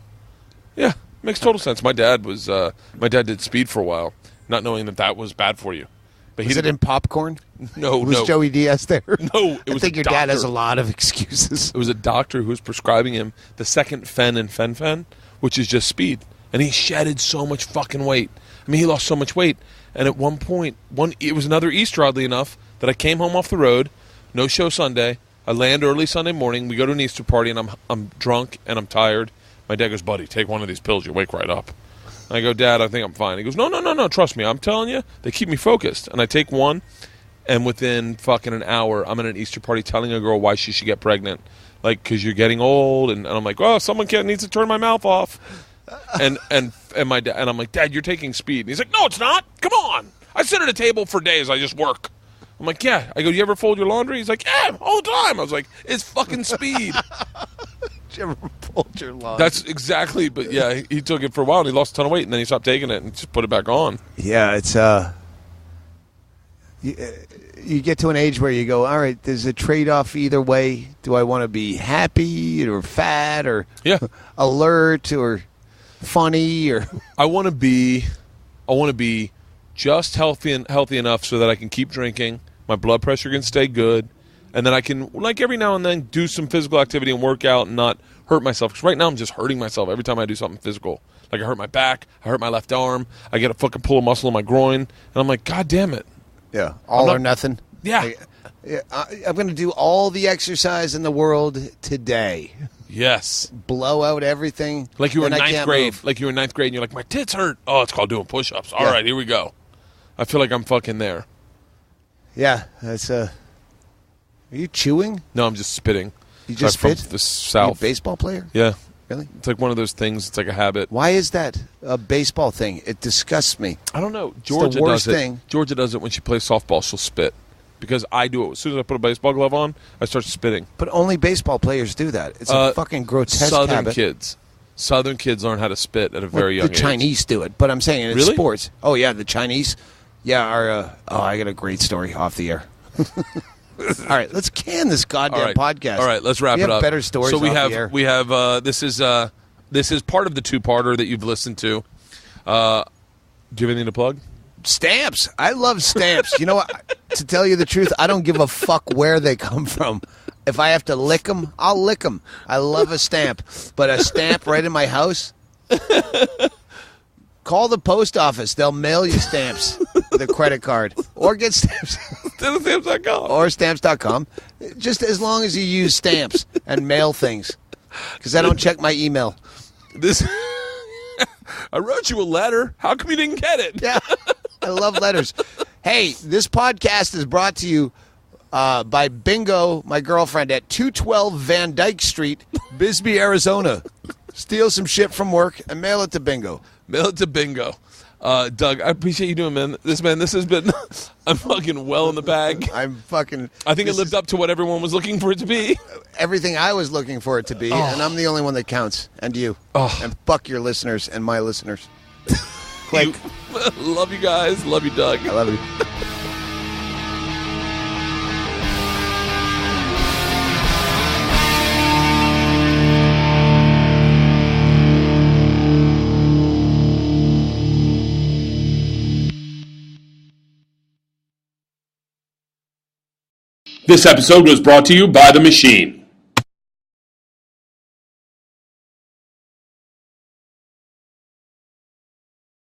Yeah, makes total sense. My dad did speed for a while, not knowing that was bad for you. But Is it in popcorn? No, Was no. Joey Diaz there? No, it I was think a your dad has doctor. a lot of excuses. It was a doctor who was prescribing him the second fen and fen, which is just speed. And he shedded so much fucking weight. I mean, he lost so much weight. And at one point, it was another Easter, oddly enough, that I came home off the road, no show Sunday. I land early Sunday morning. We go to an Easter party, and I'm drunk and I'm tired. My dad goes, buddy, take one of these pills. You wake right up. I go, Dad, I think I'm fine. He goes, no, trust me. I'm telling you, they keep me focused. And I take one, and within fucking an hour, I'm at an Easter party telling a girl why she should get pregnant. Like, because you're getting old. And I'm like, oh, someone needs to turn my mouth off. And my dad, and I'm like, Dad, you're taking speed. And he's like, no, it's not. Come on. I sit at a table for days. I just work. I'm like, yeah. I go, you ever fold your laundry? He's like, yeah, all the time. I was like, it's fucking speed. Did you ever fold your laundry? That's exactly, but yeah, he took it for a while and he lost a ton of weight and then he stopped taking it and just put it back on. Yeah, it's you get to an age where you go, all right, there's a trade-off either way. Do I want to be happy or fat or alert or funny or I want to be just healthy enough so that I can keep drinking my blood pressure can stay good, and then I can, like, every now and then do some physical activity and work out and not hurt myself. Because right now I'm just hurting myself every time I do something physical. Like, I hurt my back, I hurt my left arm, I get a fucking pull of muscle in my groin, and I'm like, God damn it. Yeah, all or nothing. Yeah. I'm going to do all the exercise in the world today. Yes. Blow out everything. Like you were in then I ninth can't grade. move. Like you were in ninth grade and you're like, my tits hurt. Oh, it's called doing push-ups. All right, here we go. I feel like I'm fucking there. Yeah, that's Are you chewing? No, I'm just spitting. You just I'm spit? from the You a South. baseball player? Yeah. Really? It's like one of those things. It's like a habit. Why is that a baseball thing? It disgusts me. I don't know. the Georgia worst does it. thing. Georgia does it when she plays softball. She'll spit. Because I do it. As soon as I put a baseball glove on, I start spitting. But only baseball players do that. It's a fucking grotesque Southern habit. kids. Southern kids learn how to spit at a very young age. The Chinese do it, but I'm saying in Really? sports. Oh yeah, the Chinese. Yeah, I got a great story off the air. All right, let's can this goddamn podcast. All right, let's wrap we it have up. Better stories. So we off have the air. this is part of the two-parter that you've listened to. Do you have anything to plug? Stamps. I love stamps. You know what? To tell you the truth, I don't give a fuck where they come from. If I have to lick them, I'll lick them. I love a stamp. But a stamp right in my house? Call the post office. They'll mail you stamps with a credit card. Or get stamps. Stamps.com. Or stamps.com. Just as long as you use stamps and mail things. Because I don't check my email. I wrote you a letter. How come you didn't get it? Yeah. I love letters. Hey, this podcast is brought to you by Bingo, my girlfriend, at 212 Van Dyke Street, Bisbee, Arizona. Steal some shit from work and mail it to Bingo. Mail it to Bingo. Doug, I appreciate you doing, man. This has been, I'm fucking well in the bag. I think it lived up to what everyone was looking for it to be. Everything I was looking for it to be, and I'm the only one that counts. And you. And fuck your listeners and my listeners. Click. Love you guys. Love you, Doug. I love you. This episode was brought to you by The Machine.